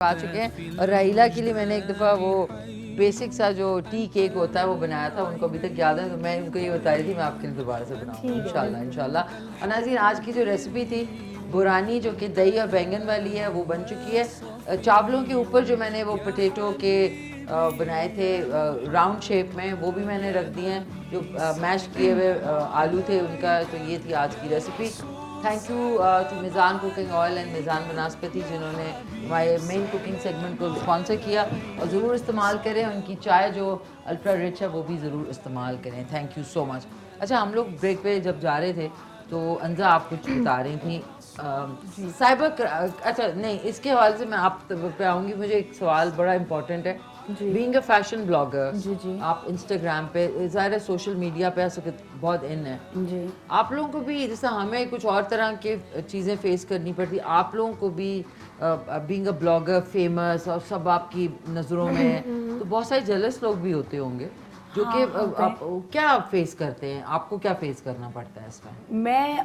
आ चुके हैं। और राहिला के लिए मैंने एक दफ़ा वो बेसिक सा जो टी केक होता है वो बनाया था, उनको अभी तक याद है, तो मैं उनको ये बता रही थी मैं आपके लिए दोबारा से बनाऊँ इंशाल्लाह इंशाल्लाह। और नाज़रीन आज की जो रेसिपी थी बुरानी, जो कि दही और बैंगन वाली है, वो बन चुकी है। चावलों के ऊपर जो मैंने वो पोटैटो के बनाए थे राउंड शेप में, वो भी मैंने रख दिए हैं। जो मैश किए हुए आलू थे उनका, तो ये थी आज की रेसिपी। Thank you to Mezan cooking oil and Mezan Banaspati जिन्होंने हमारे मेन कुकिंग सेगमेंट को स्पॉन्सर किया। और ज़रूर इस्तेमाल करें उनकी चाय जो अल्ट्रा रिच है, वो भी ज़रूर इस्तेमाल करें। Thank you so much. अच्छा, हम लोग ब्रेक पे जब जा रहे थे तो अंजा आप कुछ बता रही थी साइबर, अच्छा नहीं, इसके हवाले से मैं आप पे आऊँगी। मुझे एक सवाल बड़ा इम्पोर्टेंट है बीइंग अ फैशन ब्लॉगर, जी जी आप इंस्टाग्राम पे, ज़ाहिर है सोशल मीडिया पे बहुत इन है जी। आप लोगों को भी, जैसे हमें कुछ और तरह के चीज़ें फेस करनी पड़ती, आप लोगों को भी बीइंग अ ब्लॉगर, फेमस और सब आपकी नज़रों में है, तो बहुत सारे जेलस लोग भी होते होंगे जो कि आप क्या फेस करते हैं, आपको क्या फेस करना पड़ता है इसमें? मैं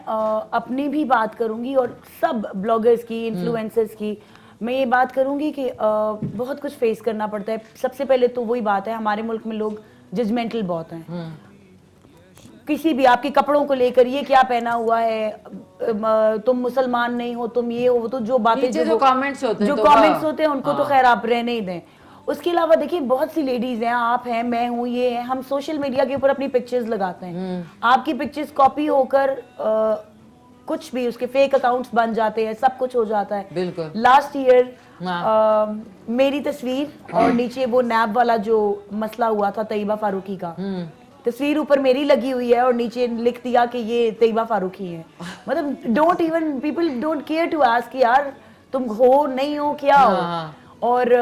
अपनी भी बात करूंगी और सब ब्लॉगर्स की, इन्फ्लुएंसर्स की मैं ये बात करूंगी कि बहुत कुछ फेस करना पड़ता है। सबसे पहले तो वही बात है, हमारे मुल्क में लोग जजमेंटल बहुत हैं। किसी भी आपके कपड़ों को लेकर, ये क्या पहना हुआ है, तुम मुसलमान नहीं हो, तुम ये हो, तो जो बातें जो कमेंट्स होते हैं, जो कमेंट्स होते हैं उनको तो खैर आप रहने ही दें। उसके अलावा देखिए बहुत सी लेडीज हैं, आप हैं, मैं हूँ, ये है, हम सोशल मीडिया के ऊपर अपनी पिक्चर्स लगाते हैं। आपकी पिक्चर्स कॉपी होकर कुछ भी उसके फेक अकाउंट्स बन जाते हैं, सब कुछ हो जाता है। बिल्कुल। लास्ट ईयर मेरी तस्वीर और नीचे वो नैब वाला जो मसला हुआ था तैयबा फारूकी का, तस्वीर ऊपर मेरी लगी हुई है और नीचे लिख दिया कि ये तैयबा फारूकी है। मतलब don't even people don't care to ask यार तुम हो नहीं हो क्या हो। और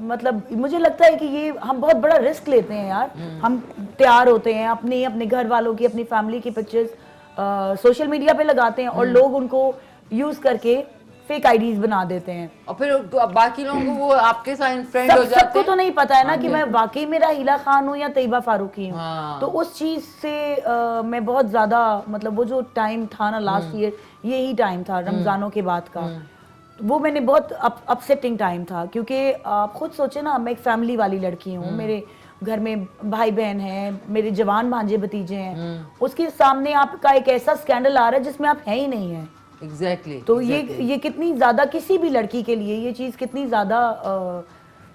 मतलब मुझे लगता है कि ये हम बहुत बड़ा रिस्क लेते हैं यार। हम तैयार होते हैं, अपने घर वालों की, अपनी फैमिली की पिक्चर्स सोशल मीडिया पे लगाते हैं और लोग उनको यूज करके फेक आईडीज बना देते हैं और फिर बाकी लोगों को वो आपके साथ फ्रेंड हो जाते हैं। सबको तो नहीं पता है ना कि मैं वाकई में राहिला खान हूँ या तैयबा फारूकी हूँ। तो उस चीज से मैं बहुत ज्यादा, मतलब वो जो टाइम था ना लास्ट ईयर, यही टाइम था रमजानों के बाद का, वो मैंने बहुत अपसेटिंग टाइम था। क्योंकि आप खुद सोचे ना, मैं एक फैमिली वाली लड़की हूँ, मेरे घर में भाई बहन हैं, मेरे जवान भांजे भतीजे हैं, उसके सामने आपका एक ऐसा स्कैंडल आ रहा है जिसमें आप है ही नहीं है। एग्जैक्टली तो ये कितनी ज्यादा किसी भी लड़की के लिए ये चीज कितनी ज्यादा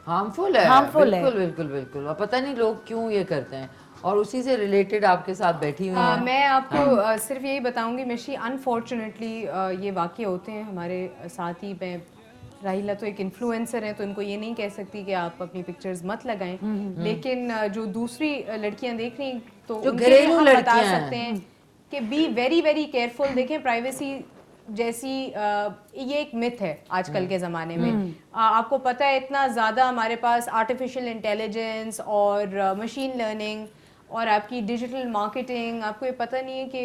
हार्मफुल है। बिल्कुल बिल्कुल बिल्कुल। और पता नहीं लोग क्यों ये करते हैं। और उसी से रिलेटेड आपके साथ बैठी हुई हैं। मैं आपको सिर्फ यही बताऊंगी मिशी, अनफॉर्चुनेटली ये वाक़े होते हैं हमारे साथ ही। मैं राहिला तो एक इन्फ्लुएंसर है तो इनको ये नहीं कह सकती कि आप अपनी पिक्चर्स मत लगाएं, लेकिन जो दूसरी लड़कियां देख रही तो जो घरेलू हम बता लड़कियां सकते हैं कि बी वेरी वेरी केयरफुल। देखें, प्राइवेसी जैसी ये एक मिथ है आजकल के ज़माने में। आपको पता है इतना ज़्यादा हमारे पास आर्टिफिशियल इंटेलिजेंस और मशीन लर्निंग और आपकी डिजिटल मार्केटिंग, आपको ये पता नहीं है कि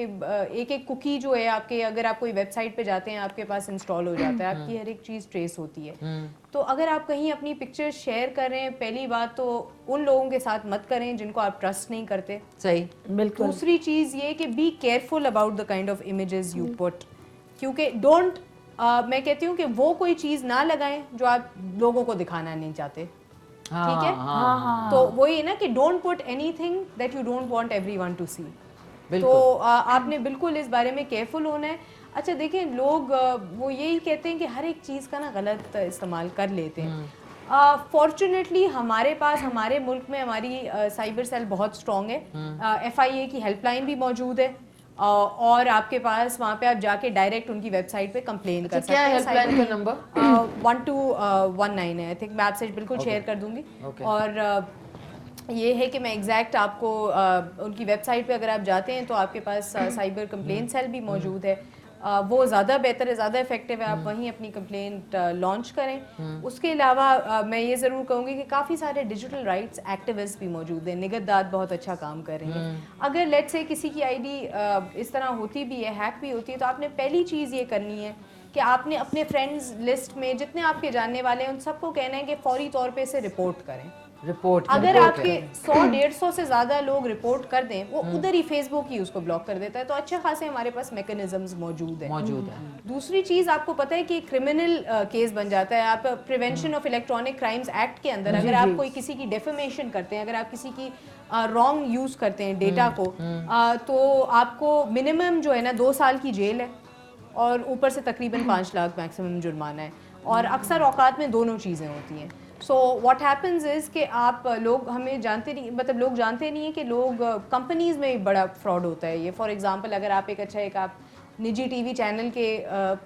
एक एक कुकी जो है आपके, अगर आप कोई वेबसाइट पे जाते हैं आपके पास इंस्टॉल हो जाता है, आपकी हर एक चीज़ ट्रेस होती है। तो अगर आप कहीं अपनी पिक्चर शेयर कर रहे हैं, पहली बात तो उन लोगों के साथ मत करें जिनको आप ट्रस्ट नहीं करते। सही, बिल्कुल। दूसरी चीज़ ये कि be careful about the kind of images you put, क्योंकि डोंट मैं कहती हूँ कि वो कोई चीज़ ना लगाएं जो आप लोगों को दिखाना नहीं चाहते। ठीक है, तो वही ना कि don't put anything that you don't want everyone to see. तो आपने बिल्कुल इस बारे में केयरफुल होना है। अच्छा देखें, लोग वो यही कहते हैं कि हर एक चीज़ का ना गलत इस्तेमाल कर लेते हैं। फॉर्चुनेटली हमारे पास, हमारे मुल्क में हमारी साइबर सेल बहुत स्ट्रॉन्ग है। FIA की हेल्पलाइन भी मौजूद है और आपके पास वहाँ पे आप जाके डायरेक्ट उनकी वेबसाइट पे कंप्लेन कर सकते हैं। क्या हेल्पलाइन का नंबर? 1219 है, आई थिंक। मैं आपसे बिल्कुल शेयर कर दूंगी। और ये है कि मैं एग्जैक्ट आपको उनकी वेबसाइट पे अगर आप जाते हैं तो आपके पास साइबर कंप्लेन सेल भी मौजूद है। वो ज़्यादा बेहतर है, ज़्यादा इफेक्टिव है। आप वहीं अपनी कंप्लेंट लॉन्च करें। उसके अलावा मैं ये ज़रूर कहूँगी कि काफ़ी सारे डिजिटल राइट्स एक्टिविस्ट भी मौजूद हैं। निगहतदार बहुत अच्छा काम कर रहे हैं। अगर लेट्स से किसी की आईडी इस तरह होती भी है, हैक भी होती है, तो आपने पहली चीज़ ये करनी है कि आपने अपने फ्रेंड्स लिस्ट में जितने आपके जानने वाले हैं उन सबको कहना है कि फौरी तौर पे इसे रिपोर्ट करें। अगर आपके 100-150 से ज़्यादा लोग रिपोर्ट कर दें, वो उधर ही फेसबुक ही उसको ब्लॉक कर देता है। तो अच्छे खासे हमारे पास मैकेनिज्म्स मौजूद हैं। दूसरी चीज़ आपको पता है कि क्रिमिनल केस बन जाता है। आप prevention of electronic crimes act के अंदर अगर आप कोई किसी की डेफेमेशन करते हैं, अगर आप किसी की रॉन्ग यूज़ करते हैं डेटा को, तो आपको मिनिमम जो है ना 2 साल की जेल है और ऊपर से तकरीबन 5 लाख मैक्सिमम जुर्माना है। और अक्सर औकात में दोनों चीज़ें होती हैं। सो व्हाट हैपन्स इज़ कि आप लोग हमें जानते नहीं, मतलब लोग जानते नहीं है कि लोग कंपनीज़ में भी बड़ा फ्रॉड होता है ये। फॉर एग्जांपल, अगर आप एक आप निजी टीवी चैनल के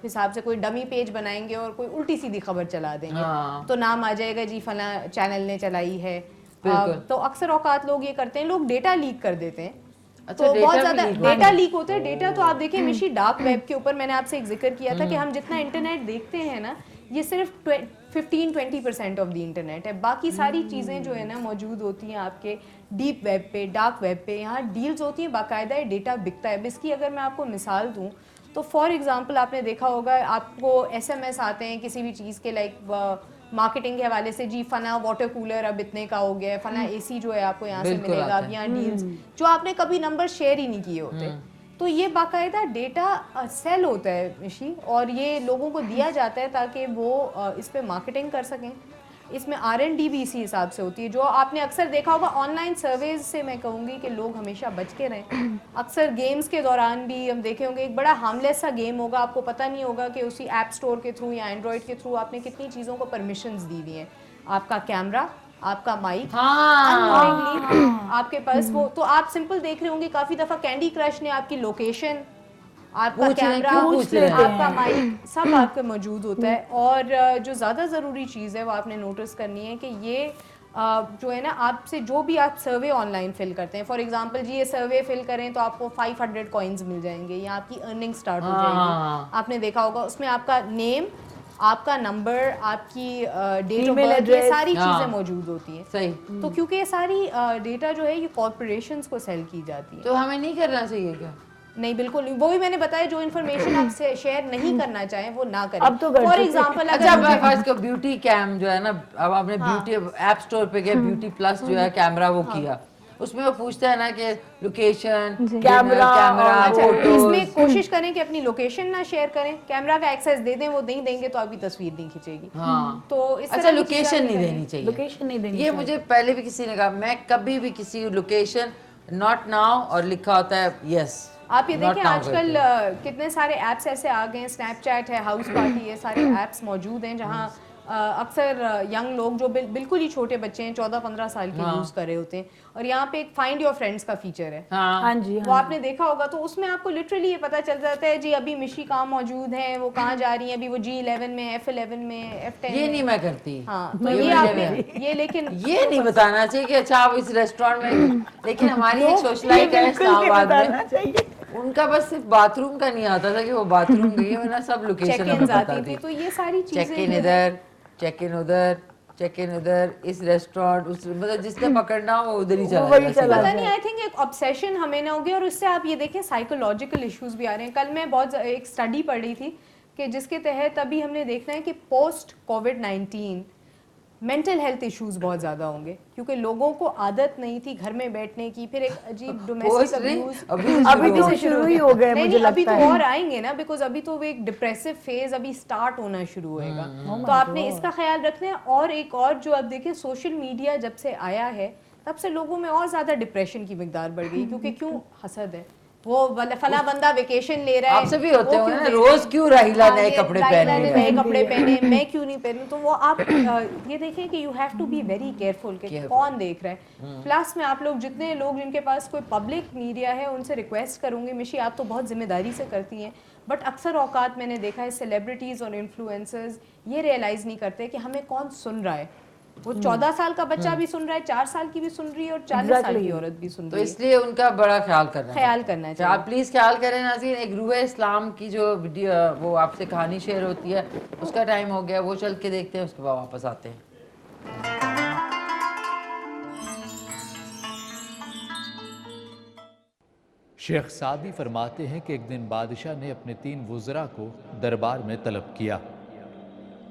हिसाब से कोई डमी पेज बनाएंगे और कोई उल्टी सीधी खबर चला देंगे, तो नाम आ जाएगा जी फला चैनल ने चलाई है। तो अक्सर औकात लोग ये करते हैं, लोग डेटा लीक कर देते हैं। तो बहुत ज़्यादा डेटा लीक होता है। डेटा तो आप देखें मिशी, डार्क वेब के ऊपर मैंने आपसे एक जिक्र किया था कि हम जितना इंटरनेट देखते हैं ना, ये सिर्फ 15-20% ऑफ द इंटरनेट है। बाकी सारी चीज़ें जो है ना मौजूद होती हैं आपके डीप वेब पे, डार्क वेब पे, यहाँ डील्स होती हैं, बाकायदा डेटा बिकता है। अब इसकी अगर मैं आपको मिसाल दूँ तो फॉर एग्जांपल आपने देखा होगा आपको SMS आते हैं किसी भी चीज़ के, लाइक मार्केटिंग के हवाले से, जी फना वाटर कूलर अब इतने का हो गया है, फना AC जो है आपको यहाँ से मिलेगा, अब यहाँ डील्स जो आपने कभी नंबर शेयर ही नहीं किए होते। तो ये बाकायदा डेटा सेल होता है मिशी, और ये लोगों को दिया जाता है ताकि वो इस पे मार्केटिंग कर सकें। इसमें R&D भी इसी हिसाब से होती है। जो आपने अक्सर देखा होगा ऑनलाइन सर्वेज से, मैं कहूँगी कि लोग हमेशा बच के रहें। अक्सर गेम्स के दौरान भी हम देखे होंगे एक बड़ा हार्मलेस सा गेम होगा, आपको पता नहीं होगा कि उसी ऐप स्टोर के थ्रू या एंड्रॉयड के थ्रू आपने कितनी चीज़ों को परमिशंस दी हुई हैं। आपका कैमरा, आपका माइक, आपके पास वो, तो आप सिंपल देख रहे होंगे काफ़ी दफ़ा कैंडी क्रश ने आपकी लोकेशन, आपका कैमरा, आपका माइक सब आपके मौजूद होता है। और जो ज़्यादा ज़रूरी चीज़ है वो आपने नोटिस करनी है कि ये जो है ना, आपसे जो भी आप सर्वे ऑनलाइन फिल करते हैं, फॉर एग्जांपल जी ये सर्वे फिल करें तो आपको 500 कॉइन्स मिल जाएंगे या आपकी अर्निंग स्टार्ट हो जाएगी। आपने देखा होगा उसमें आपका नेम, आपका नंबर, आपकी डेट ऑफ बर्थ, ये सारी चीज़ें मौजूद होती हैं। सही। तो क्योंकि ये सारी डेटा जो है ये कॉर्पोरेशंस को सेल की जाती है। तो हमें नहीं करना चाहिए क्या? नहीं, बिल्कुल नहीं। वो भी मैंने बताया, जो इन्फॉर्मेशन आप शेयर नहीं करना चाहें वो ना करें। अब तो फॉर एग्जांपल अच्छा, ब्यूटी कैम जो है ना, अब आपने ब्यूटी ऐप स्टोर पे गया, ब्यूटी प्लस जो है कैमरा वो किया, उसमें वो पूछता है ना कि लोकेशन, कैमरा, फोटो। इसमें कोशिश करें कि अपनी लोकेशन ना शेयर करें, कैमरा का एक्सेस दे दें, वो नहीं देंगे तो आपकी तस्वीर नहीं खींचेगी। तो इस अच्छा, लोकेशन नहीं देनी चाहिए, लोकेशन नहीं देनी ये मुझे पहले भी किसी ने कहा। मैं कभी भी किसी लोकेशन नॉट नाउ और लिखा होता है यस। आप ये देखें आजकल कितने सारे ऐप्स ऐसे आ गए हैं, स्नैपचैट है, हाउस पार्टी है, सारे ऐप्स मौजूद हैं जहां अक्सर यंग लोग जो बिल्कुल ही छोटे बच्चे हैं 14-15 साल के यूज कर रहे होते हैं। और यहाँ पे एक फाइंड योर फ्रेंड्स का फीचर है। हाँ जी, वो आपने देखा होगा, तो उसमें आपको लिटरली ये पता चल जाता है जी अभी मिशी कहाँ मौजूद है, वो कहाँ जा रही है, अभी वो G11 में, F11 में, F10 ये नहीं मैं करती। हाँ, तो ये आपने ये लेकिन ये नहीं बताना चाहिए कि अच्छा आप इस रेस्टोरेंट में, लेकिन हमारी एक सोशलाइट है इस्लामाबाद में, उनका बस सिर्फ बाथरूम का नहीं आता था कि वो बाथरूम गई, वरना सब लोकेशन हमें पता थी। तो ये सारी चीजें, चेक इन इधर, चेक इन उधर, चेक इन उधर, इस रेस्टोरेंट, उस मतलब जिसने पकड़ना हो वो उधर ही चला जाए। पता नहीं, आई थिंक एक ऑब्सेशन हमें ना हो गया। और उससे आप ये देखें साइकोलॉजिकल इश्यूज भी आ रहे हैं। कल मैं बहुत एक स्टडी पढ़ रही थी कि जिसके तहत अभी हमने देखना है कि पोस्ट कोविड-19 मेंटल हेल्थ इश्यूज बहुत ज़्यादा होंगे, क्योंकि लोगों को आदत नहीं थी घर में बैठने की, फिर एक अजीब डोमेस्टिक अब्यूज अभी तो शुरू ही हो गए मुझे लगता है। अभी तो और आएंगे ना, बिकॉज अभी तो एक डिप्रेसिव फेज अभी स्टार्ट होना शुरू होएगा। तो आपने इसका ख्याल रखना है। और एक और जो अब देखिए, सोशल मीडिया जब से आया है तब से लोगों में और ज़्यादा डिप्रेशन की मिकदार बढ़ गई, क्योंकि क्यों हसद है, वो फला बंदा वेकेशन ले रहा है, आपसे भी होते होंगे ना, रोज क्यों राहिला नए कपड़े पहने, नए कपड़े पहने, मैं क्यों नहीं पहनूं। तो वो आप ये देखें कि you have to be very careful कि कौन देख रहा है। प्लस में आप लोग जितने लोग जिनके पास कोई पब्लिक मीडिया है उनसे रिक्वेस्ट करूंगी, मिशी आप तो बहुत जिम्मेदारी से करती हैं, बट अक्सर औकात मैंने देखा है सेलिब्रिटीज़ और इन्फ्लुएंसर्स ये रियलाइज़ नहीं करते कि हमें कौन सुन रहा है। वो 14 साल का बच्चा भी सुन रहा है, 4 साल की भी सुन रही है और 40 साल की औरत भी सुन रही है। तो इसलिए उनका बड़ा ख्याल करना चाहिए। आप प्लीज ख्याल करें नाज़रीन। एक रूह इस्लाम की जो वीडियो वो आपसे कहानी शेयर होती है, उसका टाइम हो गया, वो चल के देखते हैं, उसके बाद वापस आते हैं। शेख सादी फरमाते हैं कि एक दिन बादशाह ने अपने 3 वुज़रा को दरबार में तलब किया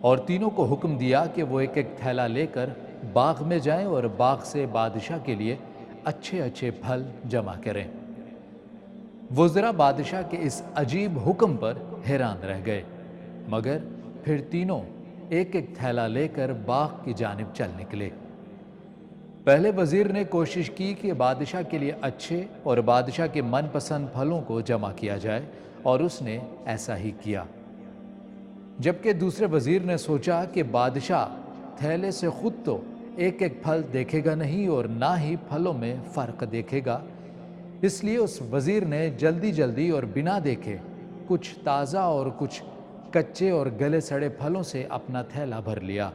और तीनों को हुक्म दिया कि वो एक एक थैला लेकर बाग में जाएं और बाग से बादशाह के लिए अच्छे अच्छे फल जमा करें। वुज़रा बादशाह के इस अजीब हुक्म पर हैरान रह गए, मगर फिर तीनों एक एक थैला लेकर बाग की जानिब चल निकले। पहले वज़ीर ने कोशिश की कि बादशाह के लिए अच्छे और बादशाह के मनपसंद फलों को जमा किया जाए, और उसने ऐसा ही किया। जबकि दूसरे वज़ीर ने सोचा कि बादशाह थैले से ख़ुद तो एक एक फल देखेगा नहीं और ना ही फलों में फ़र्क देखेगा, इसलिए उस वज़ीर ने जल्दी जल्दी और बिना देखे कुछ ताज़ा और कुछ कच्चे और गले सड़े फलों से अपना थैला भर लिया।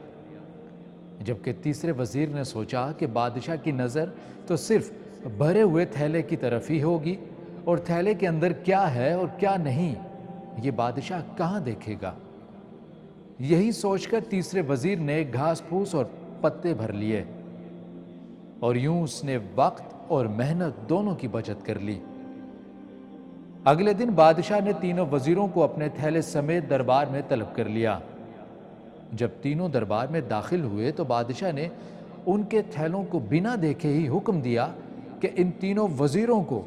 जबकि तीसरे वज़ीर ने सोचा कि बादशाह की नज़र तो सिर्फ भरे हुए थैले की तरफ ही होगी, और थैले के अंदर क्या है और क्या नहीं ये बादशाह कहाँ देखेगा। यही सोचकर तीसरे वजीर ने घास फूस और पत्ते भर लिए और यूं उसने वक्त और मेहनत दोनों की बचत कर ली। अगले दिन बादशाह ने तीनों वजीरों को अपने थैले समेत दरबार में तलब कर लिया। जब तीनों दरबार में दाखिल हुए तो बादशाह ने उनके थैलों को बिना देखे ही हुक्म दिया कि इन तीनों वजीरों को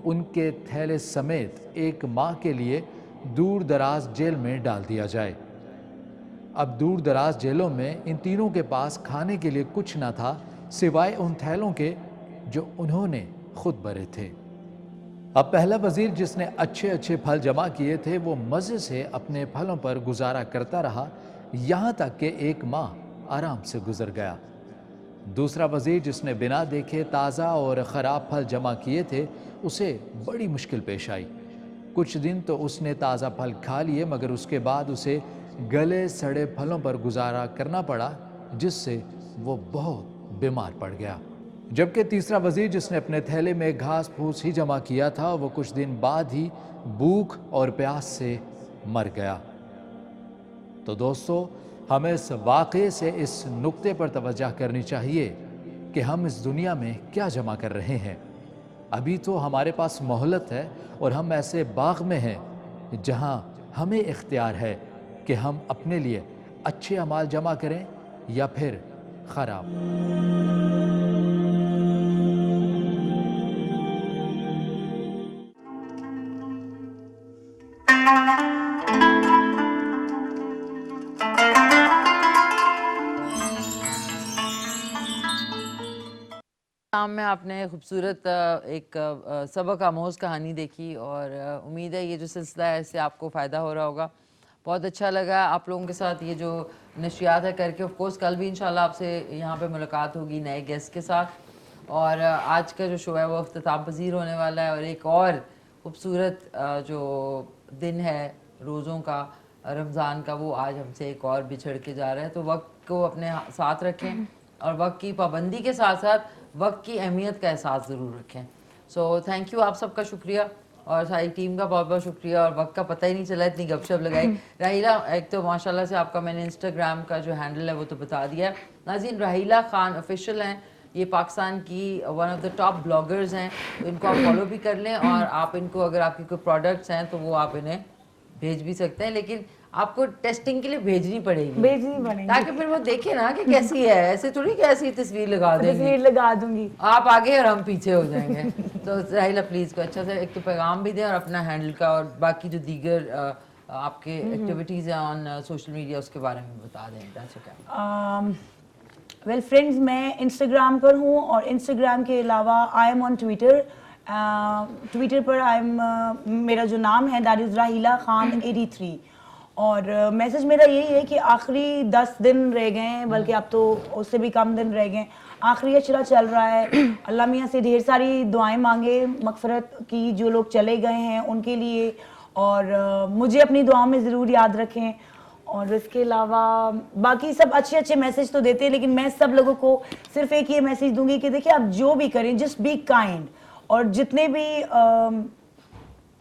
उनके थैले समेत एक माह के लिए दूर दराज जेल में डाल दिया जाए। अब दूर दराज जेलों में इन तीनों के पास खाने के लिए कुछ ना था सिवाय उन थैलों के जो उन्होंने खुद भरे थे। अब पहला वजीर जिसने अच्छे अच्छे फल जमा किए थे वो मज़े से अपने फलों पर गुजारा करता रहा, यहाँ तक कि एक माह आराम से गुजर गया। दूसरा वजीर जिसने बिना देखे ताज़ा और ख़राब फल जमा किए थे उसे बड़ी मुश्किल पेश आई। कुछ दिन तो उसने ताज़ा फल खा लिए मगर उसके बाद उसे गले सड़े फलों पर गुजारा करना पड़ा, जिससे वो बहुत बीमार पड़ गया। जबकि तीसरा वजीर जिसने अपने थैले में घास फूस ही जमा किया था वो कुछ दिन बाद ही भूख और प्यास से मर गया। तो दोस्तों, हमें इस वाक़े से इस नुक्ते पर तवज्जो करनी चाहिए कि हम इस दुनिया में क्या जमा कर रहे हैं। अभी तो हमारे पास मोहलत है और हम ऐसे बाग में हैं जहां हमें इख्तियार है कि हम अपने लिए अच्छे अमाल जमा करें या फिर ख़राब। नाम में आपने खूबसूरत एक सबक आमोज़ कहानी देखी और उम्मीद है ये जो सिलसिला है इससे आपको फ़ायदा हो रहा होगा। बहुत अच्छा लगा आप लोगों के साथ ये जो नशियात है करके। ऑफ कोर्स कल भी इंशाल्लाह आपसे यहाँ पे मुलाकात होगी नए गेस्ट के साथ। और आज का जो शो है वो इख्तिताम पज़ीर होने वाला है और एक और ख़ूबसूरत जो दिन है रोज़ों का, रमज़ान का, वो आज हमसे एक और बिछड़ के जा रहा है। तो वक्त को अपने साथ रखें और वक्त की पाबंदी के साथ साथ वक्त की अहमियत का एहसास ज़रूर रखें। सो थैंक यू, आप सबका शुक्रिया और सारी टीम का बहुत बहुत शुक्रिया। और वक्त का पता ही नहीं चला, इतनी गपशप लगाई। राहिला, एक तो माशाल्लाह से आपका मैंने इंस्टाग्राम का जो हैंडल है वो तो बता दिया। नाज़रीन, राहिला खान ऑफिशियल हैं, ये पाकिस्तान की one of the top bloggers हैं, तो इनको आप फॉलो भी कर लें। और आप इनको अगर आपकी कोई प्रोडक्ट्स हैं तो वो आप इन्हें भेज भी सकते हैं, लेकिन आपको टेस्टिंग के लिए भेजनी पड़ेगी ताकि फिर वो देखे ना कि कैसी है। ऐसे थोड़ी कि ऐसी तस्वीर लगा दूंगी आप आगे और हम पीछे हो जाएंगे। तो राहिला प्लीज़ को अच्छा से एक तो पैगाम भी दें और अपना हैंडल का और बाकी जो दीगर आपके एक्टिविटीज़ हैं ऑन सोशल मीडिया उसके बारे में बता दें। वेल फ्रेंड्स, मैं इंस्टाग्राम पर हूँ और इंस्टाग्राम के अलावा I am on Twitter. Twitter पर आई एम मेरा जो नाम है दैट इज़ राहिला खान 83। और मैसेज मेरा यही है कि आखिरी 10 दिन रह गए हैं, बल्कि अब तो उससे भी कम दिन रह गए। आखिरी अशरा चल रहा है। अल्लाह मियाँ से ढेर सारी दुआएं मांगे मगफरत की जो लोग चले गए हैं उनके लिए, और मुझे अपनी दुआओं में ज़रूर याद रखें। और इसके अलावा बाकी सब अच्छे अच्छे मैसेज तो देते हैं, लेकिन मैं सब लोगों को सिर्फ एक ये मैसेज दूंगी कि देखिए, आप जो भी करें जस्ट बी काइंड। और जितने भी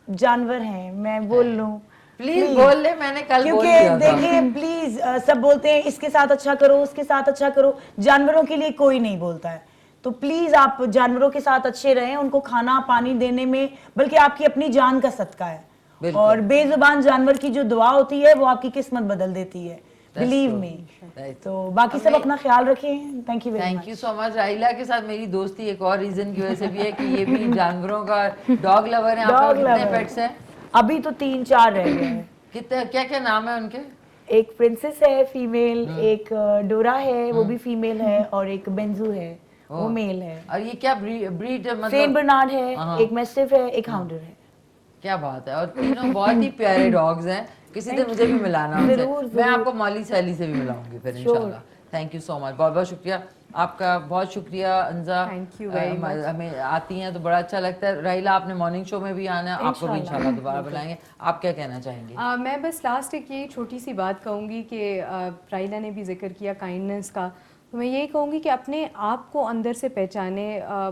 जानवर हैं, मैं बोल लूँ प्लीज बोल ले, मैंने कल क्योंकि देखिए प्लीज सब बोलते हैं इसके साथ अच्छा करो, उसके साथ अच्छा करो। जानवरों के लिए कोई नहीं बोलता है, तो प्लीज आप जानवरों के साथ अच्छे रहें, उनको खाना पानी देने में, बल्कि आपकी अपनी जान का सदका है। और बेजुबान जानवर की जो दुआ होती है वो आपकी किस्मत बदल देती है, बिलीव मी। तो बाकी सब अपना ख्याल रखें। Thank you very much. Thank you so much. राहिला के साथ मेरी दोस्ती एक और रीजन की वजह से भी है कि ये भी जानवरों का डॉग लवर है। आपके कितने पेट्स हैं? अभी तो 3-4 रह गए हैं। कितने, क्या क्या नाम है उनके? एक प्रिंसेस है फीमेल, एक डोरा है वो भी फीमेल है, और एक बेंजू है वो मेल है। और ये क्या ब्रीड मतलब? सेंट बर्नार्ड है, एक मैस्टिफ है, एक हाउंडर है। क्या बात है। और तीनों बहुत ही प्यारे डॉग्स हैं। किसी दिन मुझे भी मिलाना उनसे। मैं आपको मौली सैली से भी मिलाऊंगी फिर इंशाल्लाह। थैंक यू सो मच, बहुत बहुत शुक्रिया आपका। बहुत शुक्रिया अंजा, थैंक यू वेरी मच। हमें आती हैं तो बड़ा अच्छा लगता है। राहिला, आपने मॉर्निंग शो में भी आना है, आपको भी इंशाल्लाह दोबारा बुलाएंगे। आप क्या कहना चाहेंगे? मैं बस लास्ट एक ये छोटी सी बात कहूँगी कि राहिला ने भी जिक्र किया काइंडनेस का, तो मैं यही कहूँगी कि अपने आप को अंदर से पहचाने।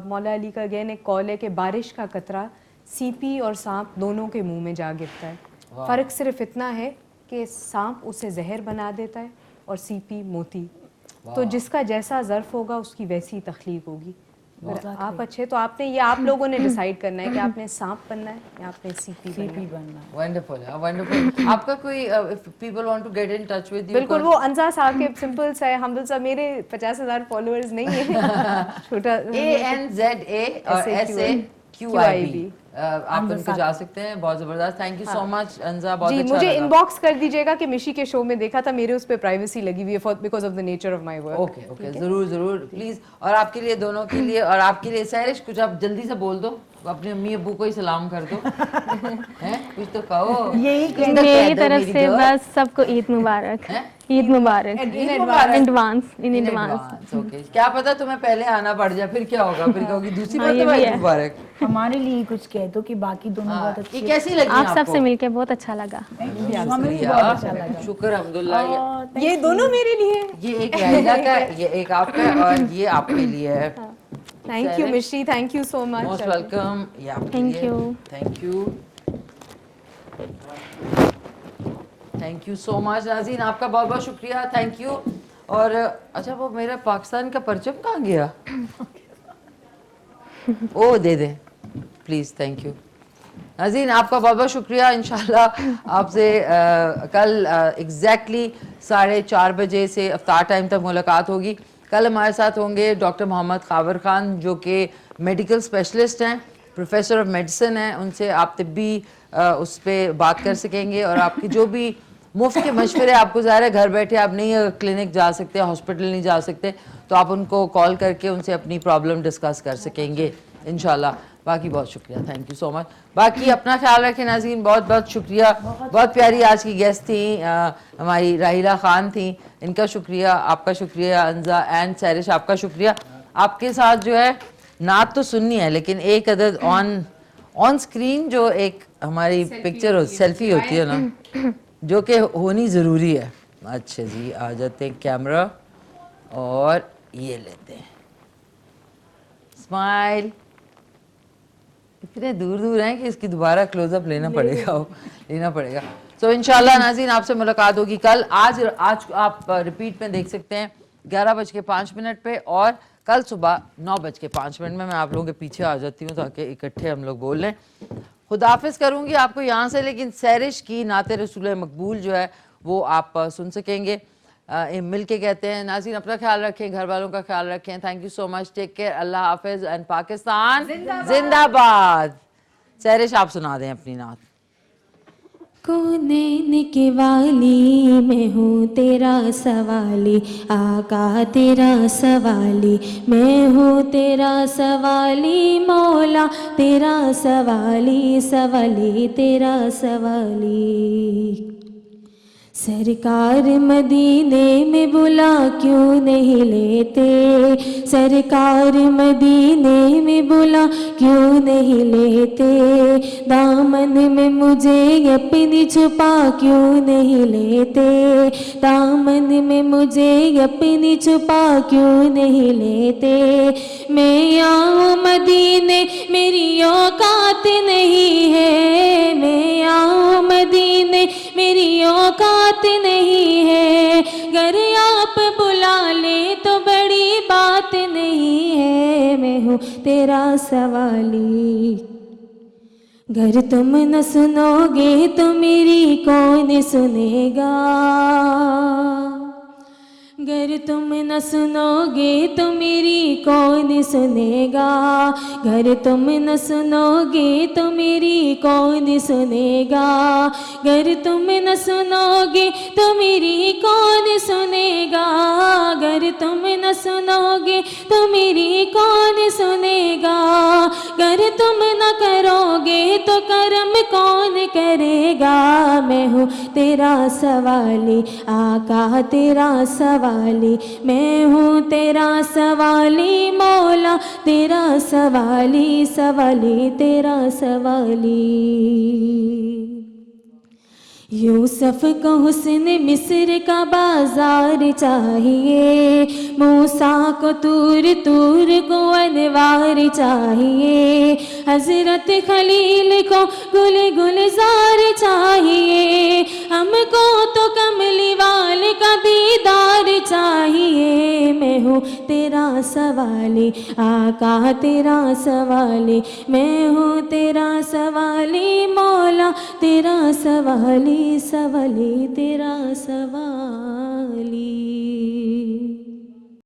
मौला अली का अगेन एक कॉल है कि बारिश का कतरा सीपी और सांप दोनों के मुंह में जा गिरता है। फ़र्क सिर्फ इतना है कि सांप उसे जहर बना देता है और सीपी मोती। तो जिसका जैसा ज़र्फ होगा उसकी वैसी तख्लीक होगी। अगर आप अच्छे तो आपने ये आप लोगों ने डिसाइड करना है कि आपने सांप बनना है या आपने सीपी बनना है। Wonderful, wonderful. आपका कोई if people want to get in touch with you? बिल्कुल, वो अंजा साहब के सिंपल सा है, हमदुल साहब मेरे 50,000 फॉलोअर्स नहीं है। छोटा ANZA और SAQIB आप उनको जा सकते हैं। बहुत जबरदस्त, थैंक यू सो मच अंजा, बहुत जी, अच्छा मुझे लगा। इनबॉक्स कर दीजिएगा कि मिशी के शो में देखा था, मेरे उस पे प्राइवेसी लगी हुई है for because of the nature of my work. Okay okay, जरूर जरूर प्लीज। और आपके लिए, दोनों के लिए और आपके लिए सहरिश, कुछ आप जल्दी से बोल दो, अपने अम्मी अब्बू को ही सलाम कर दो। हैं, कुछ तो कहो। यही मेरी तरफ से बस सबको ईद मुबारक। ईद मुबारक इन एडवांस। ओके, क्या पता तुम्हें पहले आना पड़ जाए, फिर क्या होगा, फिर कहोगी दूसरी बार तो ईद मुबारक। हमारे लिए कुछ कह दो कि बाकी दोनों बहुत अच्छे। ये कैसी लगी आप सबसे मिलके बहुत अच्छा लगा। हमें भी बहुत अच्छा लगा। शुक्र अल्हम्दुलिल्लाह। ये दोनों मेरे लिए, ये एक राहिला का, ये एक आपका और ये आपके लिए है। थैंक यू मिशी, thank you so much. Most welcome. ये आपके लिए। Thank you, thank you so much नाज़रीन, आपका बहुत बहुत शुक्रिया, थैंक यू। और अच्छा, वो मेरा पाकिस्तान का परचम कहाँ गया? ओ दे दें प्लीज़, थैंक यू नाज़रीन, आपका बहुत बहुत शुक्रिया। इंशाल्लाह आपसे कल एग्जैक्टली 4:30 बजे से अफ्तार टाइम तक मुलाकात होगी। कल हमारे साथ होंगे डॉक्टर मोहम्मद खावर खान, जो कि मेडिकल स्पेशलिस्ट हैं, प्रोफेसर ऑफ मेडिसिन हैं। उनसे आप तिब्बी उस पर बात कर सकेंगे और आपकी जो भी मुफ्त के मशवरे, आपको ज़ाहिर है घर बैठे आप नहीं क्लिनिक जा सकते, हॉस्पिटल नहीं जा सकते, तो आप उनको कॉल करके उनसे अपनी प्रॉब्लम डिस्कस कर सकेंगे इंशाल्लाह। बाकी बहुत शुक्रिया, थैंक यू सो मच। बाकी अपना ख्याल रखें नाज़रीन, बहुत बहुत शुक्रिया। बहुत प्यारी आज की गेस्ट थी, हमारी राहिला खान थी, इनका शुक्रिया, आपका शुक्रिया अंजा एंड सहरिश, आपका शुक्रिया। आपके साथ जो है नात तो सुननी है, लेकिन एक अदद ऑन स्क्रीन जो एक हमारी पिक्चर हो, सेल्फी होती है ना, जो कि होनी ज़रूरी है। अच्छा जी, आ जाते हैं कैमरा और ये लेते हैं स्माइल। इतने दूर दूर हैं कि इसकी दोबारा क्लोजअप लेना पड़ेगा। सो इंशाल्लाह नाज़रीन, आपसे मुलाकात होगी कल। आज आप रिपीट में देख सकते हैं 11:05 पे, और कल सुबह 9:05 में मैं आप लोगों के पीछे आ जाती हूँ ताकि इकट्ठे हम लोग बोल लें। खुदाफिज करूँगी आपको यहाँ से, लेकिन सहरिश की नाते रसूल मकबूल जो है वो आप सुन सकेंगे। मिल के कहते हैं नाज़रीन, अपना ख्याल रखें, घर वालों का ख्याल रखें। Thank you so much, take care, अल्लाह हाफिज़ एंड पाकिस्तान जिंदाबाद। सहरिश आप सुना दें अपनी नात। नैन के वाली मैं हूँ तेरा सवाली, आका तेरा सवाली, मैं हूँ तेरा सवाली, मौला तेरा सवाली, सवाली तेरा सवाली। सरकार मदीने में बुला क्यों नहीं लेते, सरकार मदीने में बुला क्यों नहीं लेते, दामन में मुझे अपनी छुपा क्यों नहीं लेते, दामन में मुझे अपनी छुपा क्यों नहीं लेते। मैं आऊँ मदीने मेरी औकात नहीं है, मैं आऊँ मदीने मेरी औकात नहीं है, घर आप बुला ले तो बड़ी बात नहीं है, मैं हूँ तेरा सवाली। घर तुम न सुनोगे तो मेरी कौन सुनेगा, घर तुम न सुनोगे तो मेरी कौन सुनेगा, घर तुम न सुनोगे तो मेरी कौन सुनेगा, घर तुम न सुनोगे तो मेरी कौन सुनेगा, घर तुम न सुनोगे तो मेरी कौन सुनेगा, घर तुम न करोगे तो कर्म कौन करेगा। मैं हूँ तेरा सवाली, आका तेरा सवाली, मैं हूँ तेरा सवाली, मौला तेरा सवाली, सवाली तेरा सवाली। यूसुफ को हुस्न मिस्र का बाजार चाहिए, मूसा को तूर, तूर को अनवार चाहिए, हजरत खलील को गुलजार चाहिए, हमको तो कमली वाले का दीदार चाहिए। मैं हूँ तेरा सवाली आका तेरा सवाली, मैं हूँ तेरा सवाली मौला तेरा सवाली, सवाली तेरा सवाली।